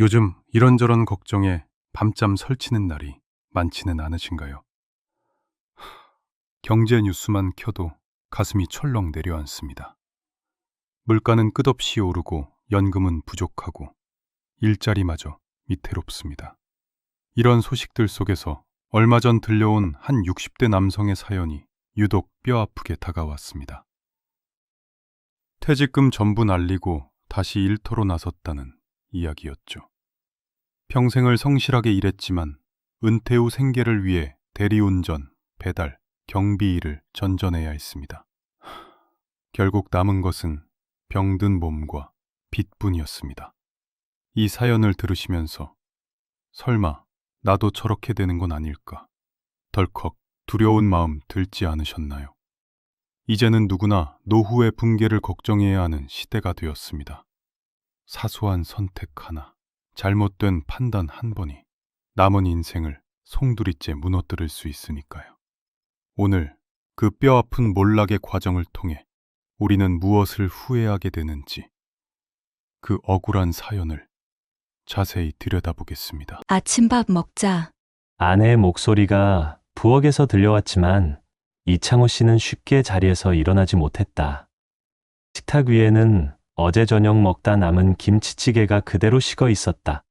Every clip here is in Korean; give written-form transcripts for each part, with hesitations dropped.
요즘 이런저런 걱정에 밤잠 설치는 날이 많지는 않으신가요? 경제 뉴스만 켜도 가슴이 철렁 내려앉습니다. 물가는 끝없이 오르고 연금은 부족하고 일자리마저 위태롭습니다. 이런 소식들 속에서 얼마 전 들려온 한 60대 남성의 사연이 유독 뼈아프게 다가왔습니다. 퇴직금 전부 날리고 다시 일터로 나섰다는 이야기였죠. 평생을 성실하게 일했지만 은퇴 후 생계를 위해 대리운전, 배달, 경비 일을 전전해야 했습니다. 결국 남은 것은 병든 몸과 빚뿐이었습니다. 이 사연을 들으시면서 설마 나도 저렇게 되는 건 아닐까? 덜컥 두려운 마음 들지 않으셨나요? 이제는 누구나 노후의 붕괴를 걱정해야 하는 시대가 되었습니다. 사소한 선택 하나, 잘못된 판단 한 번이 남은 인생을 송두리째 무너뜨릴 수 있으니까요. 오늘 그 뼈아픈 몰락의 과정을 통해 우리는 무엇을 후회하게 되는지 그 억울한 사연을 자세히 들여다보겠습니다. 아침밥 먹자. 아내의 목소리가 부엌에서 들려왔지만 이창호 씨는 쉽게 자리에서 일어나지 못했다. 식탁 위에는 어제 저녁 먹다 남은 김치찌개가 그대로 식어 있었다.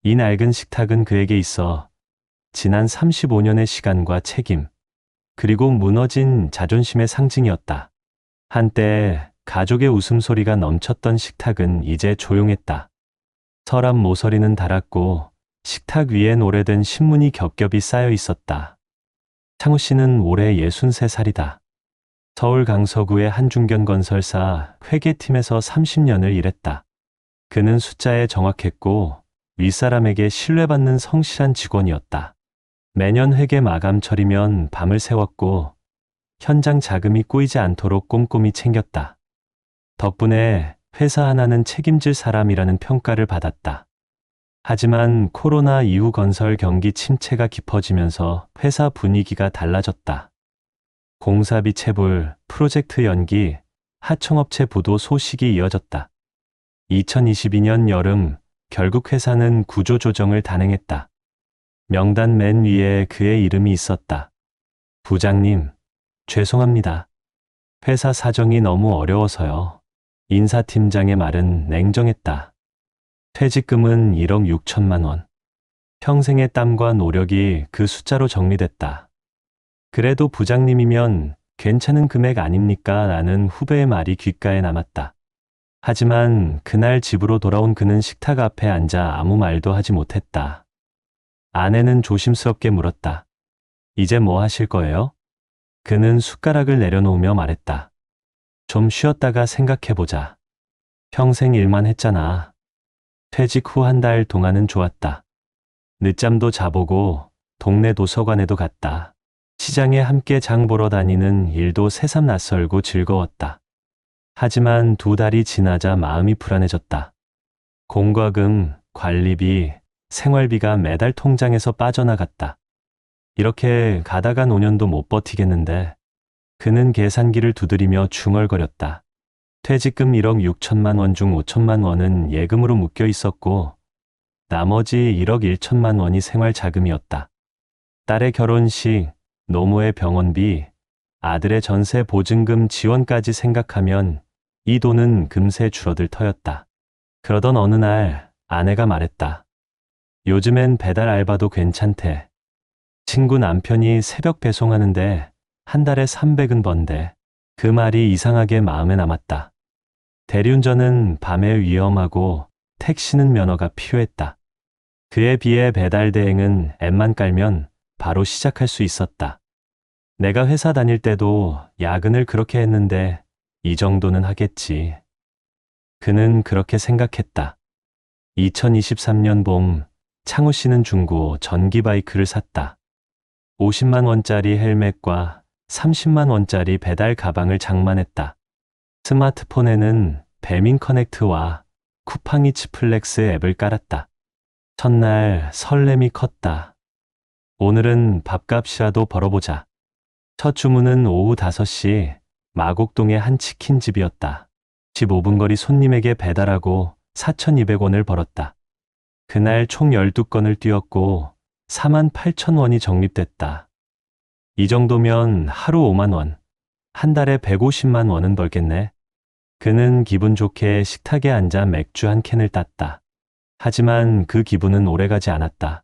이 낡은 식탁은 그에게 있어 지난 35년의 시간과 책임, 그리고 무너진 자존심의 상징이었다. 한때 가족의 웃음소리가 넘쳤던 식탁은 이제 조용했다. 서랍 모서리는 닳았고 식탁 위엔 오래된 신문이 겹겹이 쌓여 있었다. 창호 씨는 올해 63살이다. 서울 강서구의 한중견 건설사 회계팀에서 30년을 일했다. 그는 숫자에 정확했고 윗사람에게 신뢰받는 성실한 직원이었다. 매년 회계 마감철이면 밤을 새웠고 현장 자금이 꼬이지 않도록 꼼꼼히 챙겼다. 덕분에 회사 하나는 책임질 사람이라는 평가를 받았다. 하지만 코로나 이후 건설 경기 침체가 깊어지면서 회사 분위기가 달라졌다. 공사비 체불, 프로젝트 연기, 하청업체 부도 소식이 이어졌다. 2022년 여름 결국 회사는 구조조정을 단행했다. 명단 맨 위에 그의 이름이 있었다. 부장님, 죄송합니다. 회사 사정이 너무 어려워서요. 인사팀장의 말은 냉정했다. 퇴직금은 1억 6천만 원. 평생의 땀과 노력이 그 숫자로 정리됐다. 그래도 부장님이면 괜찮은 금액 아닙니까? 라는 후배의 말이 귓가에 남았다. 하지만 그날 집으로 돌아온 그는 식탁 앞에 앉아 아무 말도 하지 못했다. 아내는 조심스럽게 물었다. 이제 뭐 하실 거예요? 그는 숟가락을 내려놓으며 말했다. 좀 쉬었다가 생각해보자. 평생 일만 했잖아. 퇴직 후 한 달 동안은 좋았다. 늦잠도 자보고 동네 도서관에도 갔다. 시장에 함께 장 보러 다니는 일도 새삼 낯설고 즐거웠다. 하지만 2달이 지나자 마음이 불안해졌다. 공과금, 관리비, 생활비가 매달 통장에서 빠져나갔다. 이렇게 가다가 5년도 못 버티겠는데. 그는 계산기를 두드리며 중얼거렸다. 퇴직금 1억 6천만 원 중 5천만 원은 예금으로 묶여 있었고 나머지 1억 1천만 원이 생활 자금이었다. 딸의 결혼식, 노모의 병원비, 아들의 전세 보증금 지원까지 생각하면 이 돈은 금세 줄어들 터였다. 그러던 어느 날 아내가 말했다. 요즘엔 배달 알바도 괜찮대. 친구 남편이 새벽 배송하는데 한 달에 300은 번대. 그 말이 이상하게 마음에 남았다. 대리운전은 밤에 위험하고 택시는 면허가 필요했다. 그에 비해 배달 대행은 앱만 깔면 바로 시작할 수 있었다. 내가 회사 다닐 때도 야근을 그렇게 했는데 이 정도는 하겠지. 그는 그렇게 생각했다. 2023년 봄 창호 씨는 중고 전기 바이크를 샀다. 50만 원짜리 헬멧과 30만 원짜리 배달 가방을 장만했다. 스마트폰에는 배민 커넥트와 쿠팡이츠 플렉스 앱을 깔았다. 첫날 설렘이 컸다. 오늘은 밥값이라도 벌어보자. 첫 주문은 오후 5시 마곡동의 한 치킨집이었다. 15분 거리 손님에게 배달하고 4,200원을 벌었다. 그날 총 12건을 뛰었고 48,000원이 적립됐다. 이 정도면 하루 5만 원, 한 달에 150만 원은 벌겠네. 그는 기분 좋게 식탁에 앉아 맥주 한 캔을 땄다. 하지만 그 기분은 오래가지 않았다.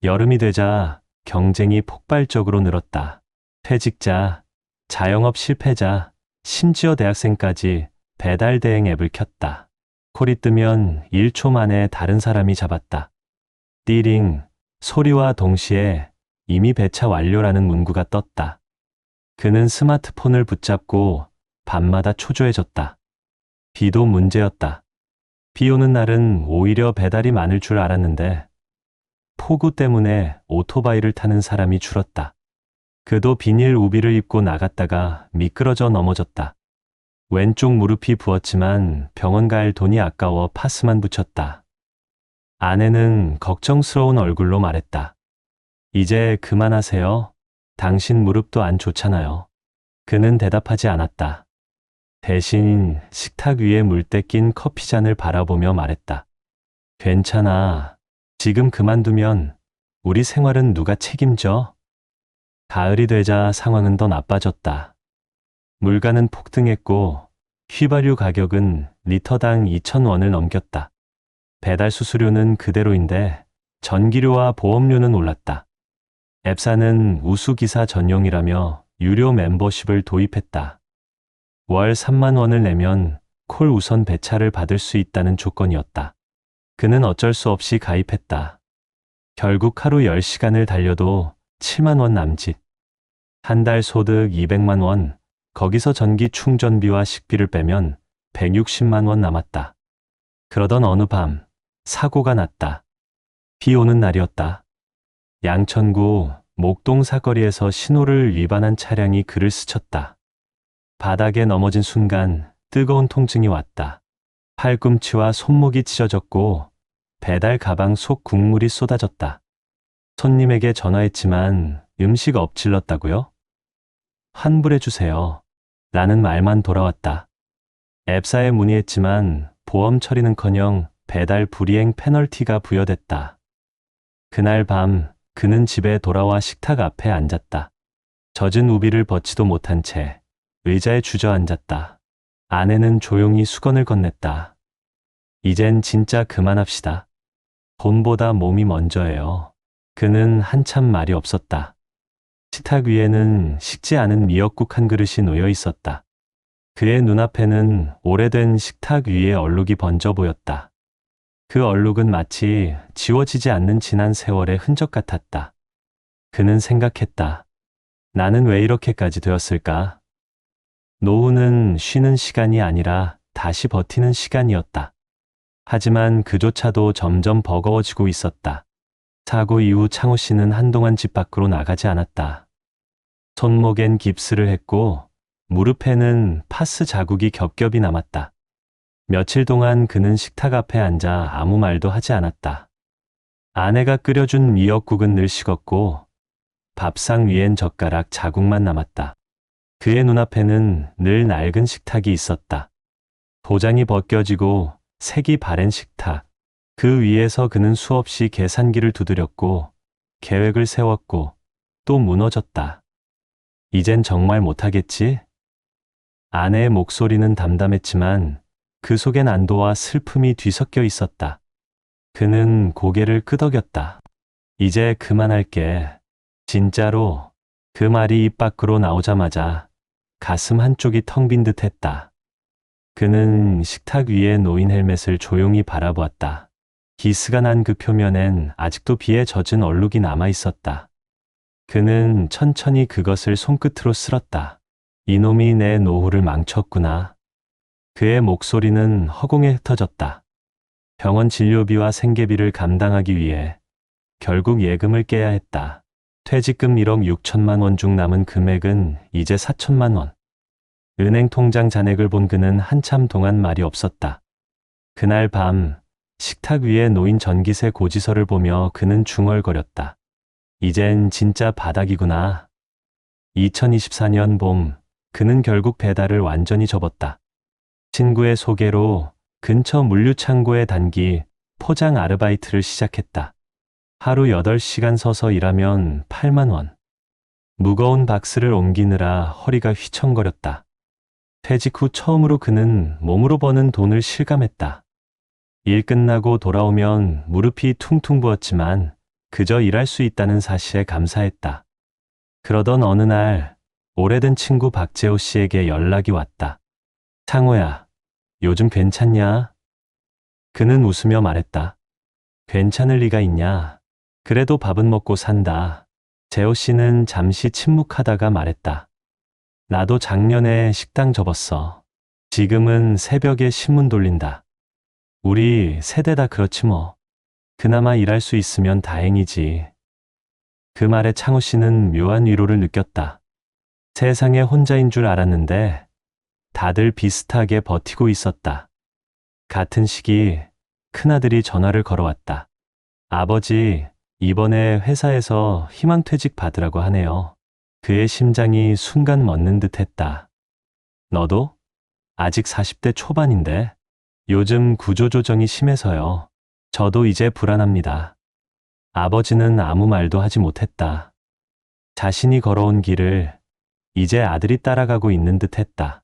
여름이 되자 경쟁이 폭발적으로 늘었다. 퇴직자, 자영업 실패자, 심지어 대학생까지 배달 대행 앱을 켰다. 콜이 뜨면 1초 만에 다른 사람이 잡았다. 띠링, 소리와 동시에 이미 배차 완료라는 문구가 떴다. 그는 스마트폰을 붙잡고 밤마다 초조해졌다. 비도 문제였다. 비 오는 날은 오히려 배달이 많을 줄 알았는데 폭우 때문에 오토바이를 타는 사람이 줄었다. 그도 비닐 우비를 입고 나갔다가 미끄러져 넘어졌다. 왼쪽 무릎이 부었지만 병원 갈 돈이 아까워 파스만 붙였다. 아내는 걱정스러운 얼굴로 말했다. 이제 그만하세요. 당신 무릎도 안 좋잖아요. 그는 대답하지 않았다. 대신 식탁 위에 물때 낀 커피잔을 바라보며 말했다. 괜찮아. 지금 그만두면 우리 생활은 누가 책임져? 가을이 되자 상황은 더 나빠졌다. 물가는 폭등했고 휘발유 가격은 리터당 2,000원을 넘겼다. 배달 수수료는 그대로인데 전기료와 보험료는 올랐다. 앱사는 우수기사 전용이라며 유료 멤버십을 도입했다. 월 3만 원을 내면 콜 우선 배차를 받을 수 있다는 조건이었다. 그는 어쩔 수 없이 가입했다. 결국 하루 10시간을 달려도 7만 원 남짓. 한 달 소득 200만 원, 거기서 전기 충전비와 식비를 빼면 160만 원 남았다. 그러던 어느 밤, 사고가 났다. 비 오는 날이었다. 양천구 목동 사거리에서 신호를 위반한 차량이 그를 스쳤다. 바닥에 넘어진 순간 뜨거운 통증이 왔다. 팔꿈치와 손목이 찢어졌고 배달 가방 속 국물이 쏟아졌다. 손님에게 전화했지만 음식 엎질렀다고요? 환불해 주세요. 라는 말만 돌아왔다. 앱사에 문의했지만 보험 처리는커녕 배달 불이행 페널티가 부여됐다. 그날 밤 그는 집에 돌아와 식탁 앞에 앉았다. 젖은 우비를 벗지도 못한 채 의자에 주저앉았다. 아내는 조용히 수건을 건넸다. 이젠 진짜 그만합시다. 돈보다 몸이 먼저예요. 그는 한참 말이 없었다. 식탁 위에는 식지 않은 미역국 한 그릇이 놓여 있었다. 그의 눈앞에는 오래된 식탁 위에 얼룩이 번져 보였다. 그 얼룩은 마치 지워지지 않는 지난 세월의 흔적 같았다. 그는 생각했다. 나는 왜 이렇게까지 되었을까? 노후는 쉬는 시간이 아니라 다시 버티는 시간이었다. 하지만 그조차도 점점 버거워지고 있었다. 사고 이후 창호 씨는 한동안 집 밖으로 나가지 않았다. 손목엔 깁스를 했고 무릎에는 파스 자국이 겹겹이 남았다. 며칠 동안 그는 식탁 앞에 앉아 아무 말도 하지 않았다. 아내가 끓여준 미역국은 늘 식었고 밥상 위엔 젓가락 자국만 남았다. 그의 눈앞에는 늘 낡은 식탁이 있었다. 도장이 벗겨지고 색이 바랜 식탁. 그 위에서 그는 수없이 계산기를 두드렸고 계획을 세웠고 또 무너졌다. 이젠 정말 못하겠지? 아내의 목소리는 담담했지만 그 속엔 안도와 슬픔이 뒤섞여 있었다. 그는 고개를 끄덕였다. 이제 그만할게. 진짜로. 그 말이 입 밖으로 나오자마자 가슴 한쪽이 텅 빈 듯 했다. 그는 식탁 위에 놓인 헬멧을 조용히 바라보았다. 기스가 난 그 표면엔 아직도 비에 젖은 얼룩이 남아 있었다. 그는 천천히 그것을 손끝으로 쓸었다. 이놈이 내 노후를 망쳤구나. 그의 목소리는 허공에 흩어졌다. 병원 진료비와 생계비를 감당하기 위해 결국 예금을 깨야 했다. 퇴직금 1억 6천만 원 중 남은 금액은 이제 4천만 원. 은행 통장 잔액을 본 그는 한참 동안 말이 없었다. 그날 밤 식탁 위에 놓인 전기세 고지서를 보며 그는 중얼거렸다. 이젠 진짜 바닥이구나. 2024년 봄, 그는 결국 배달을 완전히 접었다. 친구의 소개로 근처 물류창고에 단기 포장 아르바이트를 시작했다. 하루 8시간 서서 일하면 8만 원. 무거운 박스를 옮기느라 허리가 휘청거렸다. 퇴직 후 처음으로 그는 몸으로 버는 돈을 실감했다. 일 끝나고 돌아오면 무릎이 퉁퉁 부었지만 그저 일할 수 있다는 사실에 감사했다. 그러던 어느 날 오래된 친구 박재호 씨에게 연락이 왔다. 창호야, 요즘 괜찮냐? 그는 웃으며 말했다. 괜찮을 리가 있냐? 그래도 밥은 먹고 산다. 재호 씨는 잠시 침묵하다가 말했다. 나도 작년에 식당 접었어. 지금은 새벽에 신문 돌린다. 우리 세대 다 그렇지 뭐. 그나마 일할 수 있으면 다행이지. 그 말에 창호 씨는 묘한 위로를 느꼈다. 세상에 혼자인 줄 알았는데 다들 비슷하게 버티고 있었다. 같은 시기 큰아들이 전화를 걸어왔다. 아버지, 이번에 회사에서 희망퇴직 받으라고 하네요. 그의 심장이 순간 멎는 듯 했다. 너도? 아직 40대 초반인데. 요즘 구조조정이 심해서요. 저도 이제 불안합니다. 아버지는 아무 말도 하지 못했다. 자신이 걸어온 길을 이제 아들이 따라가고 있는 듯 했다.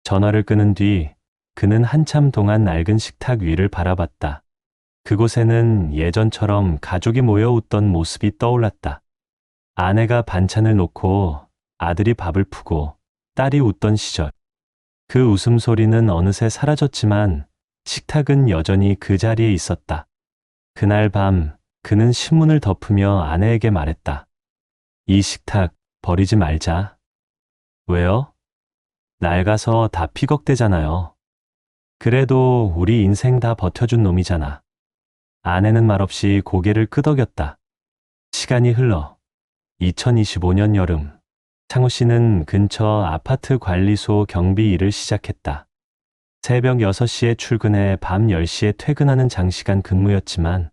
전화를 끊은 뒤 그는 한참 동안 낡은 식탁 위를 바라봤다. 그곳에는 예전처럼 가족이 모여 웃던 모습이 떠올랐다. 아내가 반찬을 놓고 아들이 밥을 푸고 딸이 웃던 시절. 그 웃음소리는 어느새 사라졌지만 식탁은 여전히 그 자리에 있었다. 그날 밤 그는 신문을 덮으며 아내에게 말했다. 이 식탁 버리지 말자. 왜요? 낡아서 다 피걱대잖아요. 그래도 우리 인생 다 버텨준 놈이잖아. 아내는 말없이 고개를 끄덕였다. 시간이 흘러 2025년 여름, 창호 씨는 근처 아파트 관리소 경비 일을 시작했다. 새벽 6시에 출근해 밤 10시에 퇴근하는 장시간 근무였지만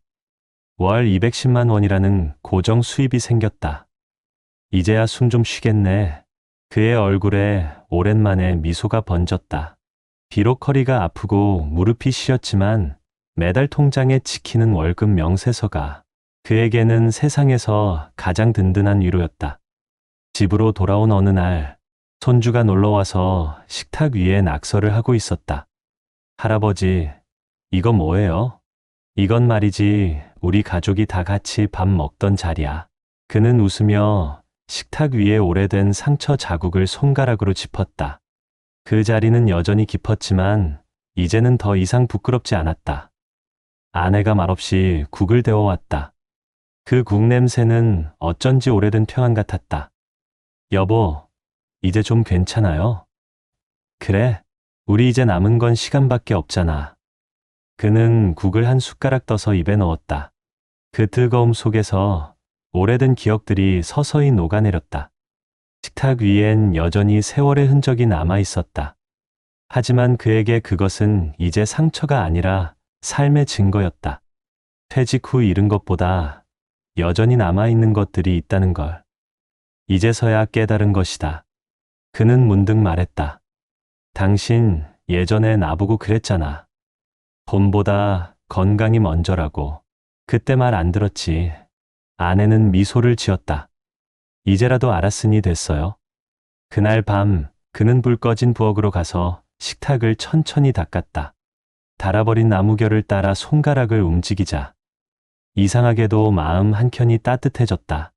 월 210만 원이라는 고정 수입이 생겼다. 이제야 숨 좀 쉬겠네. 그의 얼굴에 오랜만에 미소가 번졌다. 비록 허리가 아프고 무릎이 시렸지만 매달 통장에 찍히는 월급 명세서가 그에게는 세상에서 가장 든든한 위로였다. 집으로 돌아온 어느 날 손주가 놀러와서 식탁 위에 낙서를 하고 있었다. 할아버지, 이거 뭐예요? 이건 말이지 우리 가족이 다 같이 밥 먹던 자리야. 그는 웃으며 식탁 위에 오래된 상처 자국을 손가락으로 짚었다. 그 자리는 여전히 깊었지만 이제는 더 이상 부끄럽지 않았다. 아내가 말없이 국을 데워왔다. 그 국 냄새는 어쩐지 오래된 퇴원 같았다. 여보, 이제 좀 괜찮아요? 그래, 우리 이제 남은 건 시간밖에 없잖아. 그는 국을 한 숟가락 떠서 입에 넣었다. 그 뜨거움 속에서 오래된 기억들이 서서히 녹아내렸다. 식탁 위엔 여전히 세월의 흔적이 남아 있었다. 하지만 그에게 그것은 이제 상처가 아니라 삶의 증거였다. 퇴직 후 잃은 것보다 여전히 남아있는 것들이 있다는 걸 이제서야 깨달은 것이다. 그는 문득 말했다. 당신 예전에 나보고 그랬잖아. 돈보다 건강이 먼저라고. 그때 말 안 들었지. 아내는 미소를 지었다. 이제라도 알았으니 됐어요. 그날 밤 그는 불 꺼진 부엌으로 가서 식탁을 천천히 닦았다. 닳아버린 나무결을 따라 손가락을 움직이자 이상하게도 마음 한켠이 따뜻해졌다.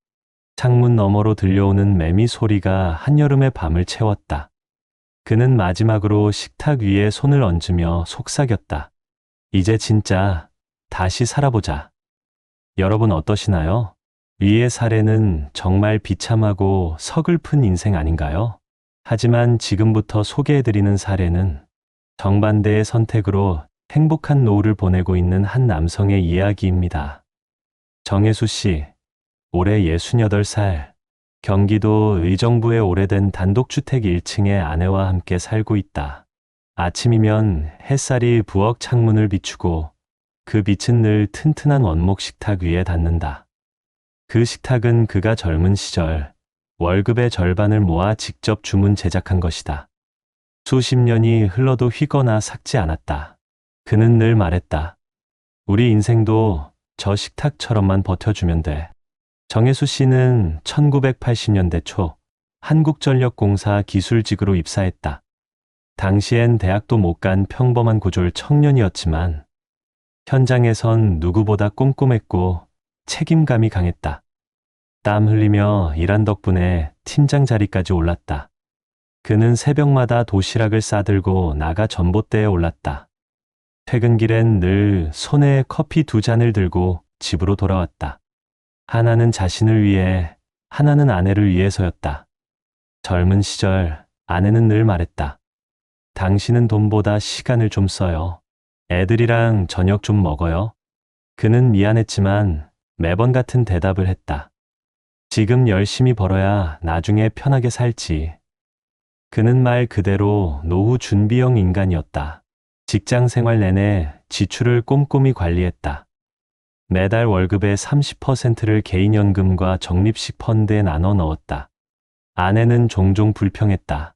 창문 너머로 들려오는 매미 소리가 한여름의 밤을 채웠다. 그는 마지막으로 식탁 위에 손을 얹으며 속삭였다. 이제 진짜 다시 살아보자. 여러분 어떠시나요? 위의 사례는 정말 비참하고 서글픈 인생 아닌가요? 하지만 지금부터 소개해드리는 사례는 정반대의 선택으로 행복한 노후를 보내고 있는 한 남성의 이야기입니다. 정혜수 씨, 올해 68살, 경기도 의정부의 오래된 단독주택 1층에 아내와 함께 살고 있다. 아침이면 햇살이 부엌 창문을 비추고 그 빛은 늘 튼튼한 원목 식탁 위에 닿는다. 그 식탁은 그가 젊은 시절 월급의 절반을 모아 직접 주문 제작한 것이다. 수십 년이 흘러도 휘거나 삭지 않았다. 그는 늘 말했다. 우리 인생도 저 식탁처럼만 버텨주면 돼. 정혜수 씨는 1980년대 초 한국전력공사 기술직으로 입사했다. 당시엔 대학도 못 간 평범한 고졸 청년이었지만 현장에선 누구보다 꼼꼼했고 책임감이 강했다. 땀 흘리며 일한 덕분에 팀장 자리까지 올랐다. 그는 새벽마다 도시락을 싸들고 나가 전봇대에 올랐다. 퇴근길엔 늘 손에 커피 2잔을 들고 집으로 돌아왔다. 하나는 자신을 위해, 하나는 아내를 위해서였다. 젊은 시절 아내는 늘 말했다. 당신은 돈보다 시간을 좀 써요. 애들이랑 저녁 좀 먹어요. 그는 미안했지만 매번 같은 대답을 했다. 지금 열심히 벌어야 나중에 편하게 살지. 그는 말 그대로 노후 준비형 인간이었다. 직장 생활 내내 지출을 꼼꼼히 관리했다. 매달 월급의 30%를 개인연금과 적립식 펀드에 나눠 넣었다. 아내는 종종 불평했다.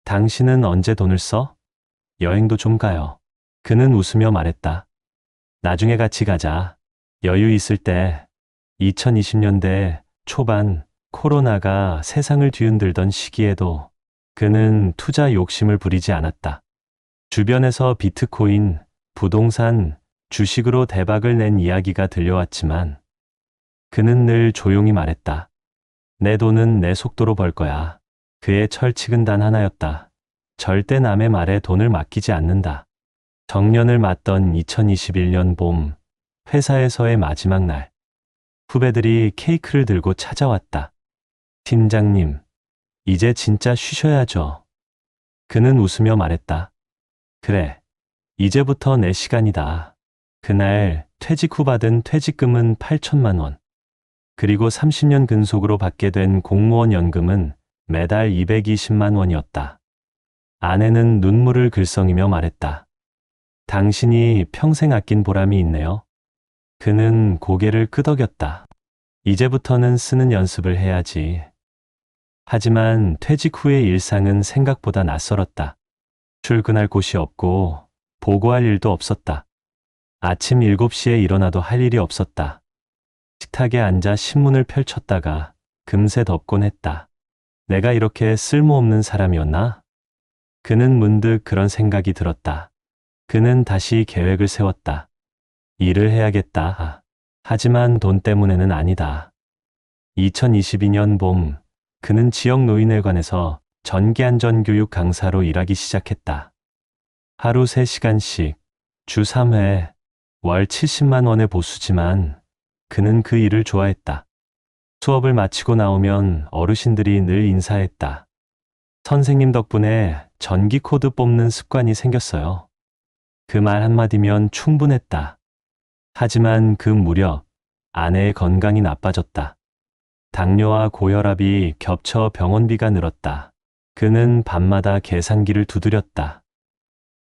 당신은 언제 돈을 써? 여행도 좀 가요. 그는 웃으며 말했다. 나중에 같이 가자. 여유 있을 때. 2020년대 초반 코로나가 세상을 뒤흔들던 시기에도 그는 투자 욕심을 부리지 않았다. 주변에서 비트코인, 부동산, 주식으로 대박을 낸 이야기가 들려왔지만 그는 늘 조용히 말했다. 내 돈은 내 속도로 벌 거야. 그의 철칙은 단 하나였다. 절대 남의 말에 돈을 맡기지 않는다. 정년을 맞던 2021년 봄, 회사에서의 마지막 날. 후배들이 케이크를 들고 찾아왔다. 팀장님, 이제 진짜 쉬셔야죠. 그는 웃으며 말했다. 그래, 이제부터 내 시간이다. 그날 퇴직 후 받은 퇴직금은 8천만 원. 그리고 30년 근속으로 받게 된 공무원 연금은 매달 220만 원이었다. 아내는 눈물을 글썽이며 말했다. 당신이 평생 아낀 보람이 있네요. 그는 고개를 끄덕였다. 이제부터는 쓰는 연습을 해야지. 하지만 퇴직 후의 일상은 생각보다 낯설었다. 출근할 곳이 없고 보고할 일도 없었다. 아침 7시에 일어나도 할 일이 없었다. 식탁에 앉아 신문을 펼쳤다가 금세 덮곤 했다. 내가 이렇게 쓸모없는 사람이었나? 그는 문득 그런 생각이 들었다. 그는 다시 계획을 세웠다. 일을 해야겠다. 하지만 돈 때문에는 아니다. 2022년 봄, 그는 지역 노인회관에서 전기안전교육 강사로 일하기 시작했다. 하루 3시간씩, 주 3회, 월 70만 원의 보수지만 그는 그 일을 좋아했다. 수업을 마치고 나오면 어르신들이 늘 인사했다. 선생님 덕분에 전기 코드 뽑는 습관이 생겼어요. 그 말 한마디면 충분했다. 하지만 그 무렵 아내의 건강이 나빠졌다. 당뇨와 고혈압이 겹쳐 병원비가 늘었다. 그는 밤마다 계산기를 두드렸다.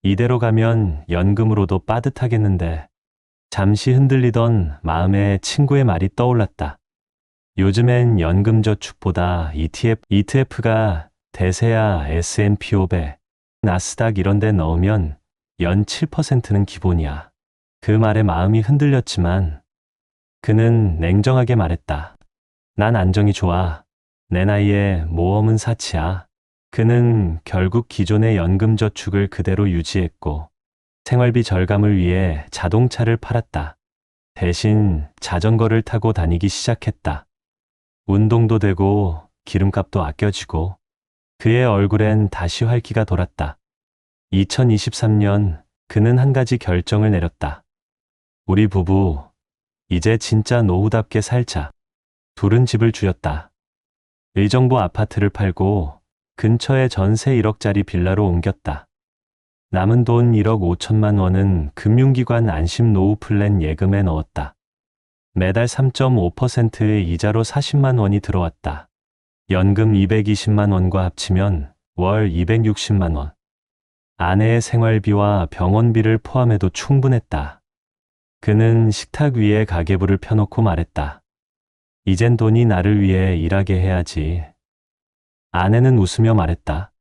이대로 가면 연금으로도 빠듯하겠는데 잠시 흔들리던 마음에 친구의 말이 떠올랐다. 요즘엔 연금저축보다 ETF가 대세야. S&P 500, 나스닥 이런 데 넣으면 연 7%는 기본이야. 그 말에 마음이 흔들렸지만 그는 냉정하게 말했다. 난 안정이 좋아. 내 나이에 모험은 사치야. 그는 결국 기존의 연금저축을 그대로 유지했고 생활비 절감을 위해 자동차를 팔았다. 대신 자전거를 타고 다니기 시작했다. 운동도 되고 기름값도 아껴지고 그의 얼굴엔 다시 활기가 돌았다. 2023년 그는 한 가지 결정을 내렸다. 우리 부부 이제 진짜 노후답게 살자. 둘은 집을 줄였다. 의정부 아파트를 팔고 근처의 전세 1억짜리 빌라로 옮겼다. 남은 돈 1억 5천만 원은 금융기관 안심노후 플랜 예금에 넣었다. 매달 3.5%의 이자로 40만 원이 들어왔다. 연금 220만 원과 합치면 월 260만 원. 아내의 생활비와 병원비를 포함해도 충분했다. 그는 식탁 위에 가계부를 펴놓고 말했다. 이젠 돈이 나를 위해 일하게 해야지. 아내는 웃으며 말했다.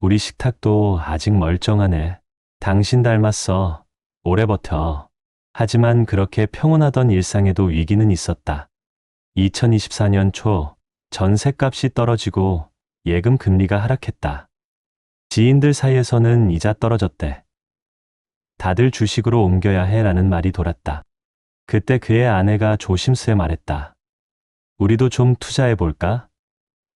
우리 식탁도 아직 멀쩡하네. 당신 닮았어. 오래 버텨. 하지만 그렇게 평온하던 일상에도 위기는 있었다. 2024년 초 전셋값이 떨어지고 예금 금리가 하락했다. 지인들 사이에서는 이자 떨어졌대. 다들 주식으로 옮겨야 해라는 말이 돌았다. 그때 그의 아내가 조심스레 말했다. 우리도 좀 투자해볼까?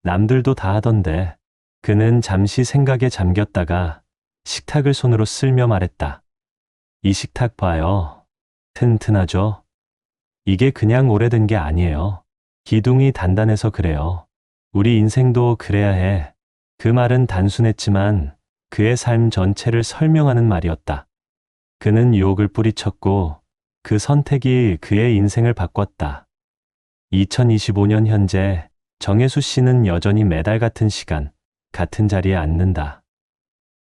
남들도 다 하던데. 그는 잠시 생각에 잠겼다가 식탁을 손으로 쓸며 말했다. 이 식탁 봐요. 튼튼하죠? 이게 그냥 오래된 게 아니에요. 기둥이 단단해서 그래요. 우리 인생도 그래야 해. 그 말은 단순했지만 그의 삶 전체를 설명하는 말이었다. 그는 유혹을 뿌리쳤고 그 선택이 그의 인생을 바꿨다. 2025년 현재 정혜수 씨는 여전히 매달 같은 시간, 같은 자리에 앉는다.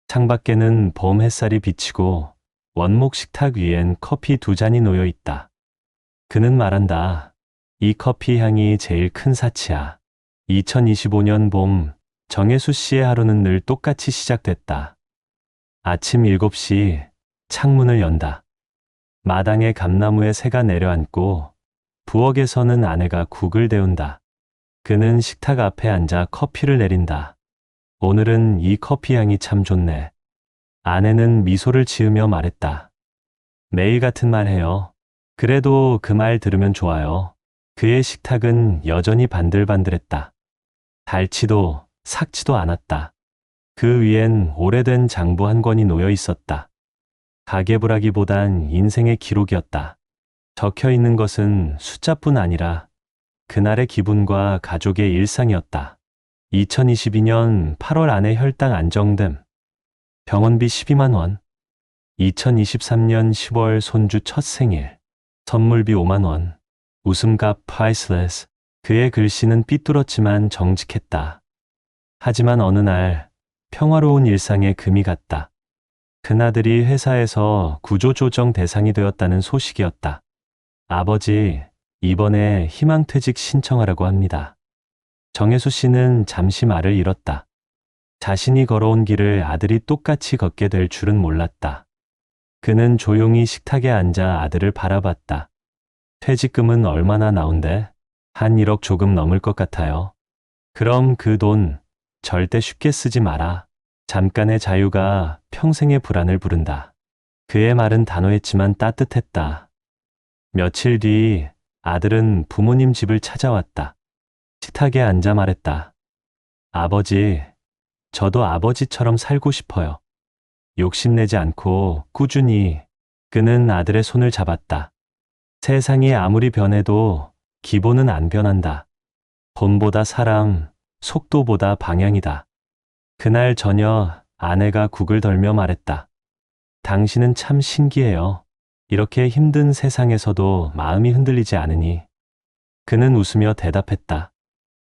창밖에는 봄 햇살이 비치고 원목 식탁 위엔 커피 2잔이 놓여 있다. 그는 말한다. 이 커피 향이 제일 큰 사치야. 2025년 봄, 정혜수 씨의 하루는 늘 똑같이 시작됐다. 아침 7시 창문을 연다. 마당에 감나무에 새가 내려앉고 부엌에서는 아내가 국을 데운다. 그는 식탁 앞에 앉아 커피를 내린다. 오늘은 이 커피 향이 참 좋네. 아내는 미소를 지으며 말했다. 매일 같은 말 해요. 그래도 그 말 들으면 좋아요. 그의 식탁은 여전히 반들반들했다. 닳지도 삭지도 않았다. 그 위엔 오래된 장부 한 권이 놓여 있었다. 가계부라기보단 인생의 기록이었다. 적혀 있는 것은 숫자뿐 아니라 그날의 기분과 가족의 일상이었다. 2022년 8월 아내 혈당 안정됨. 병원비 12만 원. 2023년 10월 손주 첫 생일. 선물비 5만 원. 웃음값 priceless. 그의 글씨는 삐뚤었지만 정직했다. 하지만 어느 날 평화로운 일상에 금이 갔다. 큰아들이 회사에서 구조조정 대상이 되었다는 소식이었다. 아버지, 이번에 희망퇴직 신청하라고 합니다. 정혜수 씨는 잠시 말을 잃었다. 자신이 걸어온 길을 아들이 똑같이 걷게 될 줄은 몰랐다. 그는 조용히 식탁에 앉아 아들을 바라봤다. 퇴직금은 얼마나 나온대? 한 1억 조금 넘을 것 같아요. 그럼 그 돈 절대 쉽게 쓰지 마라. 잠깐의 자유가 평생의 불안을 부른다. 그의 말은 단호했지만 따뜻했다. 며칠 뒤 아들은 부모님 집을 찾아왔다. 식탁에 앉아 말했다. 아버지, 저도 아버지처럼 살고 싶어요. 욕심내지 않고 꾸준히. 그는 아들의 손을 잡았다. 세상이 아무리 변해도 기본은 안 변한다. 돈보다 사랑, 속도보다 방향이다. 그날 저녁 아내가 국을 덜며 말했다. 당신은 참 신기해요. 이렇게 힘든 세상에서도 마음이 흔들리지 않으니. 그는 웃으며 대답했다.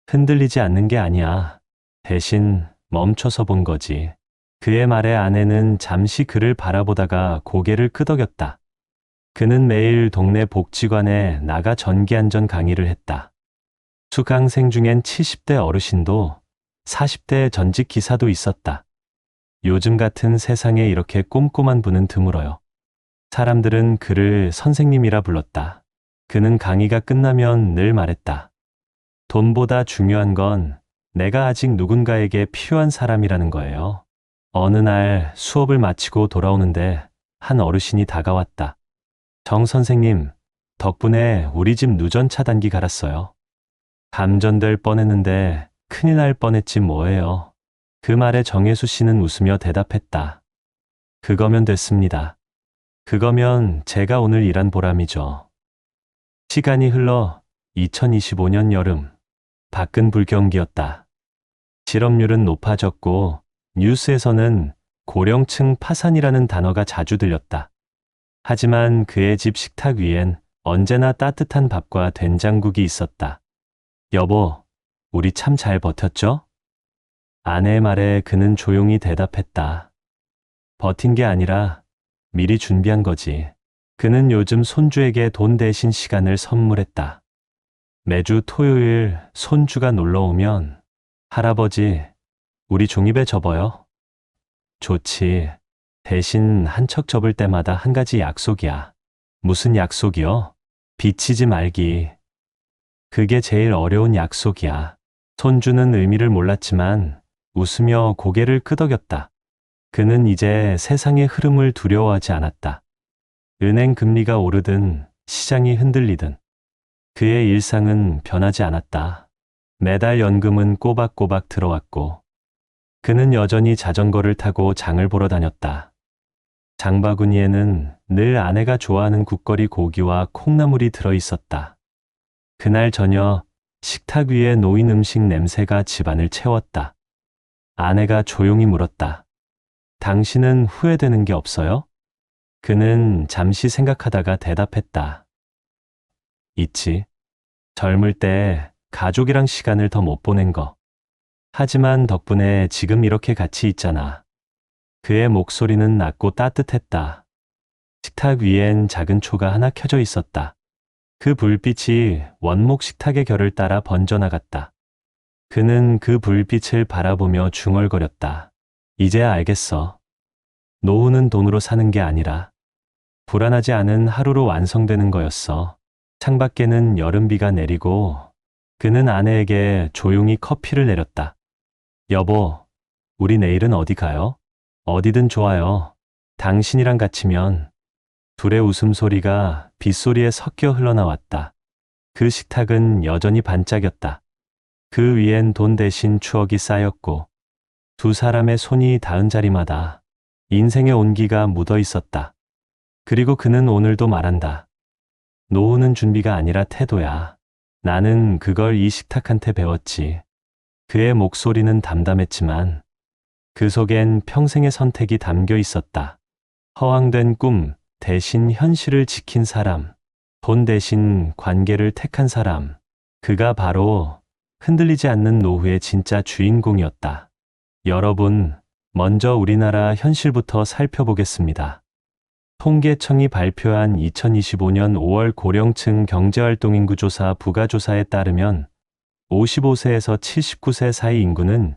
흔들리지 않는 게 아니야. 대신 멈춰서 본 거지. 그의 말에 아내는 잠시 그를 바라보다가 고개를 끄덕였다. 그는 매일 동네 복지관에 나가 전기안전 강의를 했다. 수강생 중엔 70대 어르신도 40대 전직 기사도 있었다. 요즘 같은 세상에 이렇게 꼼꼼한 분은 드물어요. 사람들은 그를 선생님이라 불렀다. 그는 강의가 끝나면 늘 말했다. 돈보다 중요한 건 내가 아직 누군가에게 필요한 사람이라는 거예요. 어느 날 수업을 마치고 돌아오는데 한 어르신이 다가왔다. 정 선생님, 덕분에 우리 집 누전 차단기 갈았어요. 감전될 뻔했는데 큰일 날 뻔했지 뭐예요. 그 말에 정혜수 씨는 웃으며 대답했다. 그거면 됐습니다. 그거면 제가 오늘 일한 보람이죠. 시간이 흘러 2025년 여름, 밖은 불경기였다. 실업률은 높아졌고 뉴스에서는 고령층 파산이라는 단어가 자주 들렸다. 하지만 그의 집 식탁 위엔 언제나 따뜻한 밥과 된장국이 있었다. 여보, 우리 참 잘 버텼죠? 아내의 말에 그는 조용히 대답했다. 버틴 게 아니라 미리 준비한 거지. 그는 요즘 손주에게 돈 대신 시간을 선물했다. 매주 토요일 손주가 놀러 오면 할아버지, 우리 종이배 접어요? 좋지. 대신 한 척 접을 때마다 한 가지 약속이야. 무슨 약속이요? 비치지 말기. 그게 제일 어려운 약속이야. 손주는 의미를 몰랐지만 웃으며 고개를 끄덕였다. 그는 이제 세상의 흐름을 두려워하지 않았다. 은행 금리가 오르든 시장이 흔들리든 그의 일상은 변하지 않았다. 매달 연금은 꼬박꼬박 들어왔고 그는 여전히 자전거를 타고 장을 보러 다녔다. 장바구니에는 늘 아내가 좋아하는 국거리 고기와 콩나물이 들어 있었다. 그날 저녁 식탁 위에 놓인 음식 냄새가 집안을 채웠다. 아내가 조용히 물었다. 당신은 후회되는 게 없어요? 그는 잠시 생각하다가 대답했다. 있지. 젊을 때 가족이랑 시간을 더 못 보낸 거. 하지만 덕분에 지금 이렇게 같이 있잖아. 그의 목소리는 낮고 따뜻했다. 식탁 위엔 작은 초가 하나 켜져 있었다. 그 불빛이 원목 식탁의 결을 따라 번져나갔다. 그는 그 불빛을 바라보며 중얼거렸다. 이제 알겠어. 노후는 돈으로 사는 게 아니라 불안하지 않은 하루로 완성되는 거였어. 창밖에는 여름비가 내리고 그는 아내에게 조용히 커피를 내렸다. 여보, 우리 내일은 어디 가요? 어디든 좋아요. 당신이랑 같이면. 둘의 웃음소리가 빗소리에 섞여 흘러나왔다. 그 식탁은 여전히 반짝였다. 그 위엔 돈 대신 추억이 쌓였고 두 사람의 손이 닿은 자리마다 인생의 온기가 묻어 있었다. 그리고 그는 오늘도 말한다. 노후는 준비가 아니라 태도야. 나는 그걸 이 식탁한테 배웠지. 그의 목소리는 담담했지만 그 속엔 평생의 선택이 담겨 있었다. 허황된 꿈 대신 현실을 지킨 사람, 돈 대신 관계를 택한 사람, 그가 바로 흔들리지 않는 노후의 진짜 주인공이었다. 여러분, 먼저 우리나라 현실부터 살펴보겠습니다. 통계청이 발표한 2025년 5월 고령층 경제활동인구 조사 부가조사에 따르면 55세에서 79세 사이 인구는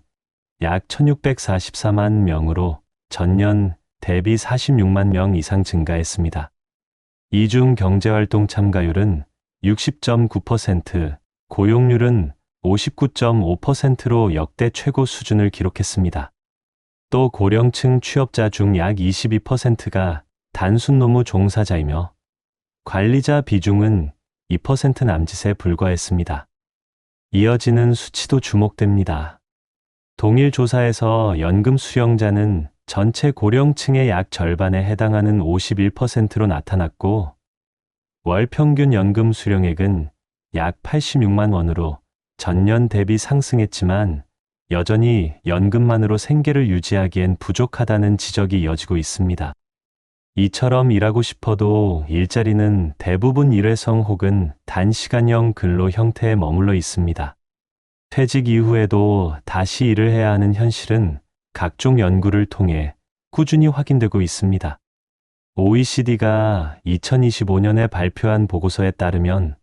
약 1644만 명으로 전년 대비 46만 명 이상 증가했습니다. 이중 경제활동 참가율은 60.9%, 고용률은 59.5%로 역대 최고 수준을 기록했습니다. 또 고령층 취업자 중 약 22%가 단순 노무 종사자이며 관리자 비중은 2% 남짓에 불과했습니다. 이어지는 수치도 주목됩니다. 동일 조사에서 연금 수령자는 전체 고령층의 약 절반에 해당하는 51%로 나타났고 월 평균 연금 수령액은 약 86만 원으로 전년 대비 상승했지만 여전히 연금만으로 생계를 유지하기엔 부족하다는 지적이 이어지고 있습니다. 이처럼 일하고 싶어도 일자리는 대부분 일회성 혹은 단시간형 근로 형태에 머물러 있습니다. 퇴직 이후에도 다시 일을 해야 하는 현실은 각종 연구를 통해 꾸준히 확인되고 있습니다. OECD가 2025년에 발표한 보고서에 따르면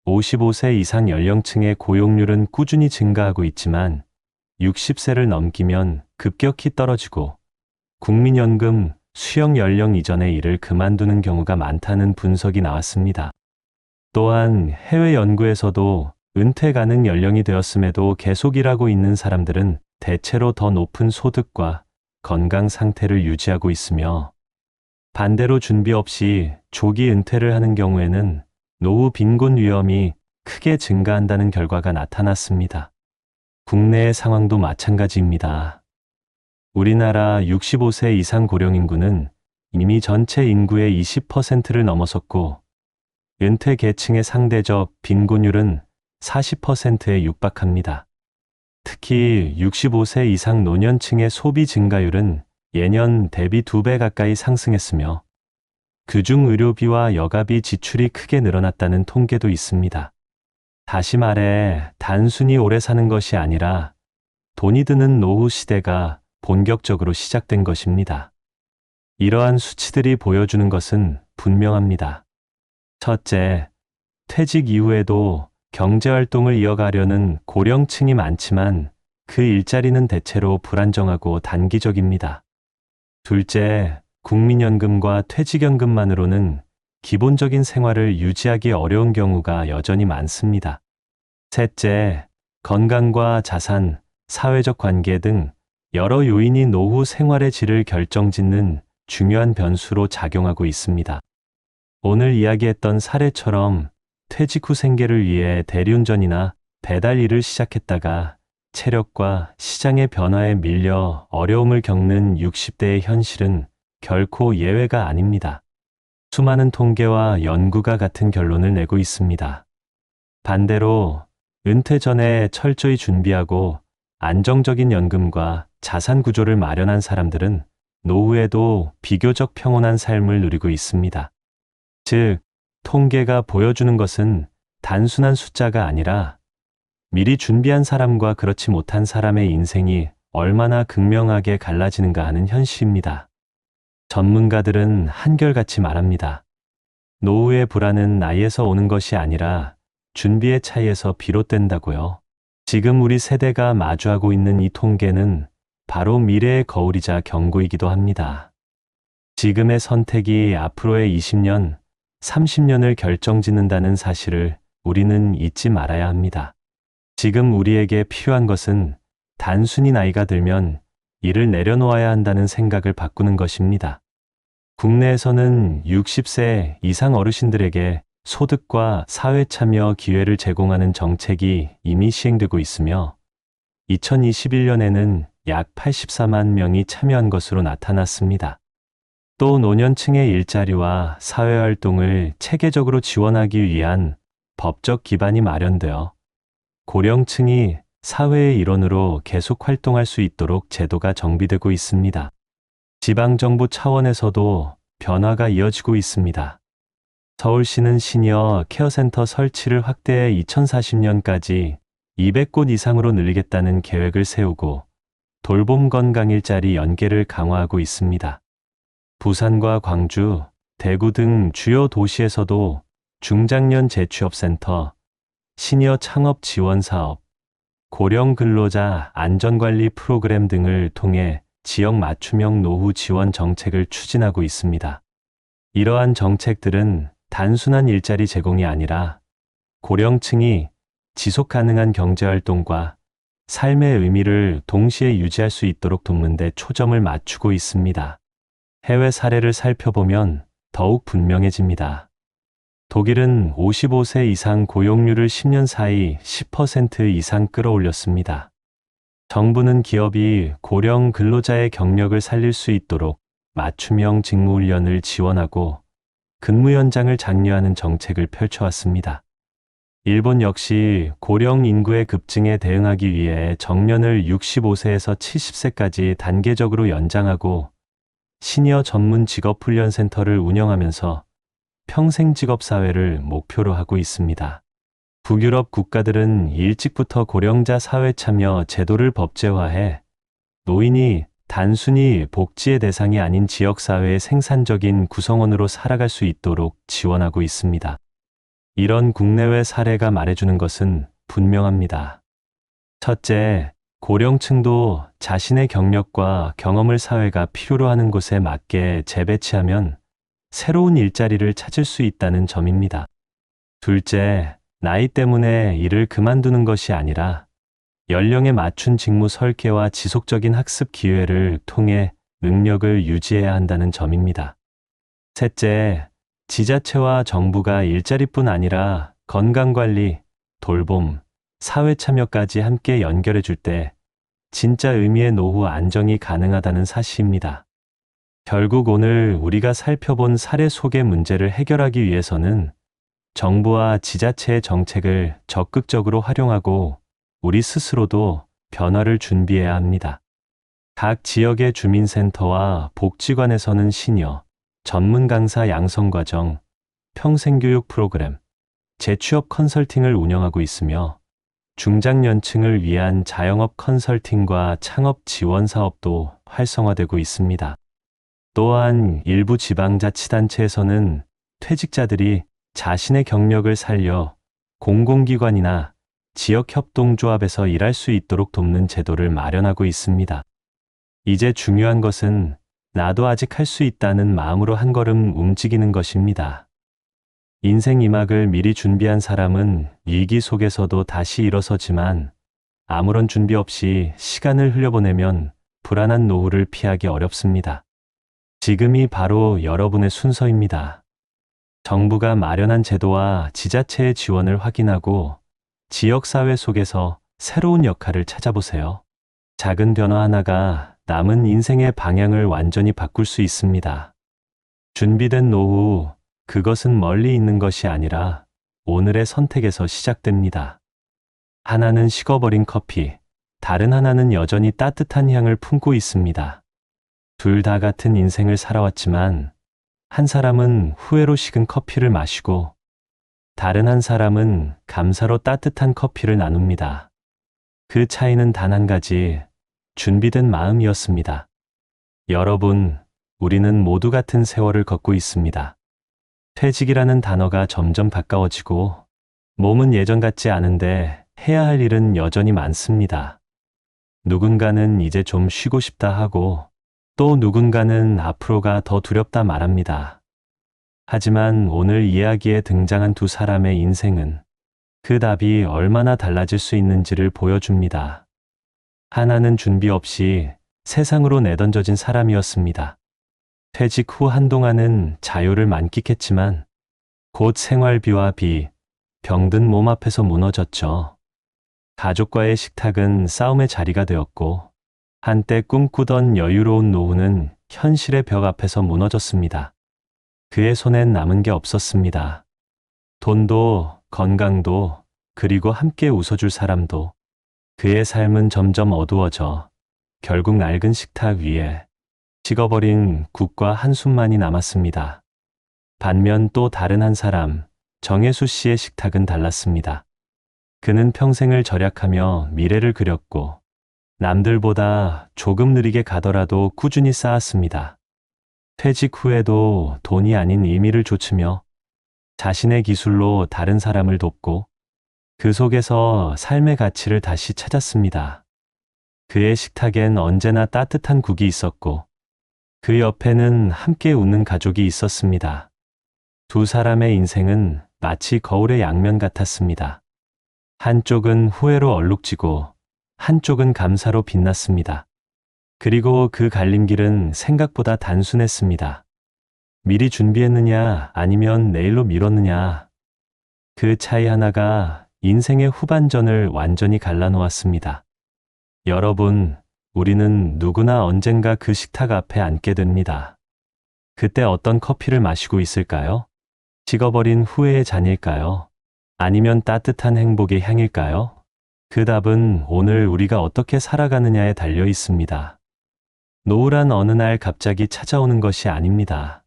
55세 이상 연령층의 고용률은 꾸준히 증가하고 있지만 60세를 넘기면 급격히 떨어지고 국민연금 수령 연령 이전의 일을 그만두는 경우가 많다는 분석이 나왔습니다. 또한 해외 연구에서도 은퇴 가능 연령이 되었음에도 계속 일하고 있는 사람들은 대체로 더 높은 소득과 건강 상태를 유지하고 있으며 반대로 준비 없이 조기 은퇴를 하는 경우에는 노후 빈곤 위험이 크게 증가한다는 결과가 나타났습니다. 국내의 상황도 마찬가지입니다. 우리나라 65세 이상 고령 인구는 이미 전체 인구의 20%를 넘어섰고 은퇴 계층의 상대적 빈곤율은 40%에 육박합니다. 특히 65세 이상 노년층의 소비 증가율은 예년 대비 2배 가까이 상승했으며 그중 의료비와 여가비 지출이 크게 늘어났다는 통계도 있습니다. 다시 말해 단순히 오래 사는 것이 아니라 돈이 드는 노후 시대가 본격적으로 시작된 것입니다. 이러한 수치들이 보여주는 것은 분명합니다. 첫째, 퇴직 이후에도 경제활동을 이어가려는 고령층이 많지만 그 일자리는 대체로 불안정하고 단기적입니다. 둘째, 국민연금과 퇴직연금만으로는 기본적인 생활을 유지하기 어려운 경우가 여전히 많습니다. 셋째, 건강과 자산, 사회적 관계 등 여러 요인이 노후 생활의 질을 결정짓는 중요한 변수로 작용하고 있습니다. 오늘 이야기했던 사례처럼 퇴직 후 생계를 위해 대리운전이나 배달 일을 시작했다가 체력과 시장의 변화에 밀려 어려움을 겪는 60대의 현실은 결코 예외가 아닙니다. 수많은 통계와 연구가 같은 결론을 내고 있습니다. 반대로 은퇴 전에 철저히 준비하고 안정적인 연금과 자산 구조를 마련한 사람들은 노후에도 비교적 평온한 삶을 누리고 있습니다. 즉, 통계가 보여주는 것은 단순한 숫자가 아니라 미리 준비한 사람과 그렇지 못한 사람의 인생이 얼마나 극명하게 갈라지는가 하는 현실입니다. 전문가들은 한결같이 말합니다. 노후의 불안은 나이에서 오는 것이 아니라 준비의 차이에서 비롯된다고요. 지금 우리 세대가 마주하고 있는 이 통계는 바로 미래의 거울이자 경고이기도 합니다. 지금의 선택이 앞으로의 20년, 30년을 결정짓는다는 사실을 우리는 잊지 말아야 합니다. 지금 우리에게 필요한 것은 단순히 나이가 들면 일을 내려놓아야 한다는 생각을 바꾸는 것입니다. 국내에서는 60세 이상 어르신들에게 소득과 사회 참여 기회를 제공하는 정책이 이미 시행되고 있으며 2021년에는 약 84만 명이 참여한 것으로 나타났습니다. 또 노년층의 일자리와 사회활동을 체계적으로 지원하기 위한 법적 기반이 마련되어 고령층이 사회의 일원으로 계속 활동할 수 있도록 제도가 정비되고 있습니다. 지방정부 차원에서도 변화가 이어지고 있습니다. 서울시는 시니어 케어센터 설치를 확대해 2040년까지 200곳 이상으로 늘리겠다는 계획을 세우고 돌봄 건강 일자리 연계를 강화하고 있습니다. 부산과 광주, 대구 등 주요 도시에서도 중장년 재취업센터, 시니어 창업 지원 사업, 고령 근로자 안전관리 프로그램 등을 통해 지역 맞춤형 노후 지원 정책을 추진하고 있습니다. 이러한 정책들은 단순한 일자리 제공이 아니라 고령층이 지속 가능한 경제활동과 삶의 의미를 동시에 유지할 수 있도록 돕는 데 초점을 맞추고 있습니다. 해외 사례를 살펴보면 더욱 분명해집니다. 독일은 55세 이상 고용률을 10년 사이 10% 이상 끌어올렸습니다. 정부는 기업이 고령 근로자의 경력을 살릴 수 있도록 맞춤형 직무훈련을 지원하고 근무 연장을 장려하는 정책을 펼쳐왔습니다. 일본 역시 고령 인구의 급증에 대응하기 위해 정년을 65세에서 70세까지 단계적으로 연장하고 시니어 전문 직업훈련센터를 운영하면서 평생직업사회를 목표로 하고 있습니다. 북유럽 국가들은 일찍부터 고령자 사회참여 제도를 법제화해 노인이 단순히 복지의 대상이 아닌 지역사회의 생산적인 구성원으로 살아갈 수 있도록 지원하고 있습니다. 이런 국내외 사례가 말해주는 것은 분명합니다. 첫째, 고령층도 자신의 경력과 경험을 사회가 필요로 하는 곳에 맞게 재배치하면 새로운 일자리를 찾을 수 있다는 점입니다. 둘째, 나이 때문에 일을 그만두는 것이 아니라 연령에 맞춘 직무 설계와 지속적인 학습 기회를 통해 능력을 유지해야 한다는 점입니다. 셋째, 지자체와 정부가 일자리뿐 아니라 건강관리, 돌봄, 사회 참여까지 함께 연결해 줄 때 진짜 의미의 노후 안정이 가능하다는 사실입니다. 결국 오늘 우리가 살펴본 사례 속의 문제를 해결하기 위해서는 정부와 지자체의 정책을 적극적으로 활용하고 우리 스스로도 변화를 준비해야 합니다. 각 지역의 주민센터와 복지관에서는 시니어, 전문 강사 양성과정, 평생교육 프로그램, 재취업 컨설팅을 운영하고 있으며 중장년층을 위한 자영업 컨설팅과 창업 지원 사업도 활성화되고 있습니다. 또한 일부 지방자치단체에서는 퇴직자들이 자신의 경력을 살려 공공기관이나 지역협동조합에서 일할 수 있도록 돕는 제도를 마련하고 있습니다. 이제 중요한 것은 나도 아직 할 수 있다는 마음으로 한 걸음 움직이는 것입니다. 인생 2막을 미리 준비한 사람은 위기 속에서도 다시 일어서지만 아무런 준비 없이 시간을 흘려보내면 불안한 노후를 피하기 어렵습니다. 지금이 바로 여러분의 순서입니다. 정부가 마련한 제도와 지자체의 지원을 확인하고 지역사회 속에서 새로운 역할을 찾아보세요. 작은 변화 하나가 남은 인생의 방향을 완전히 바꿀 수 있습니다. 준비된 노후, 그것은 멀리 있는 것이 아니라 오늘의 선택에서 시작됩니다. 하나는 식어버린 커피, 다른 하나는 여전히 따뜻한 향을 품고 있습니다. 둘 다 같은 인생을 살아왔지만 한 사람은 후회로 식은 커피를 마시고 다른 한 사람은 감사로 따뜻한 커피를 나눕니다. 그 차이는 단 한 가지, 준비된 마음이었습니다. 여러분, 우리는 모두 같은 세월을 걷고 있습니다. 퇴직이라는 단어가 점점 가까워지고 몸은 예전 같지 않은데 해야 할 일은 여전히 많습니다. 누군가는 이제 좀 쉬고 싶다 하고 또 누군가는 앞으로가 더 두렵다 말합니다. 하지만 오늘 이야기에 등장한 두 사람의 인생은 그 답이 얼마나 달라질 수 있는지를 보여줍니다. 하나는 준비 없이 세상으로 내던져진 사람이었습니다. 퇴직 후 한동안은 자유를 만끽했지만 곧 생활비와 비, 병든 몸 앞에서 무너졌죠. 가족과의 식탁은 싸움의 자리가 되었고 한때 꿈꾸던 여유로운 노후는 현실의 벽 앞에서 무너졌습니다. 그의 손엔 남은 게 없었습니다. 돈도, 건강도, 그리고 함께 웃어줄 사람도. 그의 삶은 점점 어두워져 결국 낡은 식탁 위에 식어버린 국과 한숨만이 남았습니다. 반면 또 다른 한 사람, 정혜수 씨의 식탁은 달랐습니다. 그는 평생을 절약하며 미래를 그렸고 남들보다 조금 느리게 가더라도 꾸준히 쌓았습니다. 퇴직 후에도 돈이 아닌 의미를 좇으며 자신의 기술로 다른 사람을 돕고 그 속에서 삶의 가치를 다시 찾았습니다. 그의 식탁엔 언제나 따뜻한 국이 있었고 그 옆에는 함께 웃는 가족이 있었습니다. 두 사람의 인생은 마치 거울의 양면 같았습니다. 한쪽은 후회로 얼룩지고 한쪽은 감사로 빛났습니다. 그리고 그 갈림길은 생각보다 단순했습니다. 미리 준비했느냐 아니면 내일로 미뤘느냐. 그 차이 하나가 인생의 후반전을 완전히 갈라놓았습니다. 여러분, 우리는 누구나 언젠가 그 식탁 앞에 앉게 됩니다. 그때 어떤 커피를 마시고 있을까요? 식어버린 후회의 잔일까요? 아니면 따뜻한 행복의 향일까요? 그 답은 오늘 우리가 어떻게 살아가느냐에 달려 있습니다. 노후란 어느 날 갑자기 찾아오는 것이 아닙니다.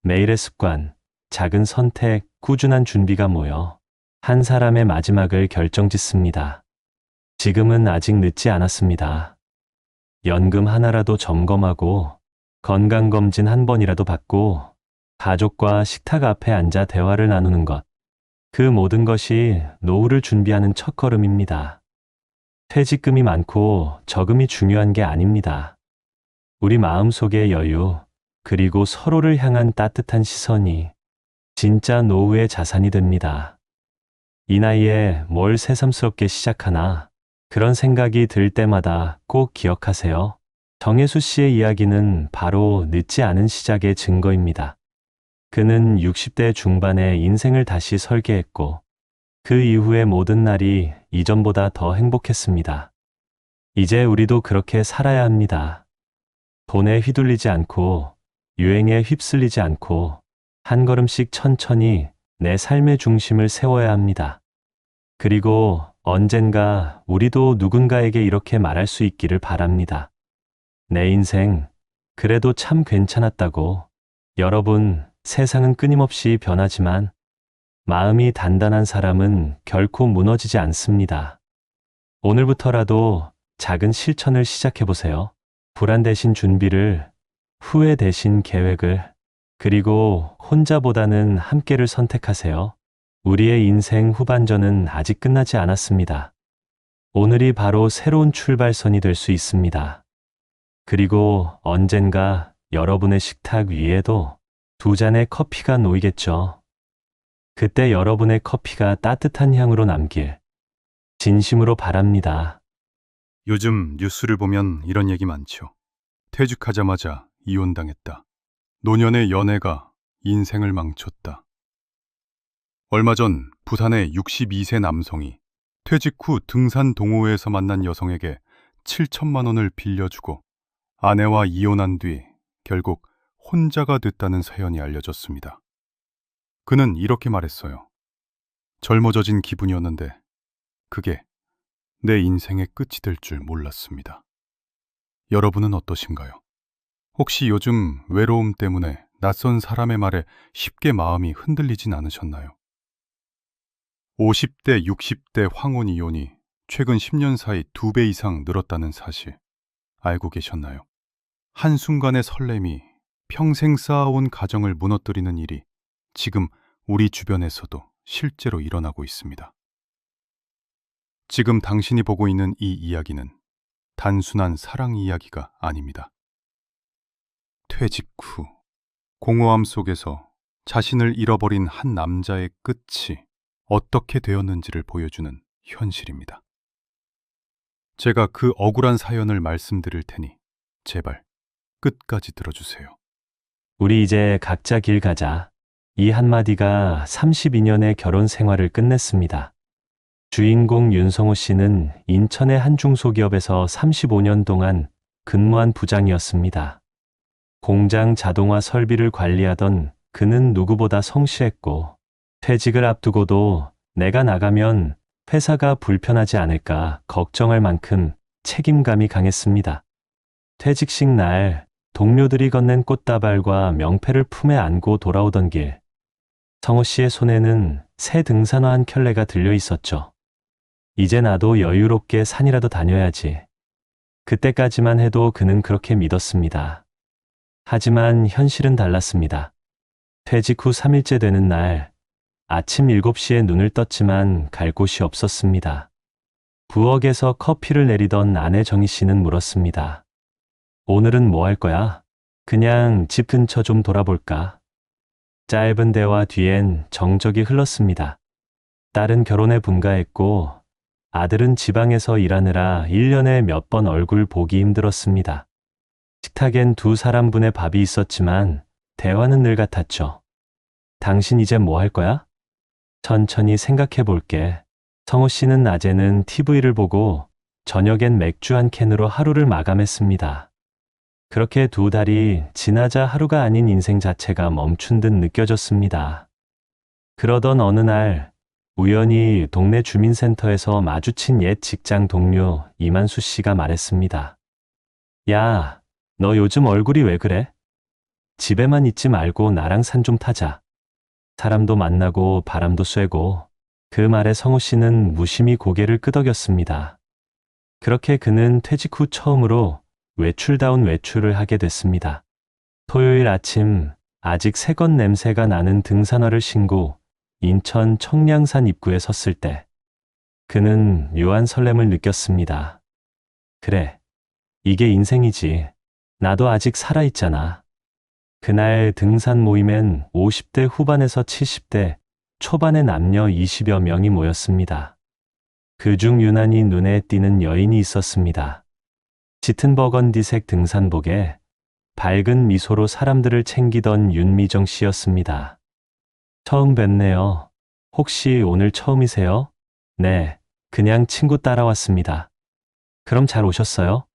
매일의 습관, 작은 선택, 꾸준한 준비가 모여 한 사람의 마지막을 결정짓습니다. 지금은 아직 늦지 않았습니다. 연금 하나라도 점검하고 건강검진 한 번이라도 받고 가족과 식탁 앞에 앉아 대화를 나누는 것. 그 모든 것이 노후를 준비하는 첫걸음입니다. 퇴직금이 많고 저금이 중요한 게 아닙니다. 우리 마음속의 여유, 그리고 서로를 향한 따뜻한 시선이 진짜 노후의 자산이 됩니다. 이 나이에 뭘 새삼스럽게 시작하나 그런 생각이 들 때마다 꼭 기억하세요. 정혜수 씨의 이야기는 바로 늦지 않은 시작의 증거입니다. 그는 60대 중반에 인생을 다시 설계했고 그 이후의 모든 날이 이전보다 더 행복했습니다. 이제 우리도 그렇게 살아야 합니다. 돈에 휘둘리지 않고 유행에 휩쓸리지 않고 한 걸음씩 천천히 내 삶의 중심을 세워야 합니다. 그리고 언젠가 우리도 누군가에게 이렇게 말할 수 있기를 바랍니다. 내 인생, 그래도 참 괜찮았다고. 여러분, 세상은 끊임없이 변하지만 마음이 단단한 사람은 결코 무너지지 않습니다. 오늘부터라도 작은 실천을 시작해보세요. 불안 대신 준비를, 후회 대신 계획을, 그리고 혼자보다는 함께를 선택하세요. 우리의 인생 후반전은 아직 끝나지 않았습니다. 오늘이 바로 새로운 출발선이 될 수 있습니다. 그리고 언젠가 여러분의 식탁 위에도 두 잔의 커피가 놓이겠죠. 그때 여러분의 커피가 따뜻한 향으로 남길 진심으로 바랍니다. 요즘 뉴스를 보면 이런 얘기 많죠. 퇴직하자마자 이혼당했다. 노년의 연애가 인생을 망쳤다. 얼마 전 부산의 62세 남성이 퇴직 후 등산 동호회에서 만난 여성에게 7천만 원을 빌려주고 아내와 이혼한 뒤 결국 혼자가 됐다는 사연이 알려졌습니다. 그는 이렇게 말했어요. 젊어져진 기분이었는데 그게 내 인생의 끝이 될 줄 몰랐습니다. 여러분은 어떠신가요? 혹시 요즘 외로움 때문에 낯선 사람의 말에 쉽게 마음이 흔들리진 않으셨나요? 50대, 60대 황혼 이혼이 최근 10년 사이 2배 이상 늘었다는 사실 알고 계셨나요? 한순간의 설렘이 평생 쌓아온 가정을 무너뜨리는 일이 지금 우리 주변에서도 실제로 일어나고 있습니다. 지금 당신이 보고 있는 이 이야기는 단순한 사랑 이야기가 아닙니다. 퇴직 후 공허함 속에서 자신을 잃어버린 한 남자의 끝이 어떻게 되었는지를 보여주는 현실입니다. 제가 그 억울한 사연을 말씀드릴 테니 제발 끝까지 들어주세요. 우리 이제 각자 길 가자. 이 한마디가 32년의 결혼 생활을 끝냈습니다. 주인공 윤성호 씨는 인천의 한 중소기업에서 35년 동안 근무한 부장이었습니다. 공장 자동화 설비를 관리하던 그는 누구보다 성실했고 퇴직을 앞두고도 내가 나가면 회사가 불편하지 않을까 걱정할 만큼 책임감이 강했습니다. 퇴직식 날 동료들이 건넨 꽃다발과 명패를 품에 안고 돌아오던 길, 성호 씨의 손에는 새 등산화 한 켤레가 들려 있었죠. 이제 나도 여유롭게 산이라도 다녀야지. 그때까지만 해도 그는 그렇게 믿었습니다. 하지만 현실은 달랐습니다. 퇴직 후 3일째 되는 날, 아침 7시에 눈을 떴지만 갈 곳이 없었습니다. 부엌에서 커피를 내리던 아내 정희 씨는 물었습니다. 오늘은 뭐 할 거야? 그냥 집 근처 좀 돌아볼까? 짧은 대화 뒤엔 정적이 흘렀습니다. 딸은 결혼에 분가했고 아들은 지방에서 일하느라 1년에 몇 번 얼굴 보기 힘들었습니다. 식탁엔 두 사람분의 밥이 있었지만 대화는 늘 같았죠. 당신 이제 뭐 할 거야? 천천히 생각해 볼게. 성호 씨는 낮에는 TV를 보고 저녁엔 맥주 한 캔으로 하루를 마감했습니다. 그렇게 두 달이 지나자 하루가 아닌 인생 자체가 멈춘 듯 느껴졌습니다. 그러던 어느 날 우연히 동네 주민센터에서 마주친 옛 직장 동료 이만수 씨가 말했습니다. 야, 너 요즘 얼굴이 왜 그래? 집에만 있지 말고 나랑 산 좀 타자. 사람도 만나고 바람도 쐬고. 그 말에 성호 씨는 무심히 고개를 끄덕였습니다. 그렇게 그는 퇴직 후 처음으로 외출다운 외출을 하게 됐습니다. 토요일 아침 아직 새것 냄새가 나는 등산화를 신고 인천 청량산 입구에 섰을 때 그는 묘한 설렘을 느꼈습니다. 그래, 이게 인생이지. 나도 아직 살아있잖아. 그날 등산 모임엔 50대 후반에서 70대 초반의 남녀 20여 명이 모였습니다. 그중 유난히 눈에 띄는 여인이 있었습니다. 짙은 버건디색 등산복에 밝은 미소로 사람들을 챙기던 윤미정 씨였습니다. 처음 뵙네요. 혹시 오늘 처음이세요? 네, 그냥 친구 따라왔습니다. 그럼 잘 오셨어요?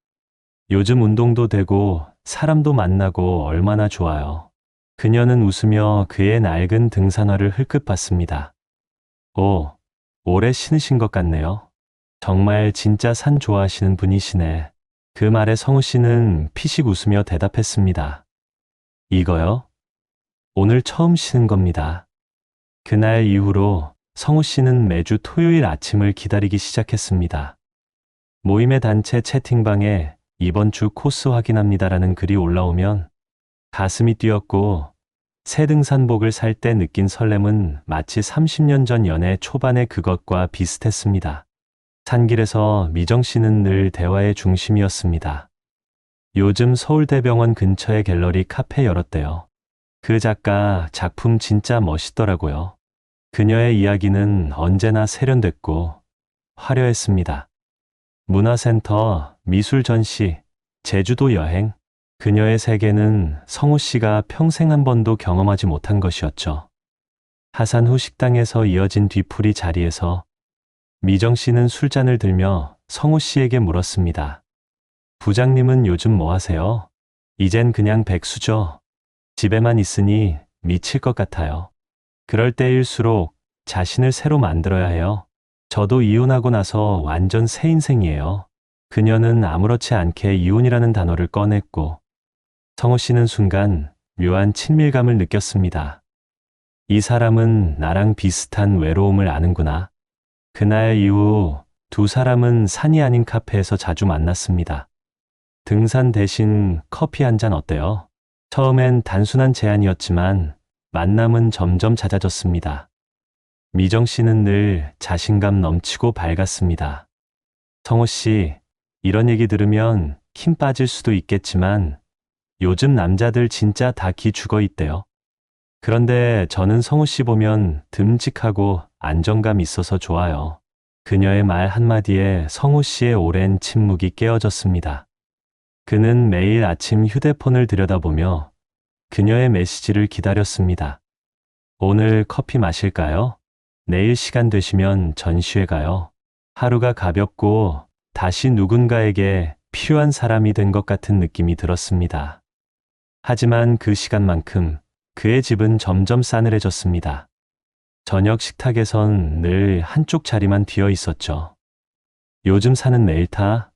요즘 운동도 되고 사람도 만나고 얼마나 좋아요. 그녀는 웃으며 그의 낡은 등산화를 흘끗 봤습니다. 오, 오래 신으신 것 같네요. 정말 진짜 산 좋아하시는 분이시네. 그 말에 성우 씨는 피식 웃으며 대답했습니다. 이거요? 오늘 처음 신은 겁니다. 그날 이후로 성우 씨는 매주 토요일 아침을 기다리기 시작했습니다. 모임의 단체 채팅방에 이번 주 코스 확인합니다라는 글이 올라오면 가슴이 뛰었고 새 등산복을 살 때 느낀 설렘은 마치 30년 전 연애 초반의 그것과 비슷했습니다. 산길에서 미정 씨는 늘 대화의 중심이었습니다. 요즘 서울대병원 근처에 갤러리 카페 열었대요. 그 작가 작품 진짜 멋있더라고요. 그녀의 이야기는 언제나 세련됐고 화려했습니다. 문화센터, 미술 전시, 제주도 여행, 그녀의 세계는 성우 씨가 평생 한 번도 경험하지 못한 것이었죠. 하산 후 식당에서 이어진 뒤풀이 자리에서 미정 씨는 술잔을 들며 성우 씨에게 물었습니다. 부장님은 요즘 뭐 하세요? 이젠 그냥 백수죠. 집에만 있으니 미칠 것 같아요. 그럴 때일수록 자신을 새로 만들어야 해요. 저도 이혼하고 나서 완전 새 인생이에요. 그녀는 아무렇지 않게 이혼이라는 단어를 꺼냈고 성우 씨는 순간 묘한 친밀감을 느꼈습니다. 이 사람은 나랑 비슷한 외로움을 아는구나. 그날 이후 두 사람은 산이 아닌 카페에서 자주 만났습니다. 등산 대신 커피 한 잔 어때요? 처음엔 단순한 제안이었지만 만남은 점점 잦아졌습니다. 미정 씨는 늘 자신감 넘치고 밝았습니다. 성호 씨, 이런 얘기 들으면 힘 빠질 수도 있겠지만 요즘 남자들 진짜 다 기 죽어 있대요. 그런데 저는 성우 씨 보면 듬직하고 안정감 있어서 좋아요. 그녀의 말 한마디에 성우 씨의 오랜 침묵이 깨어졌습니다. 그는 매일 아침 휴대폰을 들여다보며 그녀의 메시지를 기다렸습니다. 오늘 커피 마실까요? 내일 시간 되시면 전시회 가요. 하루가 가볍고 다시 누군가에게 필요한 사람이 된 것 같은 느낌이 들었습니다. 하지만 그 시간만큼 그의 집은 점점 싸늘해졌습니다. 저녁 식탁에선 늘 한쪽 자리만 비어 있었죠. 요즘 사는 매일 타?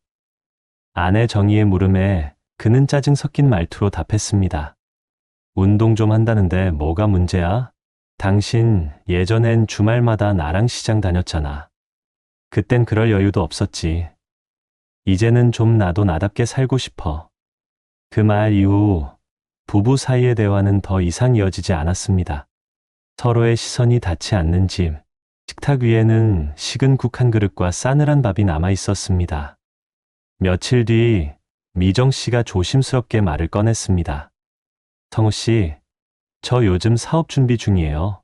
아내 정희의 물음에 그는 짜증 섞인 말투로 답했습니다. 운동 좀 한다는데 뭐가 문제야? 당신 예전엔 주말마다 나랑 시장 다녔잖아. 그땐 그럴 여유도 없었지. 이제는 좀 나도 나답게 살고 싶어. 그 말 이후 부부 사이의 대화는 더 이상 이어지지 않았습니다. 서로의 시선이 닿지 않는 집, 식탁 위에는 식은 국 한 그릇과 싸늘한 밥이 남아 있었습니다. 며칠 뒤 미정 씨가 조심스럽게 말을 꺼냈습니다. 성우 씨, 저 요즘 사업 준비 중이에요.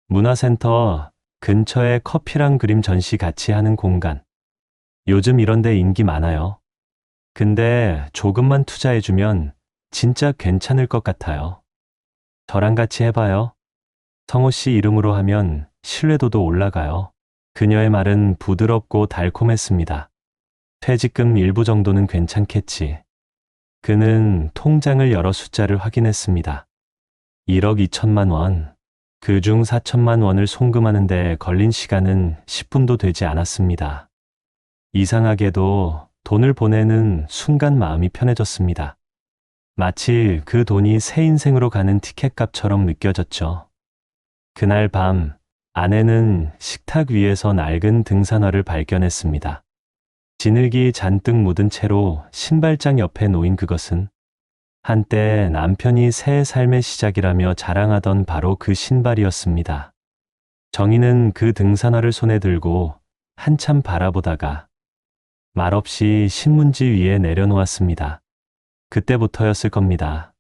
문화센터 근처에 커피랑 그림 전시 같이 하는 공간. 요즘 이런 데 인기 많아요. 근데 조금만 투자해주면 진짜 괜찮을 것 같아요. 저랑 같이 해봐요. 성호 씨 이름으로 하면 신뢰도도 올라가요. 그녀의 말은 부드럽고 달콤했습니다. 퇴직금 일부 정도는 괜찮겠지. 그는 통장을 열어 숫자를 확인했습니다. 1억 2천만 원. 그중 4천만 원을 송금하는 데 걸린 시간은 10분도 되지 않았습니다. 이상하게도 돈을 보내는 순간 마음이 편해졌습니다. 마치 그 돈이 새 인생으로 가는 티켓값처럼 느껴졌죠. 그날 밤 아내는 식탁 위에서 낡은 등산화를 발견했습니다. 진흙이 잔뜩 묻은 채로 신발장 옆에 놓인 그것은 한때 남편이 새 삶의 시작이라며 자랑하던 바로 그 신발이었습니다. 정희는 그 등산화를 손에 들고 한참 바라보다가 말없이 신문지 위에 내려놓았습니다. 그때부터였을 겁니다.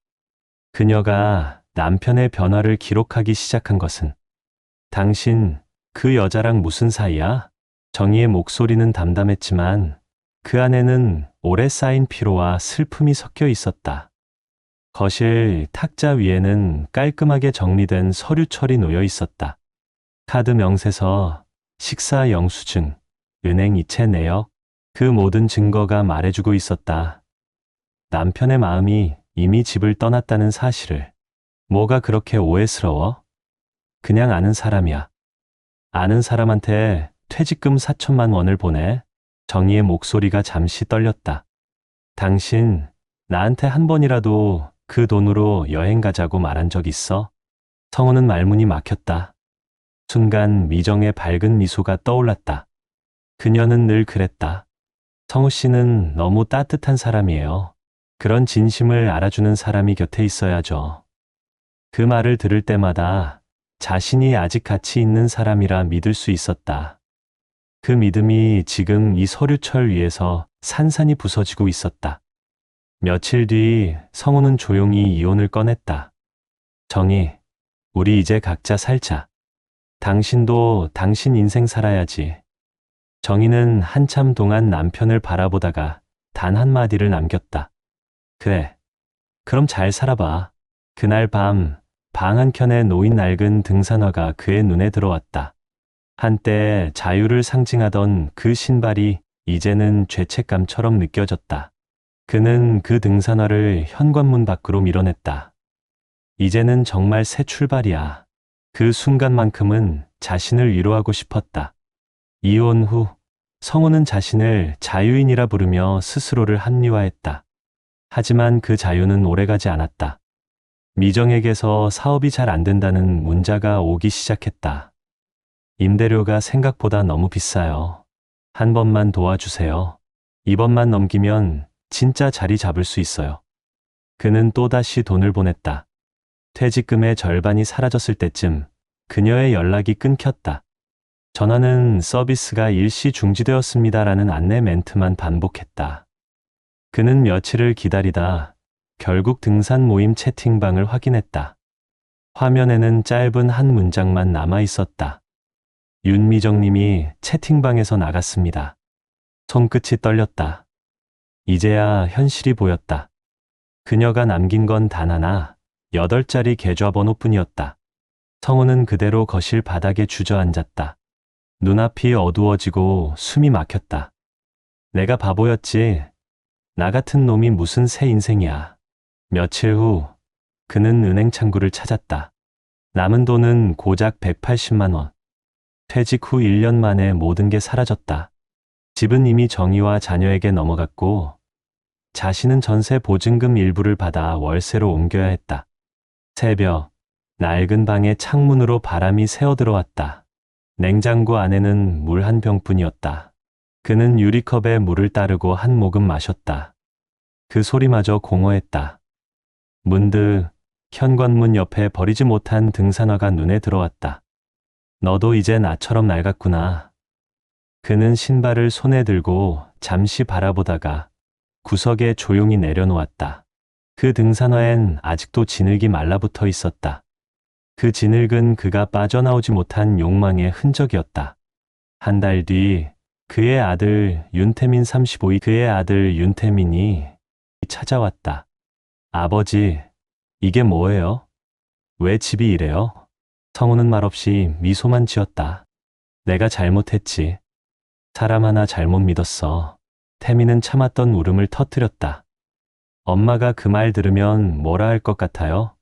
그녀가 남편의 변화를 기록하기 시작한 것은 당신 그 여자랑 무슨 사이야? 정희의 목소리는 담담했지만 그 안에는 오래 쌓인 피로와 슬픔이 섞여 있었다. 거실 탁자 위에는 깔끔하게 정리된 서류철이 놓여 있었다. 카드 명세서, 식사 영수증, 은행 이체 내역, 그 모든 증거가 말해주고 있었다. 남편의 마음이 이미 집을 떠났다는 사실을. 뭐가 그렇게 오해스러워? 그냥 아는 사람이야. 아는 사람한테 퇴직금 4천만 원을 보내. 정희의 목소리가 잠시 떨렸다. 당신 나한테 한 번이라도 그 돈으로 여행 가자고 말한 적 있어? 성우는 말문이 막혔다. 순간 미정의 밝은 미소가 떠올랐다. 그녀는 늘 그랬다. 성우 씨는 너무 따뜻한 사람이에요. 그런 진심을 알아주는 사람이 곁에 있어야죠. 그 말을 들을 때마다 자신이 아직 가치 있는 사람이라 믿을 수 있었다. 그 믿음이 지금 이 서류철 위에서 산산이 부서지고 있었다. 며칠 뒤 성우는 조용히 이혼을 꺼냈다. 정희, 우리 이제 각자 살자. 당신도 당신 인생 살아야지. 정희는 한참 동안 남편을 바라보다가 단 한마디를 남겼다. 그래. 그럼 잘 살아봐. 그날 밤, 방 한켠에 놓인 낡은 등산화가 그의 눈에 들어왔다. 한때 자유를 상징하던 그 신발이 이제는 죄책감처럼 느껴졌다. 그는 그 등산화를 현관문 밖으로 밀어냈다. 이제는 정말 새 출발이야. 그 순간만큼은 자신을 위로하고 싶었다. 이혼 후 성우는 자신을 자유인이라 부르며 스스로를 합리화했다. 하지만 그 자유는 오래가지 않았다. 미정에게서 사업이 잘 안 된다는 문자가 오기 시작했다. 임대료가 생각보다 너무 비싸요. 한 번만 도와주세요. 이번만 넘기면 진짜 자리 잡을 수 있어요. 그는 또다시 돈을 보냈다. 퇴직금의 절반이 사라졌을 때쯤 그녀의 연락이 끊겼다. 전화는 서비스가 일시 중지되었습니다라는 안내 멘트만 반복했다. 그는 며칠을 기다리다 결국 등산 모임 채팅방을 확인했다. 화면에는 짧은 한 문장만 남아 있었다. 윤미정님이 채팅방에서 나갔습니다. 손끝이 떨렸다. 이제야 현실이 보였다. 그녀가 남긴 건 단 하나, 8자리 계좌번호뿐이었다. 성우는 그대로 거실 바닥에 주저앉았다. 눈앞이 어두워지고 숨이 막혔다. 내가 바보였지. 나 같은 놈이 무슨 새 인생이야. 며칠 후 그는 은행 창구를 찾았다. 남은 돈은 고작 180만 원. 퇴직 후 1년 만에 모든 게 사라졌다. 집은 이미 정희와 자녀에게 넘어갔고 자신은 전세 보증금 일부를 받아 월세로 옮겨야 했다. 새벽, 낡은 방의 창문으로 바람이 새어들어왔다. 냉장고 안에는 물 한 병뿐이었다. 그는 유리컵에 물을 따르고 한 모금 마셨다. 그 소리마저 공허했다. 문득 현관문 옆에 버리지 못한 등산화가 눈에 들어왔다. 너도 이제 나처럼 낡았구나. 그는 신발을 손에 들고 잠시 바라보다가 구석에 조용히 내려놓았다. 그 등산화엔 아직도 진흙이 말라붙어 있었다. 그 진흙은 그가 빠져나오지 못한 욕망의 흔적이었다. 한 달 뒤 그의 아들 윤태민이 찾아왔다. 아버지, 이게 뭐예요? 왜 집이 이래요? 성우는 말없이 미소만 지었다. 내가 잘못했지. 사람 하나 잘못 믿었어. 태민은 참았던 울음을 터뜨렸다. 엄마가 그 말 들으면 뭐라 할 것 같아요?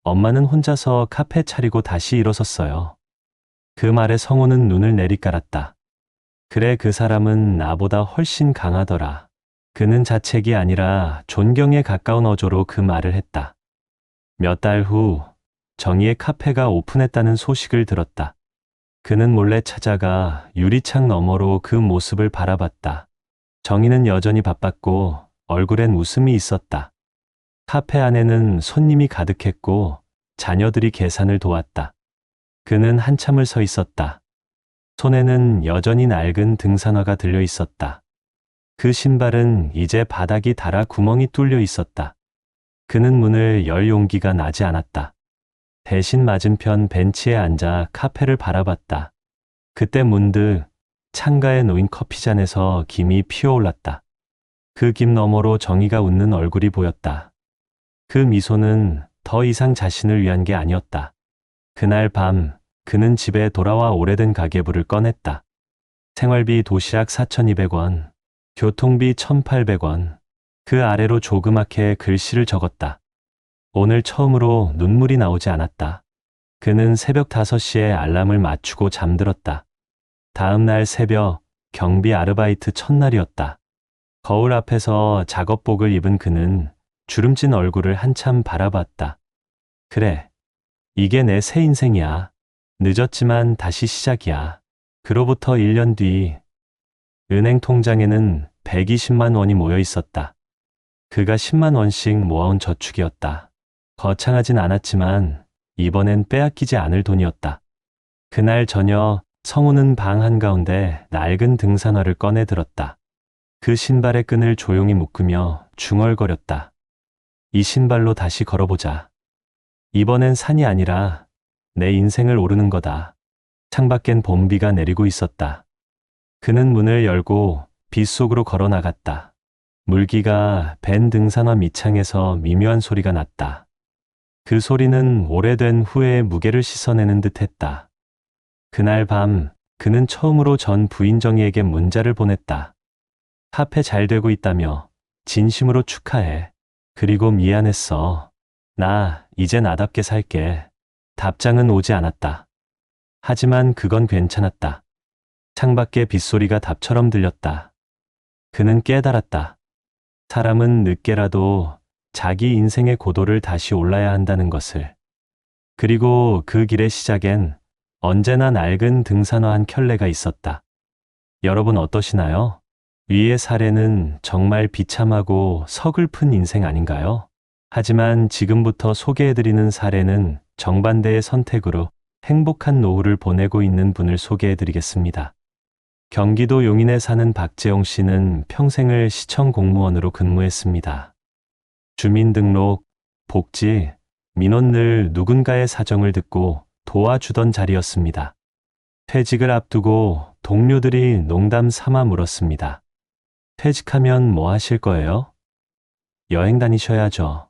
엄마는 혼자서 카페 차리고 다시 일어섰어요. 그 말에 성우는 눈을 내리깔았다. 그래, 그 사람은 나보다 훨씬 강하더라. 그는 자책이 아니라 존경에 가까운 어조로 그 말을 했다. 몇 달 후 정희의 카페가 오픈했다는 소식을 들었다. 그는 몰래 찾아가 유리창 너머로 그 모습을 바라봤다. 정희는 여전히 바빴고 얼굴엔 웃음이 있었다. 카페 안에는 손님이 가득했고 자녀들이 계산을 도왔다. 그는 한참을 서 있었다. 손에는 여전히 낡은 등산화가 들려 있었다. 그 신발은 이제 바닥이 닳아 구멍이 뚫려 있었다. 그는 문을 열 용기가 나지 않았다. 대신 맞은편 벤치에 앉아 카페를 바라봤다. 그때 문득 창가에 놓인 커피잔에서 김이 피어올랐다. 그 김 너머로 정희가 웃는 얼굴이 보였다. 그 미소는 더 이상 자신을 위한 게 아니었다. 그날 밤 그는 집에 돌아와 오래된 가계부를 꺼냈다. 생활비 도시락 4,200원, 교통비 1,800원, 그 아래로 조그맣게 글씨를 적었다. 오늘 처음으로 눈물이 나오지 않았다. 그는 새벽 5시에 알람을 맞추고 잠들었다. 다음 날 새벽 경비 아르바이트 첫날이었다. 거울 앞에서 작업복을 입은 그는 주름진 얼굴을 한참 바라봤다. 그래, 이게 내 새 인생이야. 늦었지만 다시 시작이야. 그로부터 1년 뒤 은행 통장에는 120만 원이 모여 있었다. 그가 10만 원씩 모아온 저축이었다. 거창하진 않았지만 이번엔 빼앗기지 않을 돈이었다. 그날 저녁 성우는 방 한가운데 낡은 등산화를 꺼내 들었다. 그 신발의 끈을 조용히 묶으며 중얼거렸다. 이 신발로 다시 걸어보자. 이번엔 산이 아니라 내 인생을 오르는 거다. 창밖엔 봄비가 내리고 있었다. 그는 문을 열고 빗속으로 걸어 나갔다. 물기가 밴 등산화 밑창에서 미묘한 소리가 났다. 그 소리는 오래된 후회의 무게를 씻어내는 듯했다. 그날 밤 그는 처음으로 전 부인 정희에게 문자를 보냈다. 카페 잘 되고 있다며 진심으로 축하해. 그리고 미안했어. 나 이제 나답게 살게. 답장은 오지 않았다. 하지만 그건 괜찮았다. 창밖에 빗소리가 답처럼 들렸다. 그는 깨달았다. 사람은 늦게라도 자기 인생의 고도를 다시 올라야 한다는 것을. 그리고 그 길의 시작엔 언제나 낡은 등산화 한 켤레가 있었다. 여러분 어떠시나요? 위의 사례는 정말 비참하고 서글픈 인생 아닌가요? 하지만 지금부터 소개해드리는 사례는 정반대의 선택으로 행복한 노후를 보내고 있는 분을 소개해드리겠습니다. 경기도 용인에 사는 박재용 씨는 평생을 시청 공무원으로 근무했습니다. 주민등록, 복지, 민원 늘 누군가의 사정을 듣고 도와주던 자리였습니다. 퇴직을 앞두고 동료들이 농담 삼아 물었습니다. 퇴직하면 뭐 하실 거예요? 여행 다니셔야죠.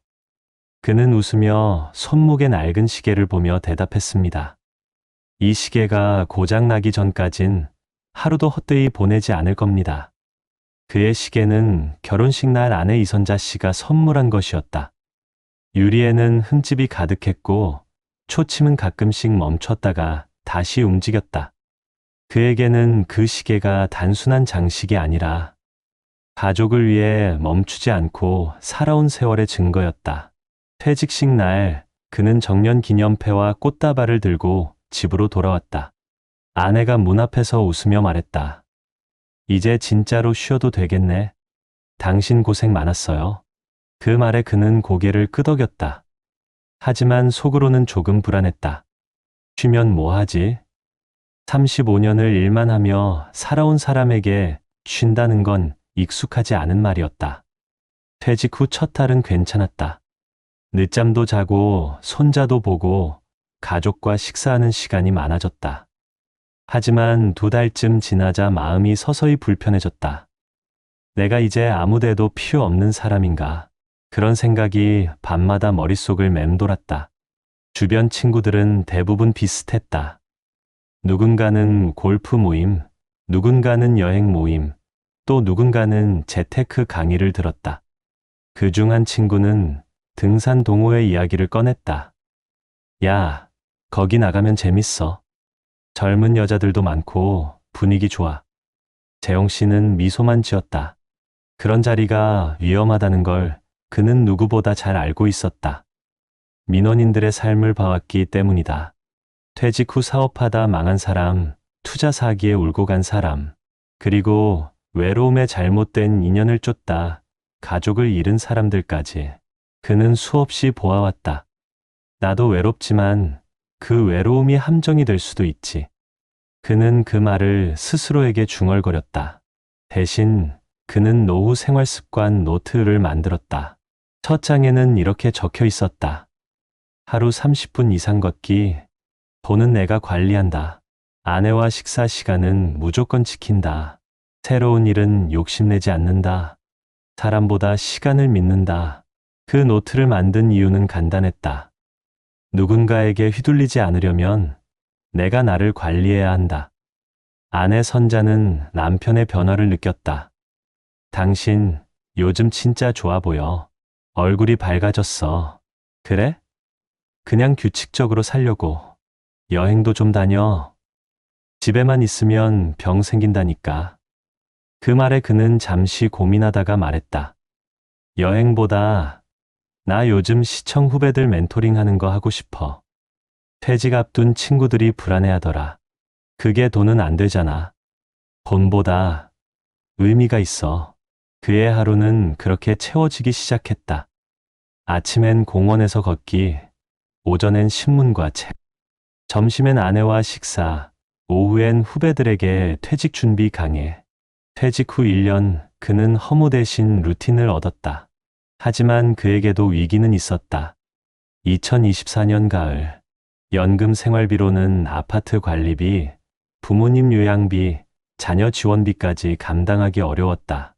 그는 웃으며 손목에 낡은 시계를 보며 대답했습니다. 이 시계가 고장나기 전까진 하루도 헛되이 보내지 않을 겁니다. 그의 시계는 결혼식 날 아내 이선자 씨가 선물한 것이었다. 유리에는 흠집이 가득했고 초침은 가끔씩 멈췄다가 다시 움직였다. 그에게는 그 시계가 단순한 장식이 아니라 가족을 위해 멈추지 않고 살아온 세월의 증거였다. 퇴직식 날 그는 정년 기념패와 꽃다발을 들고 집으로 돌아왔다. 아내가 문 앞에서 웃으며 말했다. 이제 진짜로 쉬어도 되겠네. 당신 고생 많았어요. 그 말에 그는 고개를 끄덕였다. 하지만 속으로는 조금 불안했다. 쉬면 뭐 하지? 35년을 일만 하며 살아온 사람에게 쉰다는 건 익숙하지 않은 말이었다. 퇴직 후 첫 달은 괜찮았다. 늦잠도 자고 손자도 보고 가족과 식사하는 시간이 많아졌다. 하지만 2달쯤 지나자 마음이 서서히 불편해졌다. 내가 이제 아무데도 필요 없는 사람인가? 그런 생각이 밤마다 머릿속을 맴돌았다. 주변 친구들은 대부분 비슷했다. 누군가는 골프 모임, 누군가는 여행 모임, 또 누군가는 재테크 강의를 들었다. 그중 한 친구는 등산 동호회 이야기를 꺼냈다. 야, 거기 나가면 재밌어. 젊은 여자들도 많고 분위기 좋아. 재용 씨는 미소만 지었다. 그런 자리가 위험하다는 걸 그는 누구보다 잘 알고 있었다. 민원인들의 삶을 봐왔기 때문이다. 퇴직 후 사업하다 망한 사람, 투자 사기에 울고 간 사람, 그리고 외로움에 잘못된 인연을 쫓다 가족을 잃은 사람들까지 그는 수없이 보아왔다. 나도 외롭지만 그 외로움이 함정이 될 수도 있지. 그는 그 말을 스스로에게 중얼거렸다. 대신 그는 노후 생활 습관 노트를 만들었다. 첫 장에는 이렇게 적혀 있었다. 하루 30분 이상 걷기, 돈은 내가 관리한다. 아내와 식사 시간은 무조건 지킨다. 새로운 일은 욕심내지 않는다. 사람보다 시간을 믿는다. 그 노트를 만든 이유는 간단했다. 누군가에게 휘둘리지 않으려면 내가 나를 관리해야 한다. 아내 선자는 남편의 변화를 느꼈다. 당신 요즘 진짜 좋아 보여. 얼굴이 밝아졌어. 그래? 그냥 규칙적으로 살려고. 여행도 좀 다녀. 집에만 있으면 병 생긴다니까. 그 말에 그는 잠시 고민하다가 말했다. 여행보다 나 요즘 시청 후배들 멘토링 하는 거 하고 싶어. 퇴직 앞둔 친구들이 불안해하더라. 그게 돈은 안 되잖아. 돈보다 의미가 있어. 그의 하루는 그렇게 채워지기 시작했다. 아침엔 공원에서 걷기, 오전엔 신문과 책, 점심엔 아내와 식사, 오후엔 후배들에게 퇴직 준비 강의. 퇴직 후 1년 그는 허무 대신 루틴을 얻었다. 하지만 그에게도 위기는 있었다. 2024년 가을, 연금 생활비로는 아파트 관리비, 부모님 요양비, 자녀 지원비까지 감당하기 어려웠다.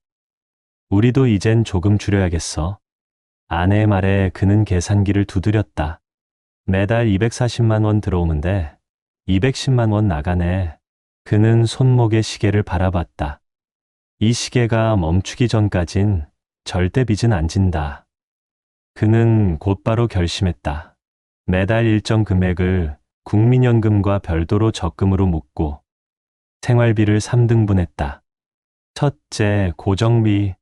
우리도 이젠 조금 줄여야겠어. 아내의 말에 그는 계산기를 두드렸다. 매달 240만 원 들어오는데 210만 원 나가네. 그는 손목의 시계를 바라봤다. 이 시계가 멈추기 전까진 절대 빚은 안 진다. 그는 곧바로 결심했다. 매달 일정 금액을 국민연금과 별도로 적금으로 묶고 생활비를 3등분했다. 첫째, 고정비.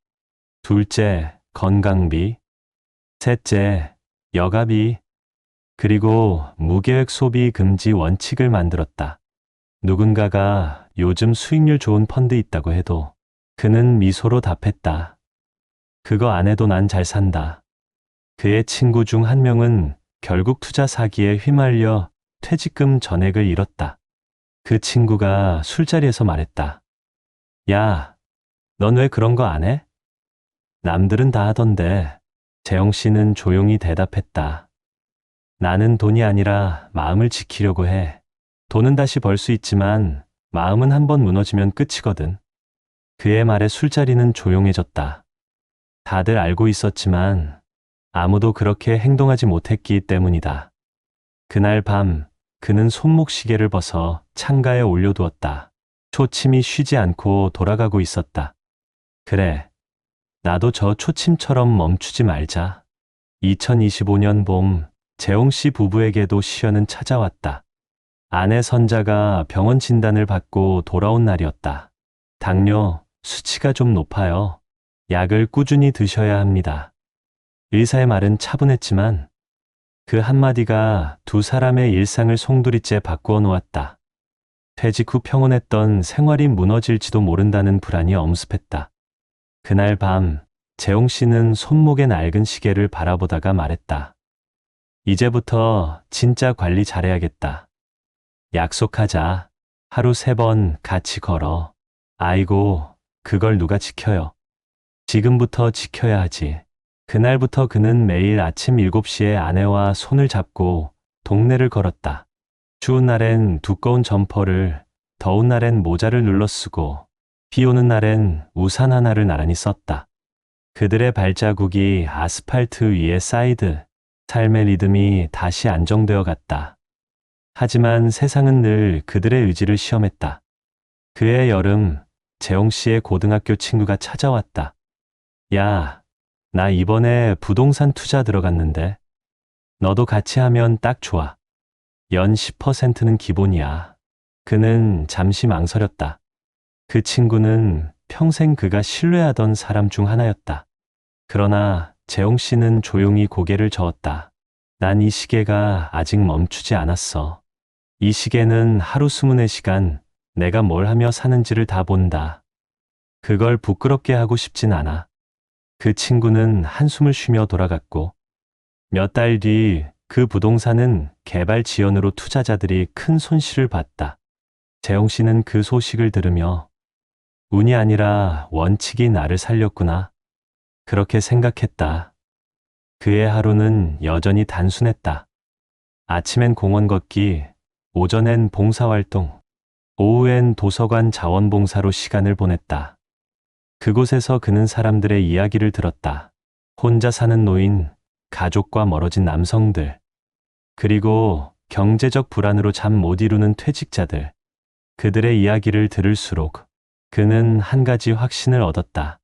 둘째, 건강비. 셋째, 여가비. 그리고 무계획 소비 금지 원칙을 만들었다. 누군가가 요즘 수익률 좋은 펀드 있다고 해도 그는 미소로 답했다. 그거 안 해도 난 잘 산다. 그의 친구 중 한 명은 결국 투자 사기에 휘말려 퇴직금 전액을 잃었다. 그 친구가 술자리에서 말했다. 야, 넌 왜 그런 거 안 해? 남들은 다 하던데. 재영 씨는 조용히 대답했다. 나는 돈이 아니라 마음을 지키려고 해. 돈은 다시 벌 수 있지만 마음은 한번 무너지면 끝이거든. 그의 말에 술자리는 조용해졌다. 다들 알고 있었지만 아무도 그렇게 행동하지 못했기 때문이다. 그날 밤 그는 손목 시계를 벗어 창가에 올려두었다. 초침이 쉬지 않고 돌아가고 있었다. 그래, 나도 저 초침처럼 멈추지 말자. 2025년 봄 재홍 씨 부부에게도 시련은 찾아왔다. 아내 선자가 병원 진단을 받고 돌아온 날이었다. 당뇨, 수치가 좀 높아요. 약을 꾸준히 드셔야 합니다. 의사의 말은 차분했지만 그 한마디가 두 사람의 일상을 송두리째 바꾸어 놓았다. 퇴직 후 평온했던 생활이 무너질지도 모른다는 불안이 엄습했다. 그날 밤 재홍 씨는 손목의 낡은 시계를 바라보다가 말했다. 이제부터 진짜 관리 잘해야겠다. 약속하자. 하루 3번 같이 걸어. 아이고, 그걸 누가 지켜요. 지금부터 지켜야 하지. 그날부터 그는 매일 아침 7시에 아내와 손을 잡고 동네를 걸었다. 추운 날엔 두꺼운 점퍼를, 더운 날엔 모자를 눌러 쓰고, 비 오는 날엔 우산 하나를 나란히 썼다. 그들의 발자국이 아스팔트 위에 쌓이듯 삶의 리듬이 다시 안정되어 갔다. 하지만 세상은 늘 그들의 의지를 시험했다. 그해 여름, 재홍 씨의 고등학교 친구가 찾아왔다. 야, 나 이번에 부동산 투자 들어갔는데 너도 같이 하면 딱 좋아. 연 10%는 기본이야. 그는 잠시 망설였다. 그 친구는 평생 그가 신뢰하던 사람 중 하나였다. 그러나 재홍 씨는 조용히 고개를 저었다. 난 이 시계가 아직 멈추지 않았어. 이 시계는 하루 24시간 내가 뭘 하며 사는지를 다 본다. 그걸 부끄럽게 하고 싶진 않아. 그 친구는 한숨을 쉬며 돌아갔고 몇 달 뒤 그 부동산은 개발 지연으로 투자자들이 큰 손실을 봤다. 재홍 씨는 그 소식을 들으며 운이 아니라 원칙이 나를 살렸구나. 그렇게 생각했다. 그의 하루는 여전히 단순했다. 아침엔 공원 걷기, 오전엔 봉사활동, 오후엔 도서관 자원봉사로 시간을 보냈다. 그곳에서 그는 사람들의 이야기를 들었다. 혼자 사는 노인, 가족과 멀어진 남성들, 그리고 경제적 불안으로 잠 못 이루는 퇴직자들. 그들의 이야기를 들을수록 그는 한 가지 확신을 얻었다.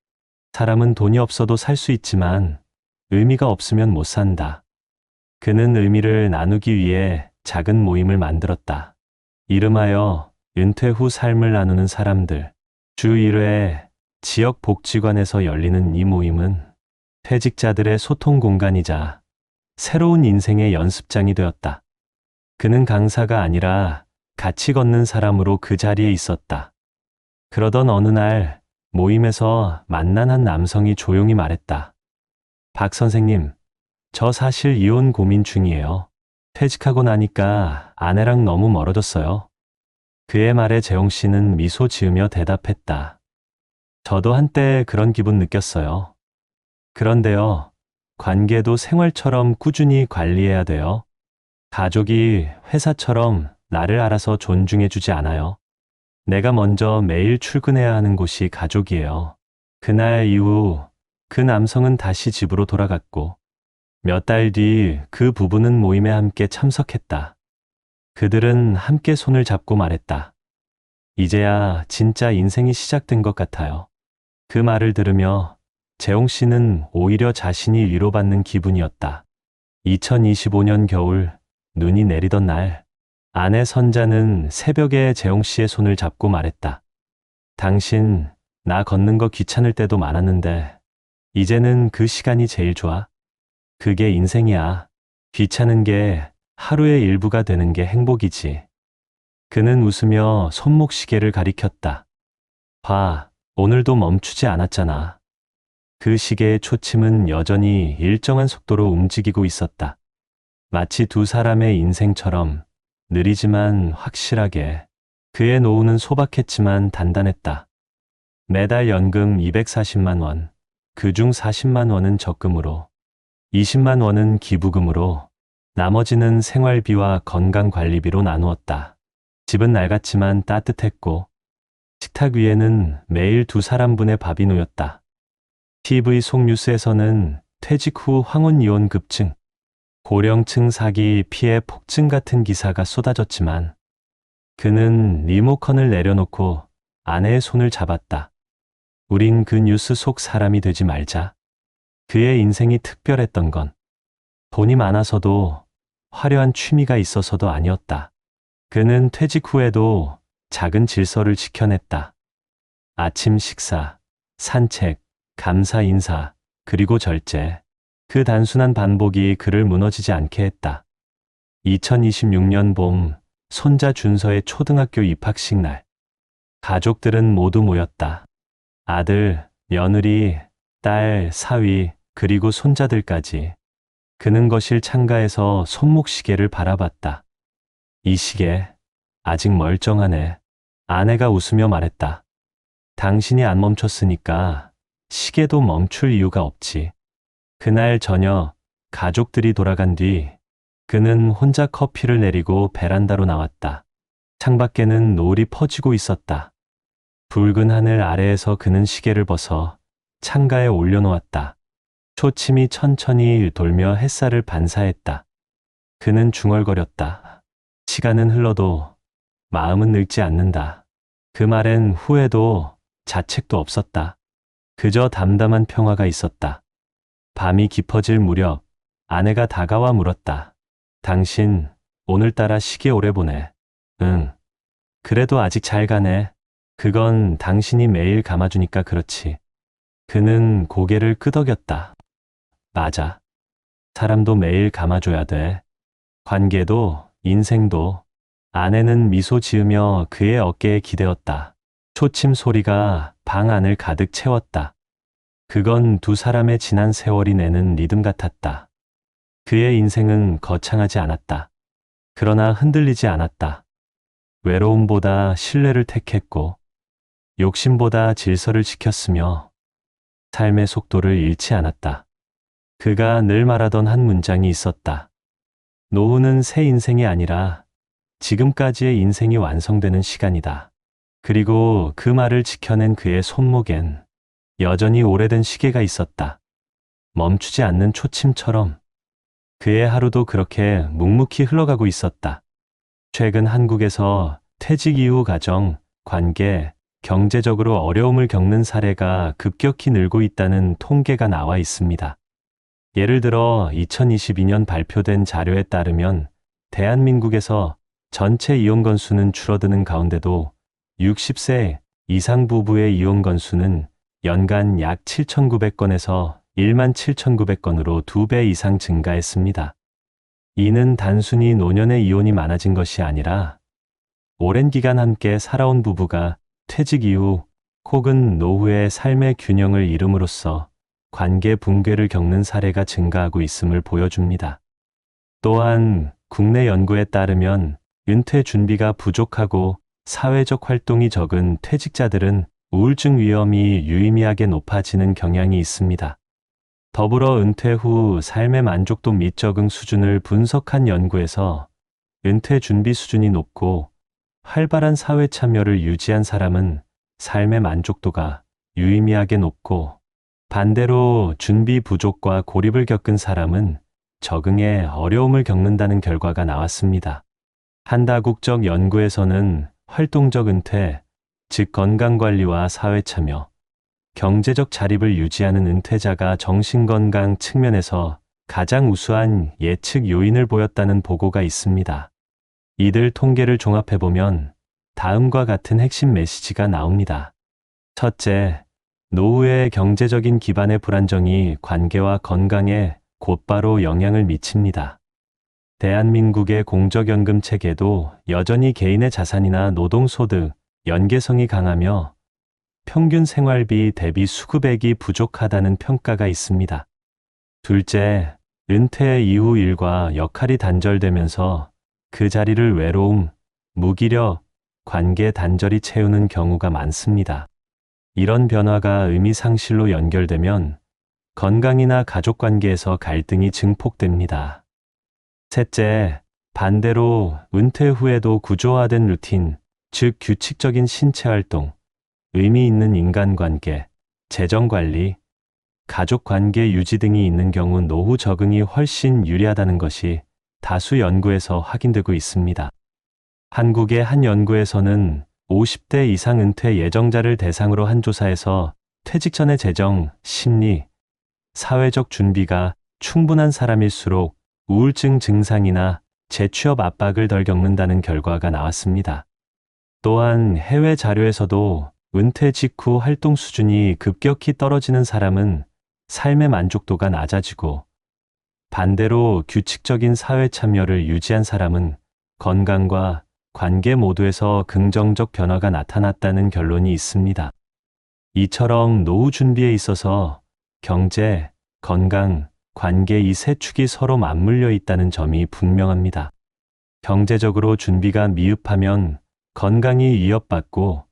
사람은 돈이 없어도 살 수 있지만 의미가 없으면 못 산다. 그는 의미를 나누기 위해 작은 모임을 만들었다. 이름하여 은퇴 후 삶을 나누는 사람들. 주 1회 지역 복지관에서 열리는 이 모임은 퇴직자들의 소통 공간이자 새로운 인생의 연습장이 되었다. 그는 강사가 아니라 같이 걷는 사람으로 그 자리에 있었다. 그러던 어느 날 모임에서 만난 한 남성이 조용히 말했다. 박 선생님, 저 사실 이혼 고민 중이에요. 퇴직하고 나니까 아내랑 너무 멀어졌어요. 그의 말에 재홍 씨는 미소 지으며 대답했다. 저도 한때 그런 기분 느꼈어요. 그런데요, 관계도 생활처럼 꾸준히 관리해야 돼요. 가족이 회사처럼 나를 알아서 존중해주지 않아요. 내가 먼저 매일 출근해야 하는 곳이 가족이에요. 그날 이후 그 남성은 다시 집으로 돌아갔고 몇 달 뒤 그 부부는 모임에 함께 참석했다. 그들은 함께 손을 잡고 말했다. 이제야 진짜 인생이 시작된 것 같아요. 그 말을 들으며 재홍 씨는 오히려 자신이 위로받는 기분이었다. 2025년 겨울, 눈이 내리던 날, 아내 선자는 새벽에 재홍 씨의 손을 잡고 말했다. 당신, 나 걷는 거 귀찮을 때도 많았는데, 이제는 그 시간이 제일 좋아. 그게 인생이야. 귀찮은 게 하루의 일부가 되는 게 행복이지. 그는 웃으며 손목시계를 가리켰다. 봐, 오늘도 멈추지 않았잖아. 그 시계의 초침은 여전히 일정한 속도로 움직이고 있었다. 마치 두 사람의 인생처럼 느리지만 확실하게. 그의 노후는 소박했지만 단단했다. 매달 연금 240만 원, 그중 40만 원은 적금으로, 20만 원은 기부금으로, 나머지는 생활비와 건강관리비로 나누었다. 집은 낡았지만 따뜻했고 식탁 위에는 매일 두 사람분의 밥이 놓였다. TV 속 뉴스에서는 퇴직 후 황혼 이혼 급증, 고령층 사기 피해 폭증 같은 기사가 쏟아졌지만 그는 리모컨을 내려놓고 아내의 손을 잡았다. 우린 그 뉴스 속 사람이 되지 말자. 그의 인생이 특별했던 건 돈이 많아서도 화려한 취미가 있어서도 아니었다. 그는 퇴직 후에도 작은 질서를 지켜냈다. 아침 식사, 산책, 감사 인사, 그리고 절제. 그 단순한 반복이 그를 무너지지 않게 했다. 2026년 봄, 손자 준서의 초등학교 입학식 날. 가족들은 모두 모였다. 아들, 며느리, 딸, 사위, 그리고 손자들까지. 그는 거실 창가에서 손목시계를 바라봤다. 이 시계, 아직 멀쩡하네. 아내가 웃으며 말했다. 당신이 안 멈췄으니까 시계도 멈출 이유가 없지. 그날 저녁, 가족들이 돌아간 뒤, 그는 혼자 커피를 내리고 베란다로 나왔다. 창밖에는 노을이 퍼지고 있었다. 붉은 하늘 아래에서 그는 시계를 벗어 창가에 올려놓았다. 초침이 천천히 돌며 햇살을 반사했다. 그는 중얼거렸다. 시간은 흘러도 마음은 늙지 않는다. 그 말엔 후회도 자책도 없었다. 그저 담담한 평화가 있었다. 밤이 깊어질 무렵 아내가 다가와 물었다. 당신 오늘따라 시계 오래 보네. 응. 그래도 아직 잘 가네. 그건 당신이 매일 감아주니까 그렇지. 그는 고개를 끄덕였다. 맞아. 사람도 매일 감아줘야 돼. 관계도, 인생도. 아내는 미소 지으며 그의 어깨에 기대었다. 초침 소리가 방 안을 가득 채웠다. 그건 두 사람의 지난 세월이 내는 리듬 같았다. 그의 인생은 거창하지 않았다. 그러나 흔들리지 않았다. 외로움보다 신뢰를 택했고, 욕심보다 질서를 지켰으며, 삶의 속도를 잃지 않았다. 그가 늘 말하던 한 문장이 있었다. 노후는 새 인생이 아니라 지금까지의 인생이 완성되는 시간이다. 그리고 그 말을 지켜낸 그의 손목엔 여전히 오래된 시계가 있었다. 멈추지 않는 초침처럼 그의 하루도 그렇게 묵묵히 흘러가고 있었다. 최근 한국에서 퇴직 이후 가정, 관계, 경제적으로 어려움을 겪는 사례가 급격히 늘고 있다는 통계가 나와 있습니다. 예를 들어 2022년 발표된 자료에 따르면 대한민국에서 전체 이혼 건수는 줄어드는 가운데도 60세 이상 부부의 이혼 건수는 연간 약 7,900건에서 17,900건으로 2배 이상 증가했습니다. 이는 단순히 노년의 이혼이 많아진 것이 아니라 오랜 기간 함께 살아온 부부가 퇴직 이후 혹은 노후의 삶의 균형을 잃음으로써 관계 붕괴를 겪는 사례가 증가하고 있음을 보여줍니다. 또한 국내 연구에 따르면 은퇴 준비가 부족하고 사회적 활동이 적은 퇴직자들은 우울증 위험이 유의미하게 높아지는 경향이 있습니다. 더불어 은퇴 후 삶의 만족도 및 적응 수준을 분석한 연구에서 은퇴 준비 수준이 높고 활발한 사회 참여를 유지한 사람은 삶의 만족도가 유의미하게 높고, 반대로 준비 부족과 고립을 겪은 사람은 적응에 어려움을 겪는다는 결과가 나왔습니다. 한 다국적 연구에서는 활동적 은퇴, 즉 건강관리와 사회참여, 경제적 자립을 유지하는 은퇴자가 정신건강 측면에서 가장 우수한 예측 요인을 보였다는 보고가 있습니다. 이들 통계를 종합해보면 다음과 같은 핵심 메시지가 나옵니다. 첫째, 노후의 경제적인 기반의 불안정이 관계와 건강에 곧바로 영향을 미칩니다. 대한민국의 공적연금 체계도 여전히 개인의 자산이나 노동소득, 연계성이 강하며 평균 생활비 대비 수급액이 부족하다는 평가가 있습니다. 둘째, 은퇴 이후 일과 역할이 단절되면서 그 자리를 외로움, 무기력, 관계 단절이 채우는 경우가 많습니다. 이런 변화가 의미 상실로 연결되면 건강이나 가족 관계에서 갈등이 증폭됩니다. 셋째, 반대로 은퇴 후에도 구조화된 루틴, 즉 규칙적인 신체 활동, 의미 있는 인간관계, 재정관리, 가족관계 유지 등이 있는 경우 노후 적응이 훨씬 유리하다는 것이 다수 연구에서 확인되고 있습니다. 한국의 한 연구에서는 50대 이상 은퇴 예정자를 대상으로 한 조사에서 퇴직 전의 재정, 심리, 사회적 준비가 충분한 사람일수록 우울증 증상이나 재취업 압박을 덜 겪는다는 결과가 나왔습니다. 또한 해외 자료에서도 은퇴 직후 활동 수준이 급격히 떨어지는 사람은 삶의 만족도가 낮아지고, 반대로 규칙적인 사회 참여를 유지한 사람은 건강과 관계 모두에서 긍정적 변화가 나타났다는 결론이 있습니다. 이처럼 노후 준비에 있어서 경제, 건강, 관계 이 세 축이 서로 맞물려 있다는 점이 분명합니다. 경제적으로 준비가 미흡하면 건강이 위협받고,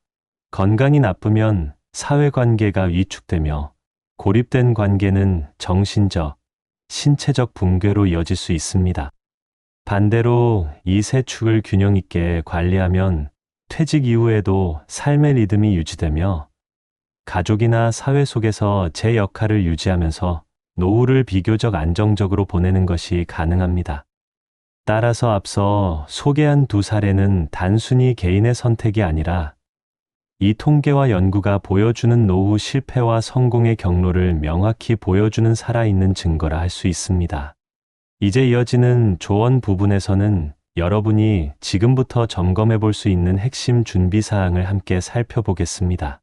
건강이 나쁘면 사회관계가 위축되며 고립된 관계는 정신적, 신체적 붕괴로 이어질 수 있습니다. 반대로 이 세 축을 균형 있게 관리하면 퇴직 이후에도 삶의 리듬이 유지되며 가족이나 사회 속에서 제 역할을 유지하면서 노후를 비교적 안정적으로 보내는 것이 가능합니다. 따라서 앞서 소개한 두 사례는 단순히 개인의 선택이 아니라 이 통계와 연구가 보여주는 노후 실패와 성공의 경로를 명확히 보여주는 살아있는 증거라 할 수 있습니다. 이제 이어지는 조언 부분에서는 여러분이 지금부터 점검해 볼 수 있는 핵심 준비 사항을 함께 살펴보겠습니다.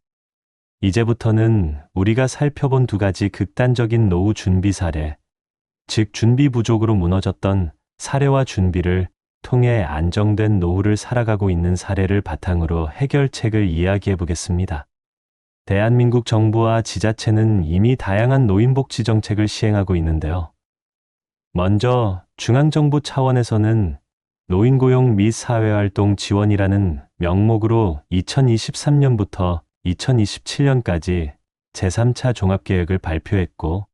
이제부터는 우리가 살펴본 두 가지 극단적인 노후 준비 사례, 즉 준비 부족으로 무너졌던 사례와 준비를 통해 안정된 노후를 살아가고 있는 사례를 바탕으로 해결책을 이야기해 보겠습니다. 대한민국 정부와 지자체는 이미 다양한 노인복지 정책을 시행하고 있는데요. 먼저 중앙정부 차원에서는 노인고용 및 사회활동 지원이라는 명목으로 2023년부터 2027년까지 제3차 종합계획을 발표했고,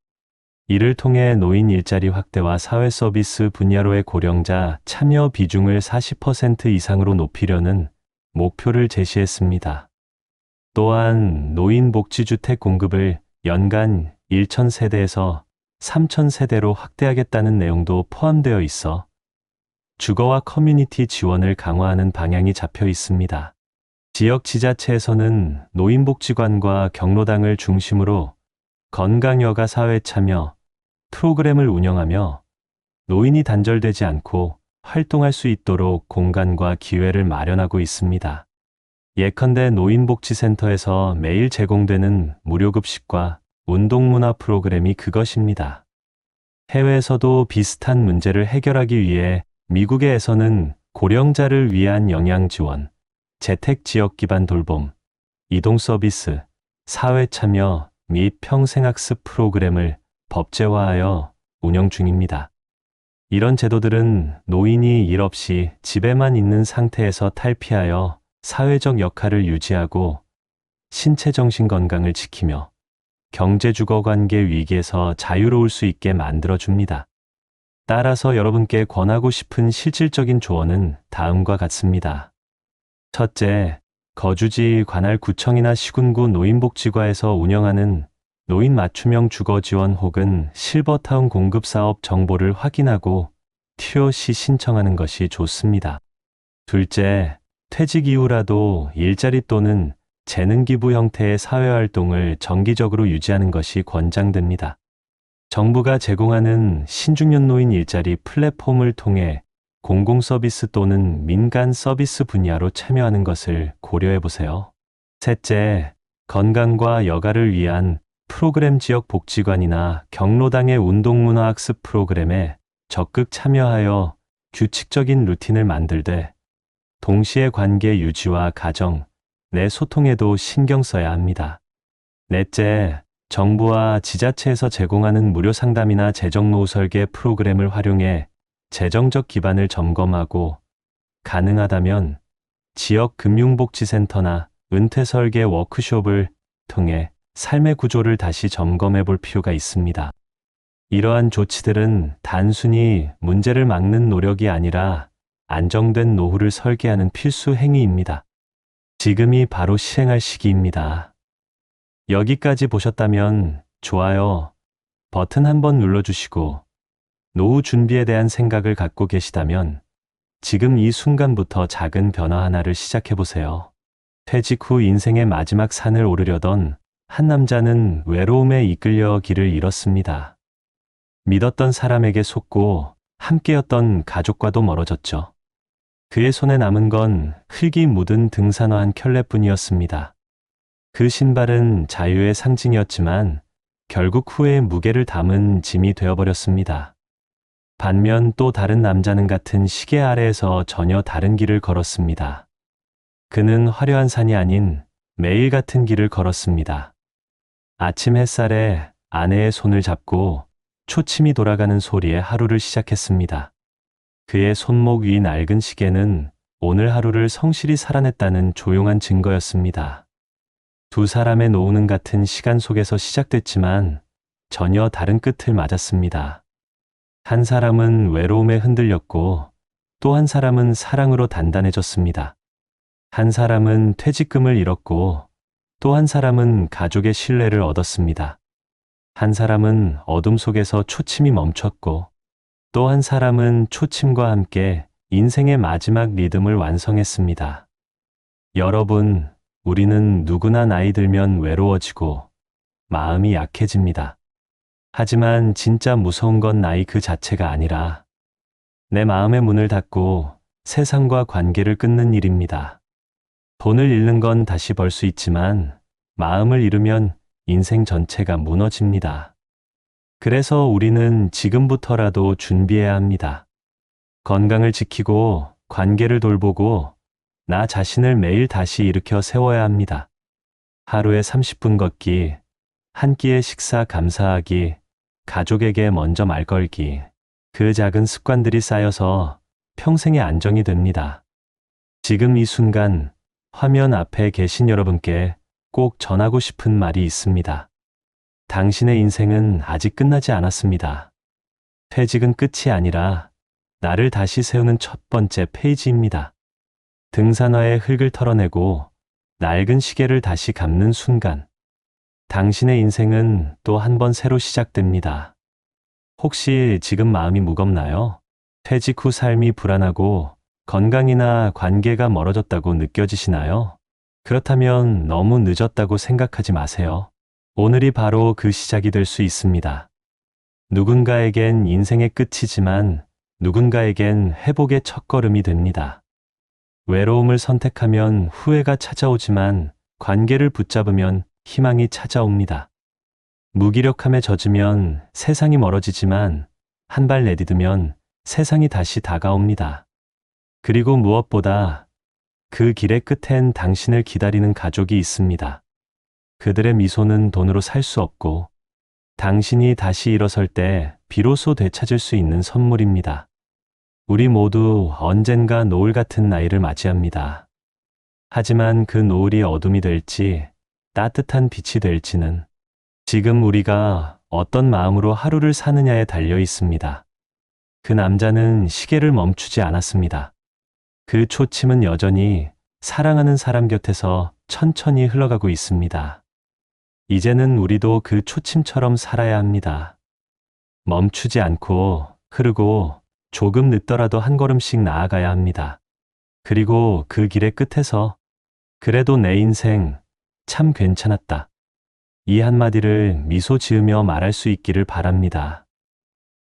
이를 통해 노인 일자리 확대와 사회 서비스 분야로의 고령자 참여 비중을 40% 이상으로 높이려는 목표를 제시했습니다. 또한 노인 복지주택 공급을 연간 1,000세대에서 3,000세대로 확대하겠다는 내용도 포함되어 있어 주거와 커뮤니티 지원을 강화하는 방향이 잡혀 있습니다. 지역 지자체에서는 노인복지관과 경로당을 중심으로 건강여가 사회 참여 프로그램을 운영하며 노인이 단절되지 않고 활동할 수 있도록 공간과 기회를 마련하고 있습니다. 예컨대 노인복지센터에서 매일 제공되는 무료급식과 운동문화 프로그램이 그것입니다. 해외에서도 비슷한 문제를 해결하기 위해 미국에서는 고령자를 위한 영양 지원, 재택 지역 기반 돌봄, 이동 서비스, 사회 참여 및 평생학습 프로그램을 법제화하여 운영 중입니다. 이런 제도들은 노인이 일 없이 집에만 있는 상태에서 탈피하여 사회적 역할을 유지하고 신체 정신 건강을 지키며 경제 주거 관계 위기에서 자유로울 수 있게 만들어 줍니다. 따라서 여러분께 권하고 싶은 실질적인 조언은 다음과 같습니다. 첫째, 거주지 관할 구청이나 시군구 노인복지과에서 운영하는 노인 맞춤형 주거 지원 혹은 실버타운 공급 사업 정보를 확인하고 TOC 신청하는 것이 좋습니다. 둘째, 퇴직 이후라도 일자리 또는 재능 기부 형태의 사회활동을 정기적으로 유지하는 것이 권장됩니다. 정부가 제공하는 신중년 노인 일자리 플랫폼을 통해 공공 서비스 또는 민간 서비스 분야로 참여하는 것을 고려해 보세요. 셋째, 건강과 여가를 위한 프로그램 지역 복지관이나 경로당의 운동문화 학습 프로그램에 적극 참여하여 규칙적인 루틴을 만들되 동시에 관계 유지와 가정 내 소통에도 신경 써야 합니다. 넷째, 정부와 지자체에서 제공하는 무료 상담이나 재정노후 설계 프로그램을 활용해 재정적 기반을 점검하고 가능하다면 지역 금융복지센터나 은퇴 설계 워크숍을 통해 삶의 구조를 다시 점검해 볼 필요가 있습니다. 이러한 조치들은 단순히 문제를 막는 노력이 아니라 안정된 노후를 설계하는 필수 행위입니다. 지금이 바로 실행할 시기입니다. 여기까지 보셨다면 좋아요 버튼 한번 눌러주시고 노후 준비에 대한 생각을 갖고 계시다면 지금 이 순간부터 작은 변화 하나를 시작해 보세요. 퇴직 후 인생의 마지막 산을 오르려던 한 남자는 외로움에 이끌려 길을 잃었습니다. 믿었던 사람에게 속고 함께였던 가족과도 멀어졌죠. 그의 손에 남은 건 흙이 묻은 등산화 한 켤레뿐이었습니다. 그 신발은 자유의 상징이었지만 결국 후에 무게를 담은 짐이 되어버렸습니다. 반면 또 다른 남자는 같은 시계 아래에서 전혀 다른 길을 걸었습니다. 그는 화려한 산이 아닌 매일 같은 길을 걸었습니다. 아침 햇살에 아내의 손을 잡고 초침이 돌아가는 소리에 하루를 시작했습니다. 그의 손목 위 낡은 시계는 오늘 하루를 성실히 살아냈다는 조용한 증거였습니다. 두 사람의 노후는 같은 시간 속에서 시작됐지만 전혀 다른 끝을 맞았습니다. 한 사람은 외로움에 흔들렸고 또 한 사람은 사랑으로 단단해졌습니다. 한 사람은 퇴직금을 잃었고 또 한 사람은 가족의 신뢰를 얻었습니다. 한 사람은 어둠 속에서 초침이 멈췄고 또 한 사람은 초침과 함께 인생의 마지막 리듬을 완성했습니다. 여러분, 우리는 누구나 나이 들면 외로워지고 마음이 약해집니다. 하지만 진짜 무서운 건 나이 그 자체가 아니라 내 마음의 문을 닫고 세상과 관계를 끊는 일입니다. 돈을 잃는 건 다시 벌 수 있지만 마음을 잃으면 인생 전체가 무너집니다. 그래서 우리는 지금부터라도 준비해야 합니다. 건강을 지키고 관계를 돌보고 나 자신을 매일 다시 일으켜 세워야 합니다. 하루에 30분 걷기, 한 끼의 식사 감사하기, 가족에게 먼저 말 걸기. 그 작은 습관들이 쌓여서 평생의 안정이 됩니다. 지금 이 순간 화면 앞에 계신 여러분께 꼭 전하고 싶은 말이 있습니다. 당신의 인생은 아직 끝나지 않았습니다. 퇴직은 끝이 아니라 나를 다시 세우는 첫 번째 페이지입니다. 등산화의 흙을 털어내고 낡은 시계를 다시 감는 순간, 당신의 인생은 또 한 번 새로 시작됩니다. 혹시 지금 마음이 무겁나요? 퇴직 후 삶이 불안하고 건강이나 관계가 멀어졌다고 느껴지시나요? 그렇다면 너무 늦었다고 생각하지 마세요. 오늘이 바로 그 시작이 될 수 있습니다. 누군가에겐 인생의 끝이지만 누군가에겐 회복의 첫걸음이 됩니다. 외로움을 선택하면 후회가 찾아오지만 관계를 붙잡으면 희망이 찾아옵니다. 무기력함에 젖으면 세상이 멀어지지만 한 발 내디디면 세상이 다시 다가옵니다. 그리고 무엇보다 그 길의 끝엔 당신을 기다리는 가족이 있습니다. 그들의 미소는 돈으로 살 수 없고 당신이 다시 일어설 때 비로소 되찾을 수 있는 선물입니다. 우리 모두 언젠가 노을 같은 나이를 맞이합니다. 하지만 그 노을이 어둠이 될지 따뜻한 빛이 될지는 지금 우리가 어떤 마음으로 하루를 사느냐에 달려 있습니다. 그 남자는 시계를 멈추지 않았습니다. 그 초침은 여전히 사랑하는 사람 곁에서 천천히 흘러가고 있습니다. 이제는 우리도 그 초침처럼 살아야 합니다. 멈추지 않고 흐르고 조금 늦더라도 한 걸음씩 나아가야 합니다. 그리고 그 길의 끝에서 그래도 내 인생 참 괜찮았다. 이 한마디를 미소 지으며 말할 수 있기를 바랍니다.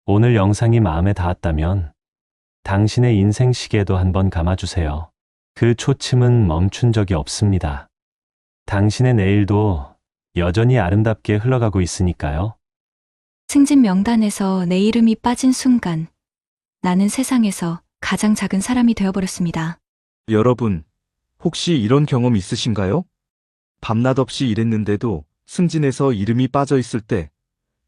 오늘 영상이 마음에 닿았다면 당신의 인생 시계도 한번 감아주세요. 그 초침은 멈춘 적이 없습니다. 당신의 내일도 여전히 아름답게 흘러가고 있으니까요. 승진 명단에서 내 이름이 빠진 순간 나는 세상에서 가장 작은 사람이 되어버렸습니다. 여러분, 혹시 이런 경험 있으신가요? 밤낮 없이 일했는데도 승진에서 이름이 빠져 있을 때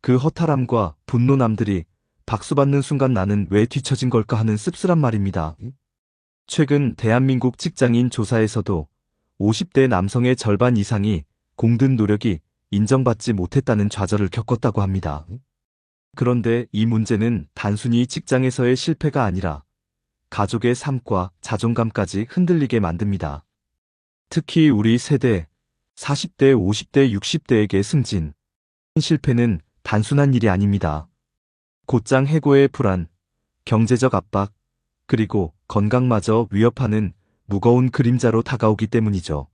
그 허탈함과 분노 남들이 박수받는 순간 나는 왜 뒤처진 걸까 하는 씁쓸한 말입니다. 최근 대한민국 직장인 조사에서도 50대 남성의 절반 이상이 공든 노력이 인정받지 못했다는 좌절을 겪었다고 합니다. 그런데 이 문제는 단순히 직장에서의 실패가 아니라 가족의 삶과 자존감까지 흔들리게 만듭니다. 특히 우리 세대 40대, 50대, 60대에게 승진, 실패는 단순한 일이 아닙니다. 곧장 해고의 불안, 경제적 압박, 그리고 건강마저 위협하는 무거운 그림자로 다가오기 때문이죠.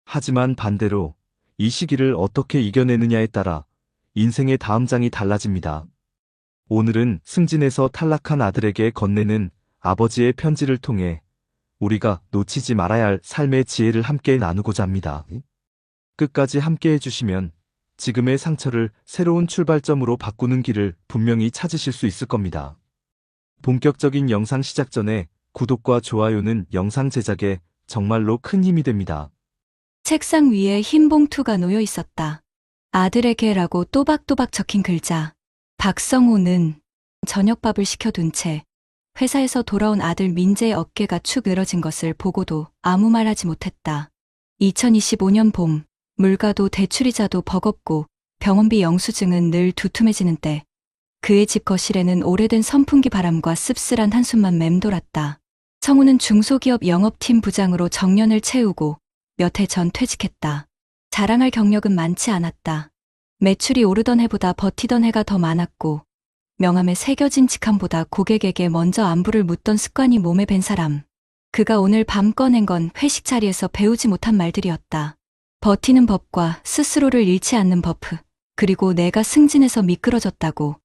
하지만 반대로 이 시기를 어떻게 이겨내느냐에 따라 인생의 다음 장이 달라집니다. 오늘은 승진에서 탈락한 아들에게 건네는 아버지의 편지를 통해 우리가 놓치지 말아야 할 삶의 지혜를 함께 나누고자 합니다. 끝까지 함께 해주시면 지금의 상처를 새로운 출발점으로 바꾸는 길을 분명히 찾으실 수 있을 겁니다. 본격적인 영상 시작 전에 구독과 좋아요는 영상 제작에 정말로 큰 힘이 됩니다. 책상 위에 흰 봉투가 놓여 있었다. 아들에게라고 또박또박 적힌 글자. 박성호는 저녁밥을 시켜둔 채 회사에서 돌아온 아들 민재의 어깨가 축 늘어진 것을 보고도 아무 말 하지 못했다. 2025년 봄, 물가도 대출이자도 버겁고 병원비 영수증은 늘 두툼해지는 때 그의 집 거실에는 오래된 선풍기 바람과 씁쓸한 한숨만 맴돌았다. 성우는 중소기업 영업팀 부장으로 정년을 채우고 몇 해 전 퇴직했다. 자랑할 경력은 많지 않았다. 매출이 오르던 해보다 버티던 해가 더 많았고 명함에 새겨진 직함보다 고객에게 먼저 안부를 묻던 습관이 몸에 밴 사람. 그가 오늘 밤 꺼낸 건 회식 자리에서 배우지 못한 말들이었다. 버티는 법과 스스로를 잃지 않는 버프, 그리고 내가 승진해서 미끄러졌다고.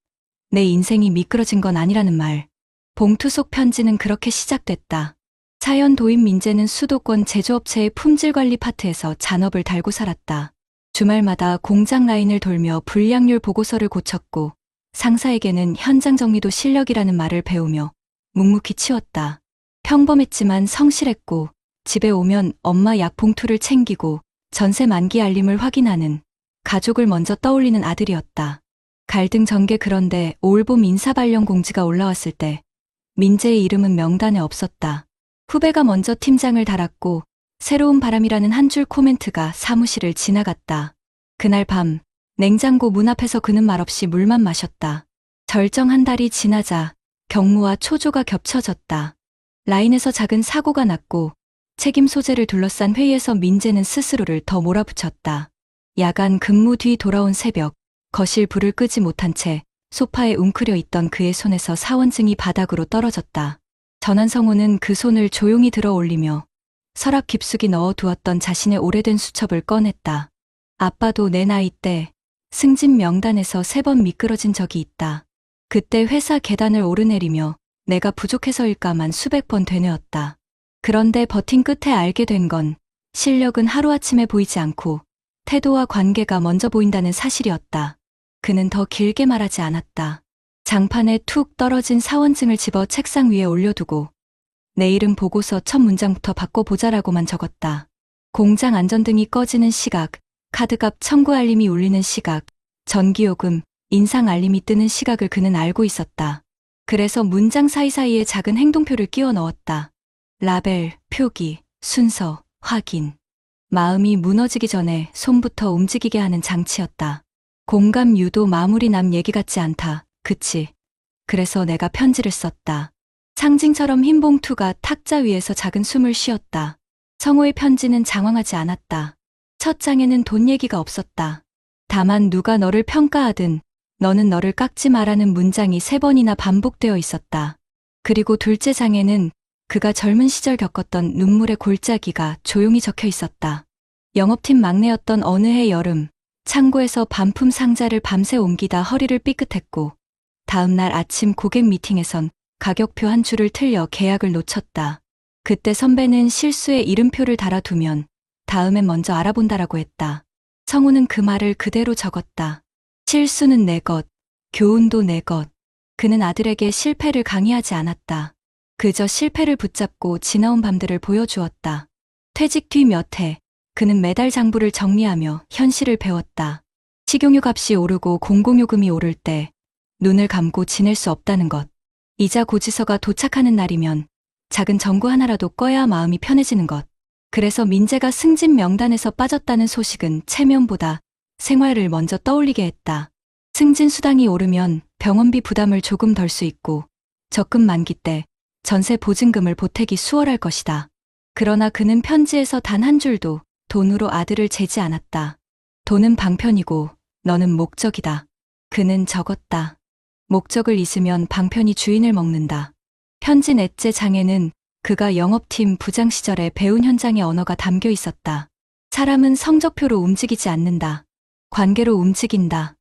내 인생이 미끄러진 건 아니라는 말. 봉투 속 편지는 그렇게 시작됐다. 사연 도입 민재는 수도권 제조업체의 품질관리 파트에서 잔업을 달고 살았다. 주말마다 공장 라인을 돌며 불량률 보고서를 고쳤고 상사에게는 현장 정리도 실력이라는 말을 배우며 묵묵히 치웠다. 평범했지만 성실했고 집에 오면 엄마 약 봉투를 챙기고 전세 만기 알림을 확인하는 가족을 먼저 떠올리는 아들이었다. 갈등 전개. 그런데 올봄 인사 발령 공지가 올라왔을 때 민재의 이름은 명단에 없었다. 후배가 먼저 팀장을 달았고 새로운 바람이라는 한 줄 코멘트가 사무실을 지나갔다. 그날 밤 냉장고 문 앞에서 그는 말없이 물만 마셨다. 절정 한 달이 지나자 경무와 초조가 겹쳐졌다. 라인에서 작은 사고가 났고 책임 소재를 둘러싼 회의에서 민재는 스스로를 더 몰아붙였다. 야간 근무 뒤 돌아온 새벽, 거실 불을 끄지 못한 채 소파에 웅크려 있던 그의 손에서 사원증이 바닥으로 떨어졌다. 전환성호는 그 손을 조용히 들어 올리며 서랍 깊숙이 넣어두었던 자신의 오래된 수첩을 꺼냈다. 아빠도 내 나이 때 승진 명단에서 3번 미끄러진 적이 있다. 그때 회사 계단을 오르내리며 내가 부족해서일까만 수백 번 되뇌었다. 그런데 버틴 끝에 알게 된 건 실력은 하루아침에 보이지 않고 태도와 관계가 먼저 보인다는 사실이었다. 그는 더 길게 말하지 않았다. 장판에 툭 떨어진 사원증을 집어 책상 위에 올려두고 내일은 보고서 첫 문장부터 바꿔보자라고만 적었다. 공장 안전등이 꺼지는 시각, 카드값 청구 알림이 울리는 시각, 전기요금, 인상 알림이 뜨는 시각을 그는 알고 있었다. 그래서 문장 사이사이에 작은 행동표를 끼워 넣었다. 라벨, 표기, 순서, 확인. 마음이 무너지기 전에 손부터 움직이게 하는 장치였다. 공감 유도 마무리 남 얘기 같지 않다. 그치? 그래서 내가 편지를 썼다. 상징처럼 흰 봉투가 탁자 위에서 작은 숨을 쉬었다. 성호의 편지는 장황하지 않았다. 첫 장에는 돈 얘기가 없었다. 다만 누가 너를 평가하든 너는 너를 깎지 마라는 문장이 3번이나 반복되어 있었다. 그리고 둘째 장에는 그가 젊은 시절 겪었던 눈물의 골짜기가 조용히 적혀 있었다. 영업팀 막내였던 어느 해 여름, 창고에서 반품 상자를 밤새 옮기다 허리를 삐끗했고, 다음 날 아침 고객 미팅에선 가격표 한 줄을 틀려 계약을 놓쳤다. 그때 선배는 실수에 이름표를 달아두면 다음엔 먼저 알아본다라고 했다. 성우는 그 말을 그대로 적었다. 실수는 내 것, 교훈도 내 것. 그는 아들에게 실패를 강요하지 않았다. 그저 실패를 붙잡고 지나온 밤들을 보여주었다. 퇴직 뒤 몇 해, 그는 매달 장부를 정리하며 현실을 배웠다. 식용유 값이 오르고 공공요금이 오를 때 눈을 감고 지낼 수 없다는 것. 이자 고지서가 도착하는 날이면 작은 정구 하나라도 꺼야 마음이 편해지는 것. 그래서 민재가 승진 명단에서 빠졌다는 소식은 체면보다 생활을 먼저 떠올리게 했다. 승진 수당이 오르면 병원비 부담을 조금 덜 수 있고 적금 만기 때 전세 보증금을 보태기 수월할 것이다. 그러나 그는 편지에서 단 한 줄도 돈으로 아들을 재지 않았다. 돈은 방편이고 너는 목적이다. 그는 적었다. 목적을 잊으면 방편이 주인을 먹는다. 편지 넷째 장에는 그가 영업팀 부장 시절에 배운 현장의 언어가 담겨 있었다. 사람은 성적표로 움직이지 않는다. 관계로 움직인다.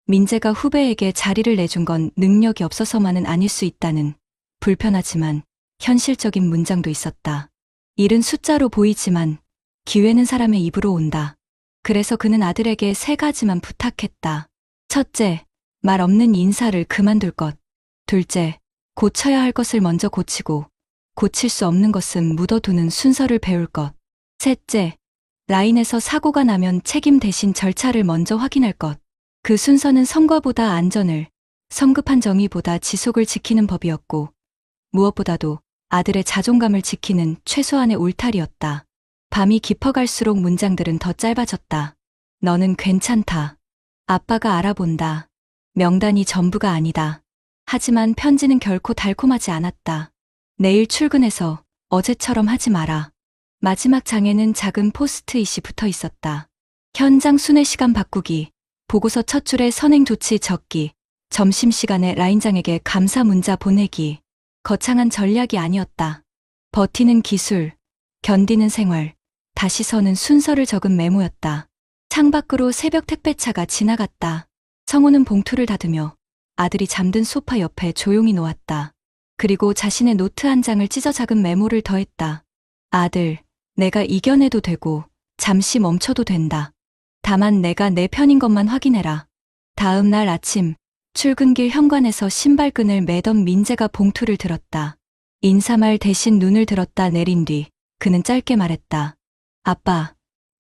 민재가 후배에게 자리를 내준 건 능력이 없어서만은 아닐 수 있다는 불편하지만 현실적인 문장도 있었다. 일은 숫자로 보이지만 기회는 사람의 입으로 온다. 그래서 그는 아들에게 3가지만 부탁했다. 첫째, 말 없는 인사를 그만둘 것. 둘째, 고쳐야 할 것을 먼저 고치고 고칠 수 없는 것은 묻어두는 순서를 배울 것. 셋째, 라인에서 사고가 나면 책임 대신 절차를 먼저 확인할 것. 그 순서는 성과보다 안전을, 성급한 정의보다 지속을 지키는 법이었고 무엇보다도 아들의 자존감을 지키는 최소한의 울타리였다. 밤이 깊어갈수록 문장들은 더 짧아졌다. 너는 괜찮다. 아빠가 알아본다. 명단이 전부가 아니다. 하지만 편지는 결코 달콤하지 않았다. 내일 출근해서 어제처럼 하지 마라. 마지막 장에는 작은 포스트잇이 붙어 있었다. 현장 순회 시간 바꾸기, 보고서 첫 줄에 선행 조치 적기, 점심시간에 라인장에게 감사 문자 보내기. 거창한 전략이 아니었다. 버티는 기술, 견디는 생활, 다시 서는 순서를 적은 메모였다. 창밖으로 새벽 택배차가 지나갔다. 성우는 봉투를 닫으며 아들이 잠든 소파 옆에 조용히 놓았다. 그리고 자신의 노트 한 장을 찢어 작은 메모를 더했다. 아들, 내가 이겨내도 되고 잠시 멈춰도 된다. 다만 내가 내 편인 것만 확인해라. 다음 날 아침 출근길 현관에서 신발끈을 매던 민재가 봉투를 들었다. 인사말 대신 눈을 들었다 내린 뒤 그는 짧게 말했다. 아빠,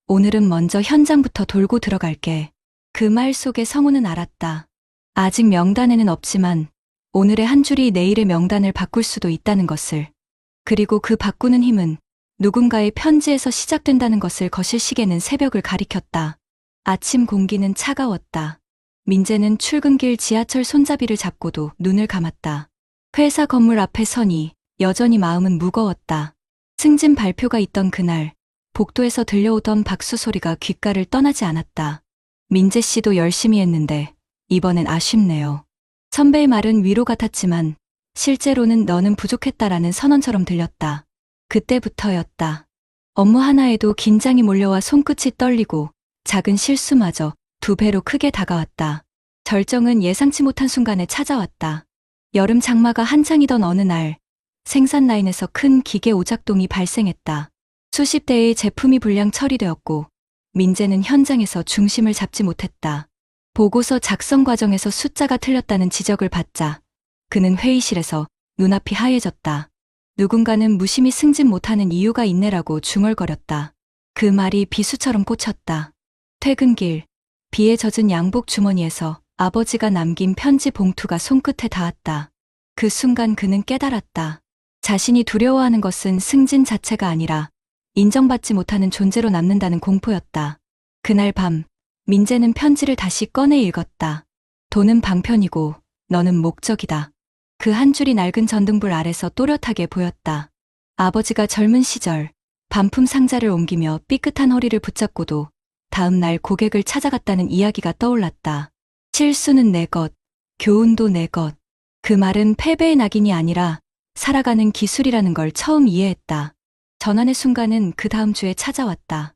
오늘은 먼저 현장부터 돌고 들어갈게. 그 말 속에 성우는 알았다. 아직 명단에는 없지만 오늘의 한 줄이 내일의 명단을 바꿀 수도 있다는 것을. 그리고 그 바꾸는 힘은 누군가의 편지에서 시작된다는 것을 거실시계는 새벽을 가리켰다. 아침 공기는 차가웠다. 민재는 출근길 지하철 손잡이를 잡고도 눈을 감았다. 회사 건물 앞에 서니 여전히 마음은 무거웠다. 승진 발표가 있던 그날, 복도에서 들려오던 박수 소리가 귓가를 떠나지 않았다. 민재 씨도 열심히 했는데 이번엔 아쉽네요. 선배의 말은 위로 같았지만 실제로는 너는 부족했다라는 선언처럼 들렸다. 그때부터였다. 업무 하나에도 긴장이 몰려와 손끝이 떨리고 작은 실수마저 2배로 크게 다가왔다. 절정은 예상치 못한 순간에 찾아왔다. 여름 장마가 한창이던 어느 날 생산 라인에서 큰 기계 오작동이 발생했다. 수십 대의 제품이 불량 처리되었고 민재는 현장에서 중심을 잡지 못했다. 보고서 작성 과정에서 숫자가 틀렸다는 지적을 받자 그는 회의실에서 눈앞이 하얘졌다. 누군가는 무심히 승진 못하는 이유가 있네라고 중얼거렸다. 그 말이 비수처럼 꽂혔다. 퇴근길, 비에 젖은 양복 주머니에서 아버지가 남긴 편지 봉투가 손끝에 닿았다. 그 순간 그는 깨달았다. 자신이 두려워하는 것은 승진 자체가 아니라 인정받지 못하는 존재로 남는다는 공포였다. 그날 밤, 민재는 편지를 다시 꺼내 읽었다. 돈은 방편이고 너는 목적이다. 그 한 줄이 낡은 전등불 아래서 또렷하게 보였다. 아버지가 젊은 시절 반품 상자를 옮기며 삐끗한 허리를 붙잡고도 다음 날 고객을 찾아갔다는 이야기가 떠올랐다. 실수는 내 것, 교훈도 내 것. 그 말은 패배의 낙인이 아니라 살아가는 기술이라는 걸 처음 이해했다. 전환의 순간은 그 다음 주에 찾아왔다.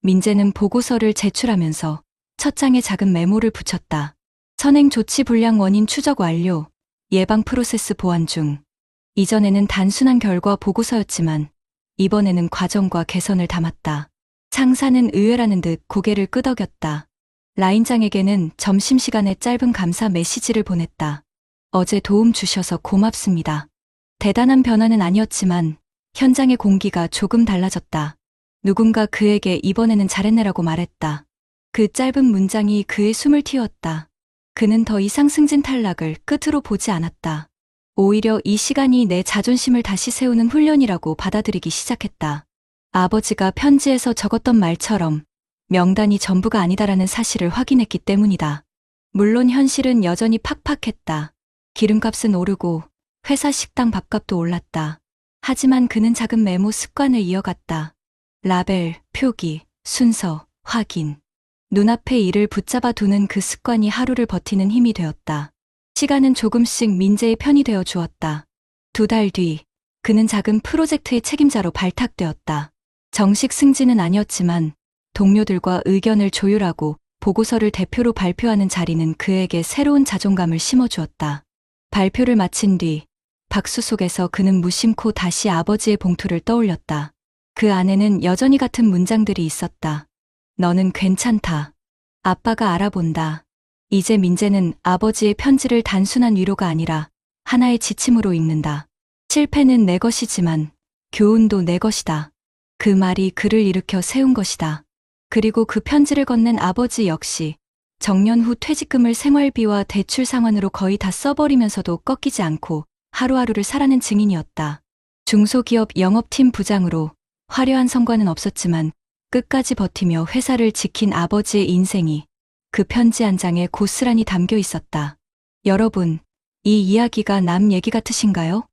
민재는 보고서를 제출하면서 첫 장에 작은 메모를 붙였다. 선행 조치 불량 원인 추적 완료, 예방 프로세스 보완 중. 이전에는 단순한 결과 보고서였지만 이번에는 과정과 개선을 담았다. 상사는 의외라는 듯 고개를 끄덕였다. 라인장에게는 점심시간에 짧은 감사 메시지를 보냈다. 어제 도움 주셔서 고맙습니다. 대단한 변화는 아니었지만 현장의 공기가 조금 달라졌다. 누군가 그에게 이번에는 잘했네라고 말했다. 그 짧은 문장이 그의 숨을 틔웠다. 그는 더 이상 승진 탈락을 끝으로 보지 않았다. 오히려 이 시간이 내 자존심을 다시 세우는 훈련이라고 받아들이기 시작했다. 아버지가 편지에서 적었던 말처럼 명단이 전부가 아니다라는 사실을 확인했기 때문이다. 물론 현실은 여전히 팍팍했다. 기름값은 오르고 회사 식당 밥값도 올랐다. 하지만 그는 작은 메모 습관을 이어갔다. 라벨, 표기, 순서, 확인. 눈앞에 일을 붙잡아 두는 그 습관이 하루를 버티는 힘이 되었다. 시간은 조금씩 민재의 편이 되어 주었다. 2달 뒤, 그는 작은 프로젝트의 책임자로 발탁되었다. 정식 승진은 아니었지만 동료들과 의견을 조율하고 보고서를 대표로 발표하는 자리는 그에게 새로운 자존감을 심어주었다. 발표를 마친 뒤 박수 속에서 그는 무심코 다시 아버지의 봉투를 떠올렸다. 그 안에는 여전히 같은 문장들이 있었다. 너는 괜찮다. 아빠가 알아본다. 이제 민재는 아버지의 편지를 단순한 위로가 아니라 하나의 지침으로 읽는다. 실패는 내 것이지만 교훈도 내 것이다. 그 말이 그를 일으켜 세운 것이다. 그리고 그 편지를 건넨 아버지 역시 정년 후 퇴직금을 생활비와 대출 상환으로 거의 다 써버리면서도 꺾이지 않고 하루하루를 살아낸 증인이었다. 중소기업 영업팀 부장으로 화려한 성과는 없었지만 끝까지 버티며 회사를 지킨 아버지의 인생이 그 편지 한 장에 고스란히 담겨 있었다. 여러분, 이 이야기가 남 얘기 같으신가요?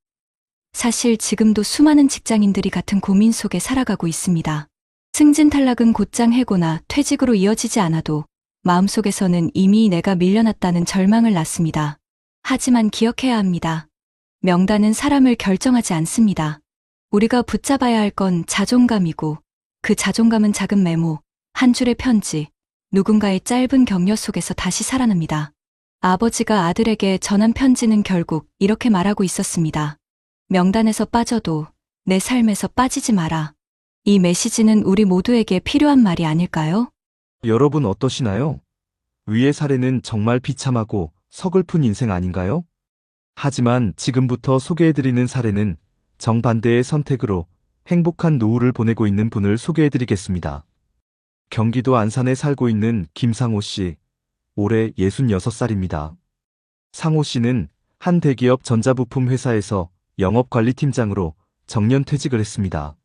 사실 지금도 수많은 직장인들이 같은 고민 속에 살아가고 있습니다. 승진 탈락은 곧장 해고나 퇴직으로 이어지지 않아도 마음속에서는 이미 내가 밀려났다는 절망을 낳습니다. 하지만 기억해야 합니다. 명단은 사람을 결정하지 않습니다. 우리가 붙잡아야 할 건 자존감이고 그 자존감은 작은 메모, 한 줄의 편지, 누군가의 짧은 격려 속에서 다시 살아납니다. 아버지가 아들에게 전한 편지는 결국 이렇게 말하고 있었습니다. 명단에서 빠져도 내 삶에서 빠지지 마라. 이 메시지는 우리 모두에게 필요한 말이 아닐까요? 여러분 어떠시나요? 위의 사례는 정말 비참하고 서글픈 인생 아닌가요? 하지만 지금부터 소개해드리는 사례는 정반대의 선택으로 행복한 노후를 보내고 있는 분을 소개해드리겠습니다. 경기도 안산에 살고 있는 김상호 씨, 올해 66살입니다. 상호 씨는 한 대기업 전자부품 회사에서 영업관리팀장으로 정년 퇴직을 했습니다.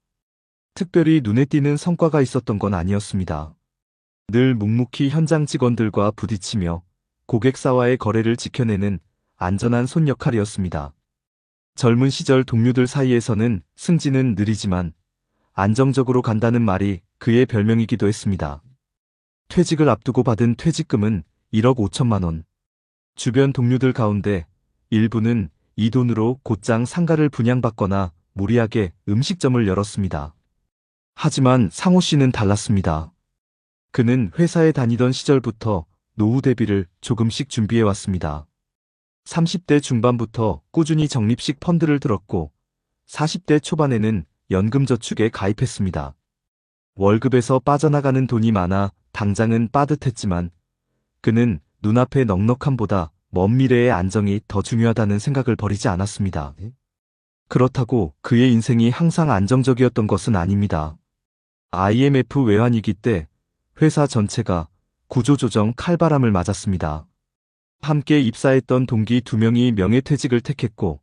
특별히 눈에 띄는 성과가 있었던 건 아니었습니다. 늘 묵묵히 현장 직원들과 부딪히며 고객사와의 거래를 지켜내는 안전한 손 역할이었습니다. 젊은 시절 동료들 사이에서는 승진은 느리지만 안정적으로 간다는 말이 그의 별명이기도 했습니다. 퇴직을 앞두고 받은 퇴직금은 1억 5천만 원. 주변 동료들 가운데 일부는 이 돈으로 곧장 상가를 분양받거나 무리하게 음식점을 열었습니다. 하지만 상호 씨는 달랐습니다. 그는 회사에 다니던 시절부터 노후 대비를 조금씩 준비해왔습니다. 30대 중반부터 꾸준히 적립식 펀드를 들었고 40대 초반에는 연금저축에 가입했습니다. 월급에서 빠져나가는 돈이 많아 당장은 빠듯했지만 그는 눈앞의 넉넉함보다 먼 미래의 안정이 더 중요하다는 생각을 버리지 않았습니다. 그렇다고 그의 인생이 항상 안정적이었던 것은 아닙니다. IMF 외환위기 때 회사 전체가 구조조정 칼바람을 맞았습니다. 함께 입사했던 동기 2명이 명예퇴직을 택했고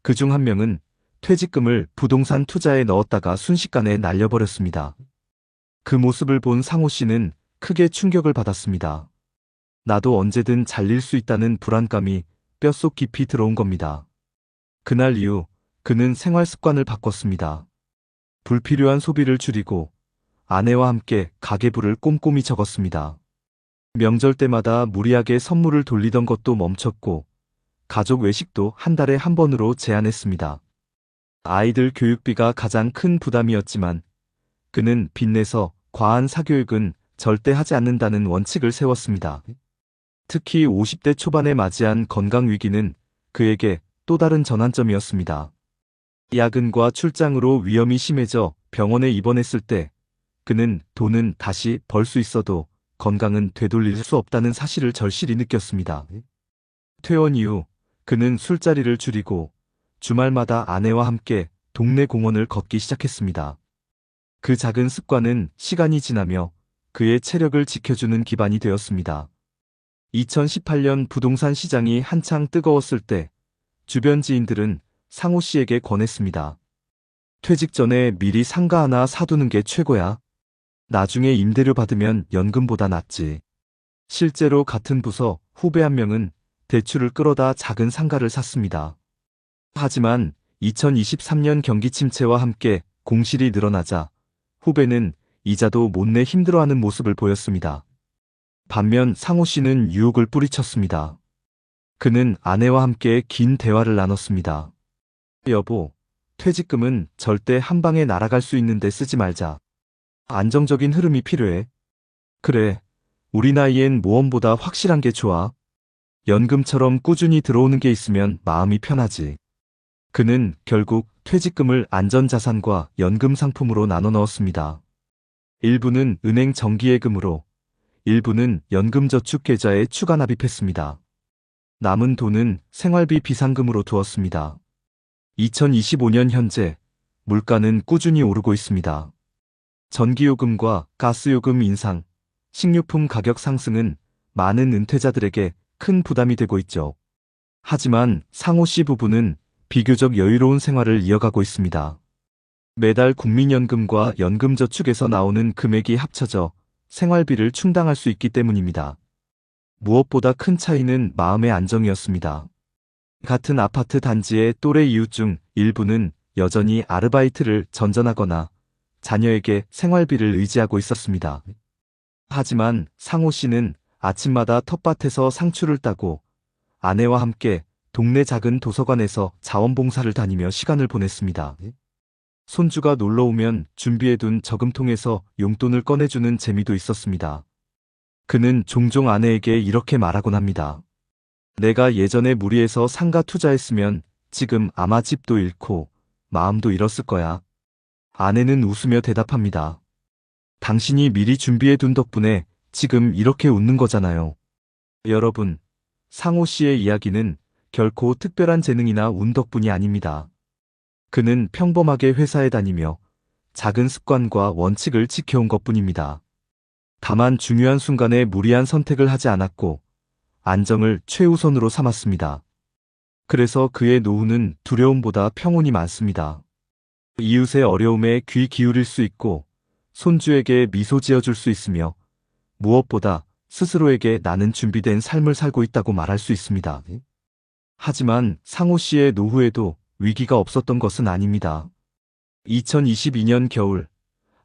그중 1명은 퇴직금을 부동산 투자에 넣었다가 순식간에 날려버렸습니다. 그 모습을 본 상호 씨는 크게 충격을 받았습니다. 나도 언제든 잘릴 수 있다는 불안감이 뼛속 깊이 들어온 겁니다. 그날 이후 그는 생활 습관을 바꿨습니다. 불필요한 소비를 줄이고 아내와 함께 가계부를 꼼꼼히 적었습니다. 명절 때마다 무리하게 선물을 돌리던 것도 멈췄고 가족 외식도 한 달에 한 번으로 제한했습니다. 아이들 교육비가 가장 큰 부담이었지만 그는 빚내서 과한 사교육은 절대 하지 않는다는 원칙을 세웠습니다. 특히 50대 초반에 맞이한 건강 위기는 그에게 또 다른 전환점이었습니다. 야근과 출장으로 위험이 심해져 병원에 입원했을 때 그는 돈은 다시 벌 수 있어도 건강은 되돌릴 수 없다는 사실을 절실히 느꼈습니다. 퇴원 이후 그는 술자리를 줄이고 주말마다 아내와 함께 동네 공원을 걷기 시작했습니다. 그 작은 습관은 시간이 지나며 그의 체력을 지켜주는 기반이 되었습니다. 2018년 부동산 시장이 한창 뜨거웠을 때 주변 지인들은 상호 씨에게 권했습니다. 퇴직 전에 미리 상가 하나 사두는 게 최고야. 나중에 임대료 받으면 연금보다 낫지. 실제로 같은 부서 후배 한 명은 대출을 끌어다 작은 상가를 샀습니다. 하지만 2023년 경기 침체와 함께 공실이 늘어나자 후배는 이자도 못 내 힘들어하는 모습을 보였습니다. 반면 상호 씨는 유혹을 뿌리쳤습니다. 그는 아내와 함께 긴 대화를 나눴습니다. 여보, 퇴직금은 절대 한 방에 날아갈 수 있는데 쓰지 말자. 안정적인 흐름이 필요해. 그래, 우리 나이엔 모험보다 확실한 게 좋아. 연금처럼 꾸준히 들어오는 게 있으면 마음이 편하지. 그는 결국 퇴직금을 안전자산과 연금 상품으로 나눠 넣었습니다. 일부는 은행 정기예금으로, 일부는 연금저축계좌에 추가 납입했습니다. 남은 돈은 생활비 비상금으로 두었습니다. 2025년 현재 물가는 꾸준히 오르고 있습니다. 전기요금과 가스요금 인상, 식료품 가격 상승은 많은 은퇴자들에게 큰 부담이 되고 있죠. 하지만 상호 씨 부부는 비교적 여유로운 생활을 이어가고 있습니다. 매달 국민연금과 연금저축에서 나오는 금액이 합쳐져 생활비를 충당할 수 있기 때문입니다. 무엇보다 큰 차이는 마음의 안정이었습니다. 같은 아파트 단지의 또래 이웃 중 일부는 여전히 아르바이트를 전전하거나 자녀에게 생활비를 의지하고 있었습니다. 하지만 상호 씨는 아침마다 텃밭에서 상추를 따고 아내와 함께 동네 작은 도서관에서 자원봉사를 다니며 시간을 보냈습니다. 손주가 놀러오면 준비해둔 저금통에서 용돈을 꺼내주는 재미도 있었습니다. 그는 종종 아내에게 이렇게 말하곤 합니다. 내가 예전에 무리해서 상가 투자했으면 지금 아마 집도 잃고 마음도 잃었을 거야. 아내는 웃으며 대답합니다. 당신이 미리 준비해둔 덕분에 지금 이렇게 웃는 거잖아요. 여러분, 상호 씨의 이야기는 결코 특별한 재능이나 운 덕분이 아닙니다. 그는 평범하게 회사에 다니며 작은 습관과 원칙을 지켜온 것뿐입니다. 다만 중요한 순간에 무리한 선택을 하지 않았고 안정을 최우선으로 삼았습니다. 그래서 그의 노후는 두려움보다 평온이 많습니다. 이웃의 어려움에 귀 기울일 수 있고 손주에게 미소 지어줄 수 있으며 무엇보다 스스로에게 나는 준비된 삶을 살고 있다고 말할 수 있습니다. 하지만 상호 씨의 노후에도 위기가 없었던 것은 아닙니다. 2022년 겨울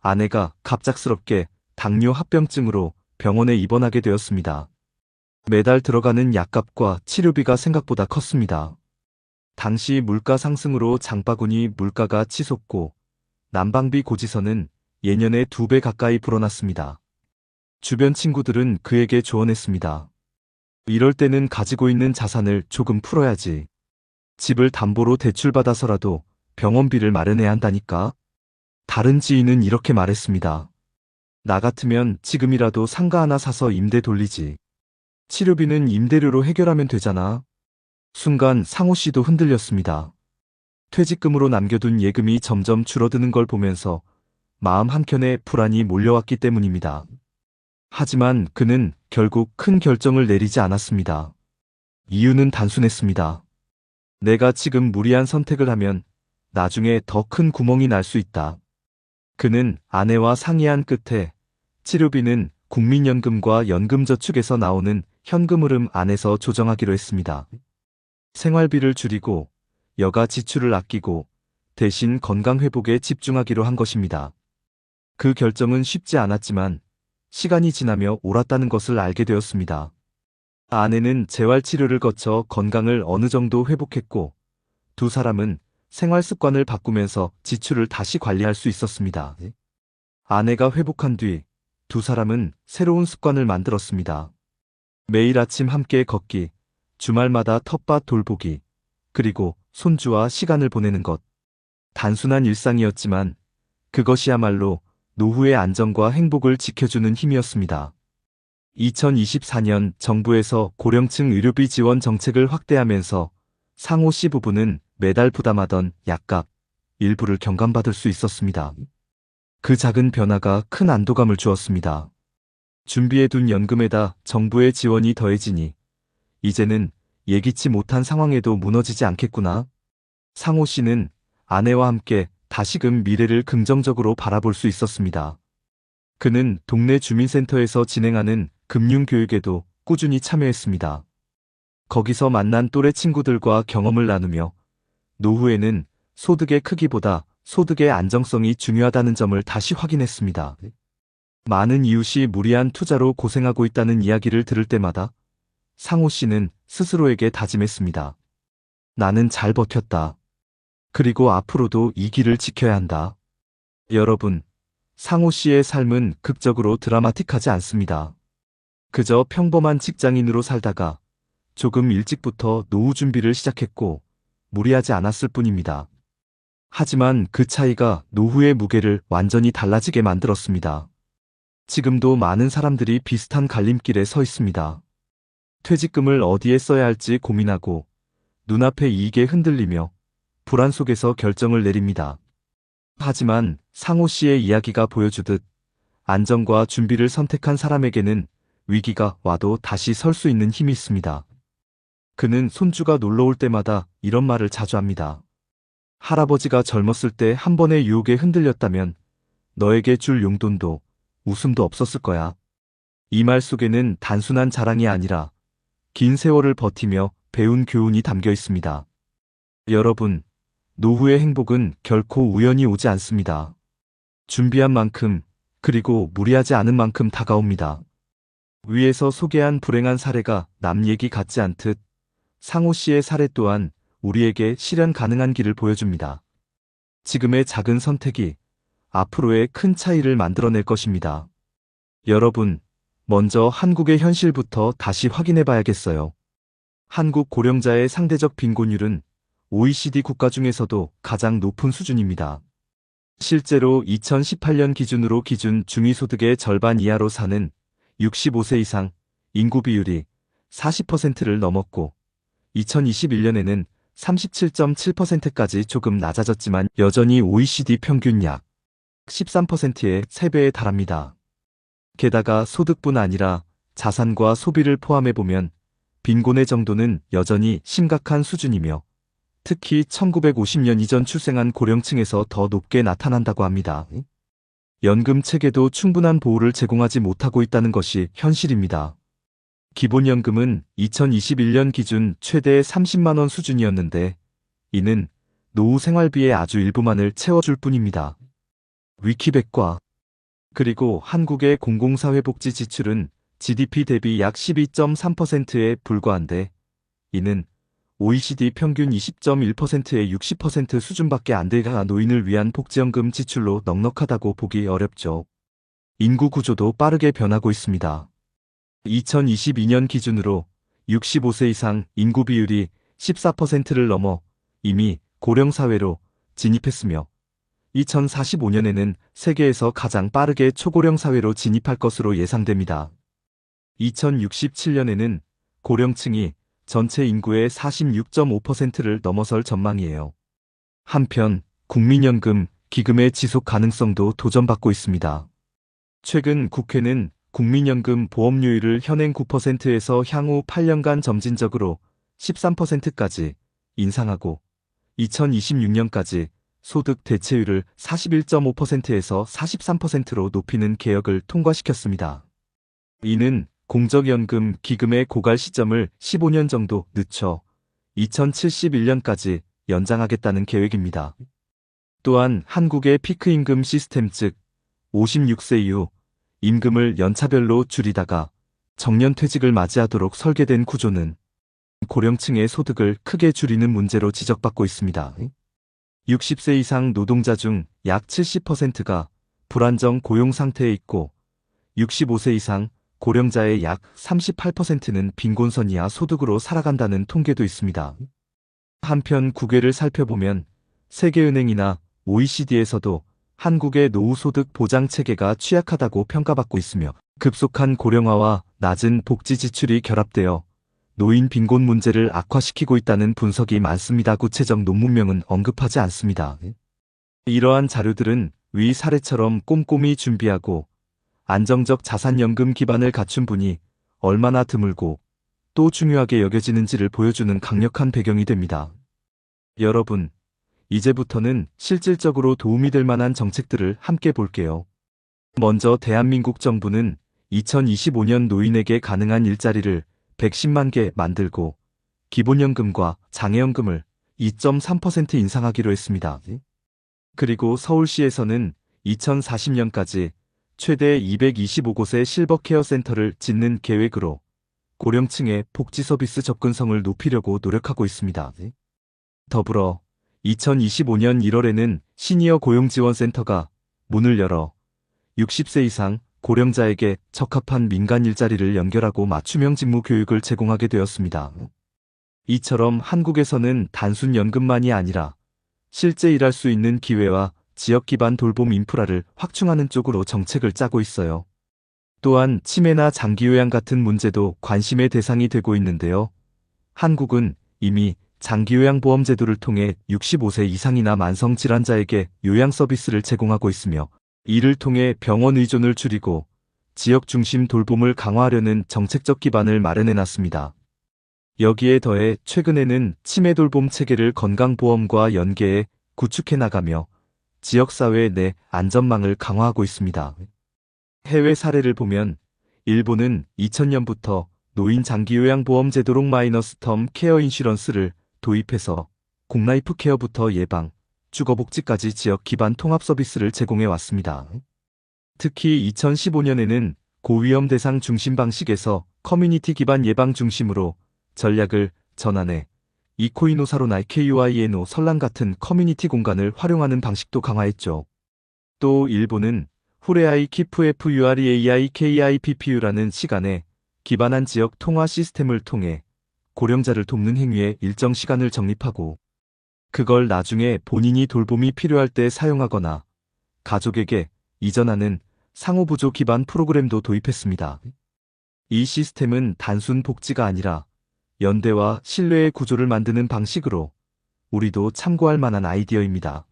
아내가 갑작스럽게 당뇨 합병증으로 병원에 입원하게 되었습니다. 매달 들어가는 약값과 치료비가 생각보다 컸습니다. 당시 물가 상승으로 장바구니 물가가 치솟고 난방비 고지서는 예년에 2배 가까이 불어났습니다. 주변 친구들은 그에게 조언했습니다. 이럴 때는 가지고 있는 자산을 조금 풀어야지. 집을 담보로 대출받아서라도 병원비를 마련해야 한다니까. 다른 지인은 이렇게 말했습니다. 나 같으면 지금이라도 상가 하나 사서 임대 돌리지. 치료비는 임대료로 해결하면 되잖아. 순간 상호 씨도 흔들렸습니다. 퇴직금으로 남겨둔 예금이 점점 줄어드는 걸 보면서 마음 한켠에 불안이 몰려왔기 때문입니다. 하지만 그는 결국 큰 결정을 내리지 않았습니다. 이유는 단순했습니다. 내가 지금 무리한 선택을 하면 나중에 더 큰 구멍이 날 수 있다. 그는 아내와 상의한 끝에 치료비는 국민연금과 연금저축에서 나오는 현금 흐름 안에서 조정하기로 했습니다. 생활비를 줄이고 여가 지출을 아끼고 대신 건강 회복에 집중하기로 한 것입니다. 그 결정은 쉽지 않았지만 시간이 지나며 옳았다는 것을 알게 되었습니다. 아내는 재활치료를 거쳐 건강을 어느 정도 회복했고 두 사람은 생활 습관을 바꾸면서 지출을 다시 관리할 수 있었습니다. 아내가 회복한 뒤 두 사람은 새로운 습관을 만들었습니다. 매일 아침 함께 걷기, 주말마다 텃밭 돌보기, 그리고 손주와 시간을 보내는 것. 단순한 일상이었지만 그것이야말로 노후의 안정과 행복을 지켜주는 힘이었습니다. 2024년 정부에서 고령층 의료비 지원 정책을 확대하면서 상호 씨 부부는 매달 부담하던 약값 일부를 경감받을 수 있었습니다. 그 작은 변화가 큰 안도감을 주었습니다. 준비해둔 연금에다 정부의 지원이 더해지니 이제는 예기치 못한 상황에도 무너지지 않겠구나. 상호 씨는 아내와 함께 다시금 미래를 긍정적으로 바라볼 수 있었습니다. 그는 동네 주민센터에서 진행하는 금융교육에도 꾸준히 참여했습니다. 거기서 만난 또래 친구들과 경험을 나누며 노후에는 소득의 크기보다 소득의 안정성이 중요하다는 점을 다시 확인했습니다. 많은 이웃이 무리한 투자로 고생하고 있다는 이야기를 들을 때마다 상호 씨는 스스로에게 다짐했습니다. 나는 잘 버텼다. 그리고 앞으로도 이 길을 지켜야 한다. 여러분, 상호 씨의 삶은 극적으로 드라마틱하지 않습니다. 그저 평범한 직장인으로 살다가 조금 일찍부터 노후 준비를 시작했고 무리하지 않았을 뿐입니다. 하지만 그 차이가 노후의 무게를 완전히 달라지게 만들었습니다. 지금도 많은 사람들이 비슷한 갈림길에 서 있습니다. 퇴직금을 어디에 써야 할지 고민하고 눈앞의 이익에 흔들리며 불안 속에서 결정을 내립니다. 하지만 상호 씨의 이야기가 보여주듯 안정과 준비를 선택한 사람에게는 위기가 와도 다시 설 수 있는 힘이 있습니다. 그는 손주가 놀러 올 때마다 이런 말을 자주 합니다. 할아버지가 젊었을 때 한 번의 유혹에 흔들렸다면 너에게 줄 용돈도 웃음도 없었을 거야. 이 말 속에는 단순한 자랑이 아니라 긴 세월을 버티며 배운 교훈이 담겨 있습니다. 여러분, 노후의 행복은 결코 우연히 오지 않습니다. 준비한 만큼, 그리고 무리하지 않은 만큼 다가옵니다. 위에서 소개한 불행한 사례가 남 얘기 같지 않듯 상호 씨의 사례 또한 우리에게 실현 가능한 길을 보여줍니다. 지금의 작은 선택이 앞으로의 큰 차이를 만들어낼 것입니다. 여러분, 먼저 한국의 현실부터 다시 확인해 봐야겠어요. 한국 고령자의 상대적 빈곤율은 OECD 국가 중에서도 가장 높은 수준입니다. 실제로 2018년 기준으로 기준 중위소득의 절반 이하로 사는 65세 이상 인구 비율이 40%를 넘었고 2021년에는 37.7%까지 조금 낮아졌지만 여전히 OECD 평균 약 13%의 3배에 달합니다. 게다가 소득뿐 아니라 자산과 소비를 포함해보면 빈곤의 정도는 여전히 심각한 수준이며 특히 1950년 이전 출생한 고령층에서 더 높게 나타난다고 합니다. 연금 체계도 충분한 보호를 제공하지 못하고 있다는 것이 현실입니다. 기본연금은 2021년 기준 최대 30만 원 수준이었는데 이는 노후 생활비의 아주 일부만을 채워줄 뿐입니다. 위키백과 그리고 한국의 공공사회복지 지출은 GDP 대비 약 12.3%에 불과한데 이는 OECD 평균 20.1%의 60% 수준밖에 안 되가 노인을 위한 복지연금 지출로 넉넉하다고 보기 어렵죠. 인구 구조도 빠르게 변하고 있습니다. 2022년 기준으로 65세 이상 인구 비율이 14%를 넘어 이미 고령사회로 진입했으며 2045년에는 세계에서 가장 빠르게 초고령 사회로 진입할 것으로 예상됩니다. 2067년에는 고령층이 전체 인구의 46.5%를 넘어설 전망이에요. 한편 국민연금, 기금의 지속 가능성도 도전받고 있습니다. 최근 국회는 국민연금 보험료율을 현행 9%에서 향후 8년간 점진적으로 13%까지 인상하고 2026년까지 소득 대체율을 41.5%에서 43%로 높이는 개혁을 통과시켰습니다. 이는 공적연금 기금의 고갈 시점을 15년 정도 늦춰 2071년까지 연장하겠다는 계획입니다. 또한 한국의 피크임금 시스템 즉 56세 이후 임금을 연차별로 줄이다가 정년퇴직을 맞이하도록 설계된 구조는 고령층의 소득을 크게 줄이는 문제로 지적받고 있습니다. 60세 이상 노동자 중 약 70%가 불안정 고용 상태에 있고 65세 이상 고령자의 약 38%는 빈곤선 이하 소득으로 살아간다는 통계도 있습니다. 한편 국외를 살펴보면 세계은행이나 OECD에서도 한국의 노후소득 보장 체계가 취약하다고 평가받고 있으며 급속한 고령화와 낮은 복지 지출이 결합되어 노인 빈곤 문제를 악화시키고 있다는 분석이 많습니다. 구체적 논문명은 언급하지 않습니다. 이러한 자료들은 위 사례처럼 꼼꼼히 준비하고 안정적 자산연금 기반을 갖춘 분이 얼마나 드물고 또 중요하게 여겨지는지를 보여주는 강력한 배경이 됩니다. 여러분, 이제부터는 실질적으로 도움이 될 만한 정책들을 함께 볼게요. 먼저 대한민국 정부는 2025년 노인에게 가능한 일자리를 110만 개 만들고 기본연금과 장애연금을 2.3% 인상하기로 했습니다. 그리고 서울시에서는 2040년까지 최대 225곳의 실버케어 센터를 짓는 계획으로 고령층의 복지 서비스 접근성을 높이려고 노력하고 있습니다. 더불어 2025년 1월에는 시니어 고용지원센터가 문을 열어 60세 이상 고령자에게 적합한 민간 일자리를 연결하고 맞춤형 직무 교육을 제공하게 되었습니다. 이처럼 한국에서는 단순 연금만이 아니라 실제 일할 수 있는 기회와 지역 기반 돌봄 인프라를 확충하는 쪽으로 정책을 짜고 있어요. 또한 치매나 장기요양 같은 문제도 관심의 대상이 되고 있는데요. 한국은 이미 장기요양보험 제도를 통해 65세 이상이나 만성질환자에게 요양 서비스를 제공하고 있으며 이를 통해 병원 의존을 줄이고 지역 중심 돌봄을 강화하려는 정책적 기반을 마련해놨습니다. 여기에 더해 최근에는 치매 돌봄 체계를 건강보험과 연계해 구축해 나가며 지역사회 내 안전망을 강화하고 있습니다. 해외 사례를 보면 일본은 2000년부터 노인 장기요양보험 제도록 마이너스 텀 케어 인슈런스를 도입해서 공라이프 케어부터 예방, 주거복지까지 지역 기반 통합 서비스를 제공해 왔습니다. 특히 2015년에는 고위험 대상 중심 방식에서 커뮤니티 기반 예방 중심으로 전략을 전환해 이코이노사로나 KUINO 설랑 같은 커뮤니티 공간을 활용하는 방식도 강화했죠. 또 일본은 후레아이 키프 FUREAI KIPPU라는 시간에 기반한 지역 통화 시스템을 통해 고령자를 돕는 행위에 일정 시간을 적립하고 그걸 나중에 본인이 돌봄이 필요할 때 사용하거나 가족에게 이전하는 상호부조 기반 프로그램도 도입했습니다. 이 시스템은 단순 복지가 아니라 연대와 신뢰의 구조를 만드는 방식으로 우리도 참고할 만한 아이디어입니다.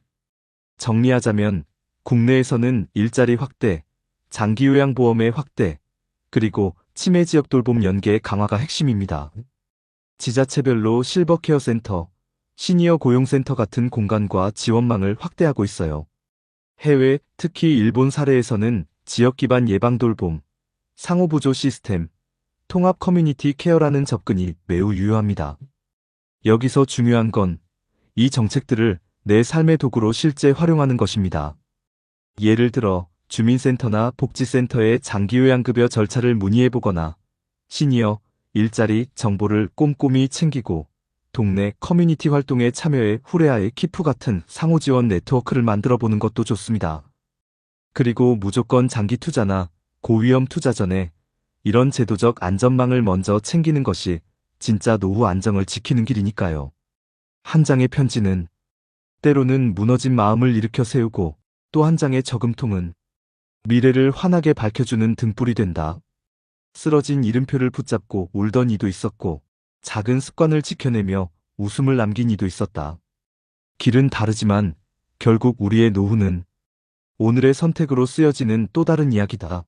정리하자면 국내에서는 일자리 확대, 장기요양보험의 확대, 그리고 치매 지역 돌봄 연계 강화가 핵심입니다. 지자체별로 실버케어 센터, 시니어 고용센터 같은 공간과 지원망을 확대하고 있어요. 해외, 특히 일본 사례에서는 지역 기반 예방 돌봄, 상호부조 시스템, 통합 커뮤니티 케어라는 접근이 매우 유효합니다. 여기서 중요한 건 이 정책들을 내 삶의 도구로 실제 활용하는 것입니다. 예를 들어 주민센터나 복지센터의 장기요양급여 절차를 문의해보거나 시니어, 일자리 정보를 꼼꼼히 챙기고 동네 커뮤니티 활동에 참여해 후레아의 키프 같은 상호지원 네트워크를 만들어보는 것도 좋습니다. 그리고 무조건 장기 투자나 고위험 투자 전에 이런 제도적 안전망을 먼저 챙기는 것이 진짜 노후 안정을 지키는 길이니까요. 한 장의 편지는 때로는 무너진 마음을 일으켜 세우고 또 한 장의 저금통은 미래를 환하게 밝혀주는 등불이 된다. 쓰러진 이름표를 붙잡고 울던 이도 있었고 작은 습관을 지켜내며 웃음을 남긴 이도 있었다. 길은 다르지만 결국 우리의 노후는 오늘의 선택으로 쓰여지는 또 다른 이야기다.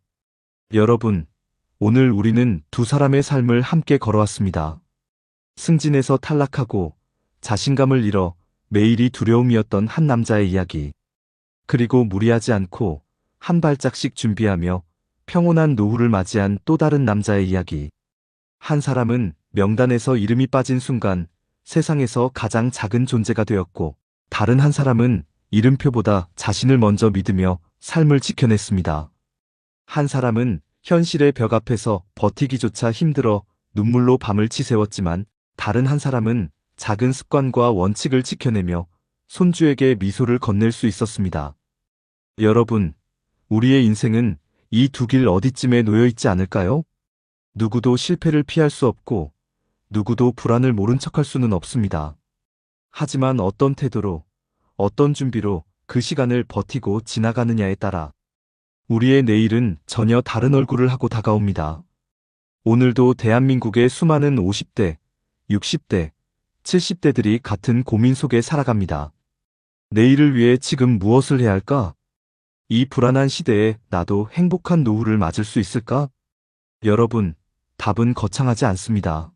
여러분, 오늘 우리는 두 사람의 삶을 함께 걸어왔습니다. 승진에서 탈락하고 자신감을 잃어 매일이 두려움이었던 한 남자의 이야기. 그리고 무리하지 않고 한 발짝씩 준비하며 평온한 노후를 맞이한 또 다른 남자의 이야기. 한 사람은 명단에서 이름이 빠진 순간 세상에서 가장 작은 존재가 되었고, 다른 한 사람은 이름표보다 자신을 먼저 믿으며 삶을 지켜냈습니다. 한 사람은 현실의 벽 앞에서 버티기조차 힘들어 눈물로 밤을 치새웠지만, 다른 한 사람은 작은 습관과 원칙을 지켜내며 손주에게 미소를 건넬 수 있었습니다. 여러분, 우리의 인생은 이 두 길 어디쯤에 놓여 있지 않을까요? 누구도 실패를 피할 수 없고, 누구도 불안을 모른 척할 수는 없습니다. 하지만 어떤 태도로, 어떤 준비로 그 시간을 버티고 지나가느냐에 따라 우리의 내일은 전혀 다른 얼굴을 하고 다가옵니다. 오늘도 대한민국의 수많은 50대, 60대, 70대들이 같은 고민 속에 살아갑니다. 내일을 위해 지금 무엇을 해야 할까? 이 불안한 시대에 나도 행복한 노후를 맞을 수 있을까? 여러분, 답은 거창하지 않습니다.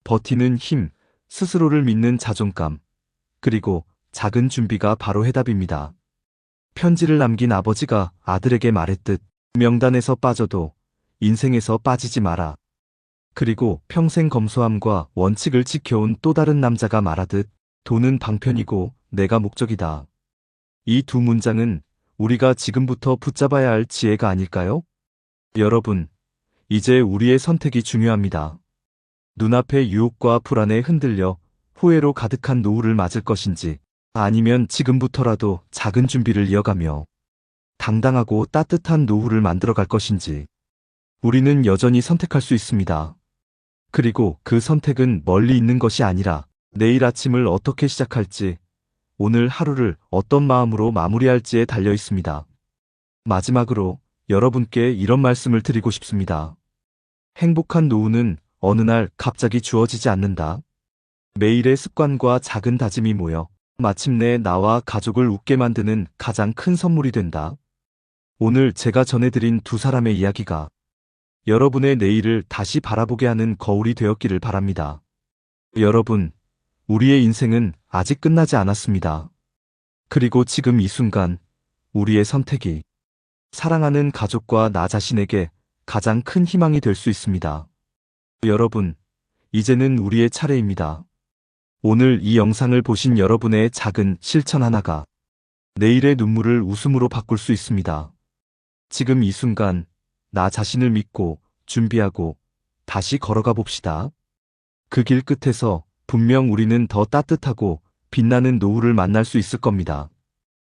버티는 힘, 스스로를 믿는 자존감, 그리고 작은 준비가 바로 해답입니다. 편지를 남긴 아버지가 아들에게 말했듯, 명단에서 빠져도 인생에서 빠지지 마라. 그리고 평생 검소함과 원칙을 지켜온 또 다른 남자가 말하듯, 돈은 방편이고 내가 목적이다. 이 두 문장은 우리가 지금부터 붙잡아야 할 지혜가 아닐까요? 여러분, 이제 우리의 선택이 중요합니다. 눈앞의 유혹과 불안에 흔들려 후회로 가득한 노후를 맞을 것인지, 아니면 지금부터라도 작은 준비를 이어가며 당당하고 따뜻한 노후를 만들어갈 것인지, 우리는 여전히 선택할 수 있습니다. 그리고 그 선택은 멀리 있는 것이 아니라 내일 아침을 어떻게 시작할지, 오늘 하루를 어떤 마음으로 마무리할지에 달려 있습니다. 마지막으로 여러분께 이런 말씀을 드리고 싶습니다. 행복한 노후는 어느 날 갑자기 주어지지 않는다. 매일의 습관과 작은 다짐이 모여 마침내 나와 가족을 웃게 만드는 가장 큰 선물이 된다. 오늘 제가 전해드린 두 사람의 이야기가 여러분의 내일을 다시 바라보게 하는 거울이 되었기를 바랍니다. 여러분, 우리의 인생은 아직 끝나지 않았습니다. 그리고 지금 이 순간, 우리의 선택이 사랑하는 가족과 나 자신에게 가장 큰 희망이 될 수 있습니다. 여러분, 이제는 우리의 차례입니다. 오늘 이 영상을 보신 여러분의 작은 실천 하나가 내일의 눈물을 웃음으로 바꿀 수 있습니다. 지금 이 순간, 나 자신을 믿고 준비하고 다시 걸어가 봅시다. 그 길 끝에서 분명 우리는 더 따뜻하고 빛나는 노후를 만날 수 있을 겁니다.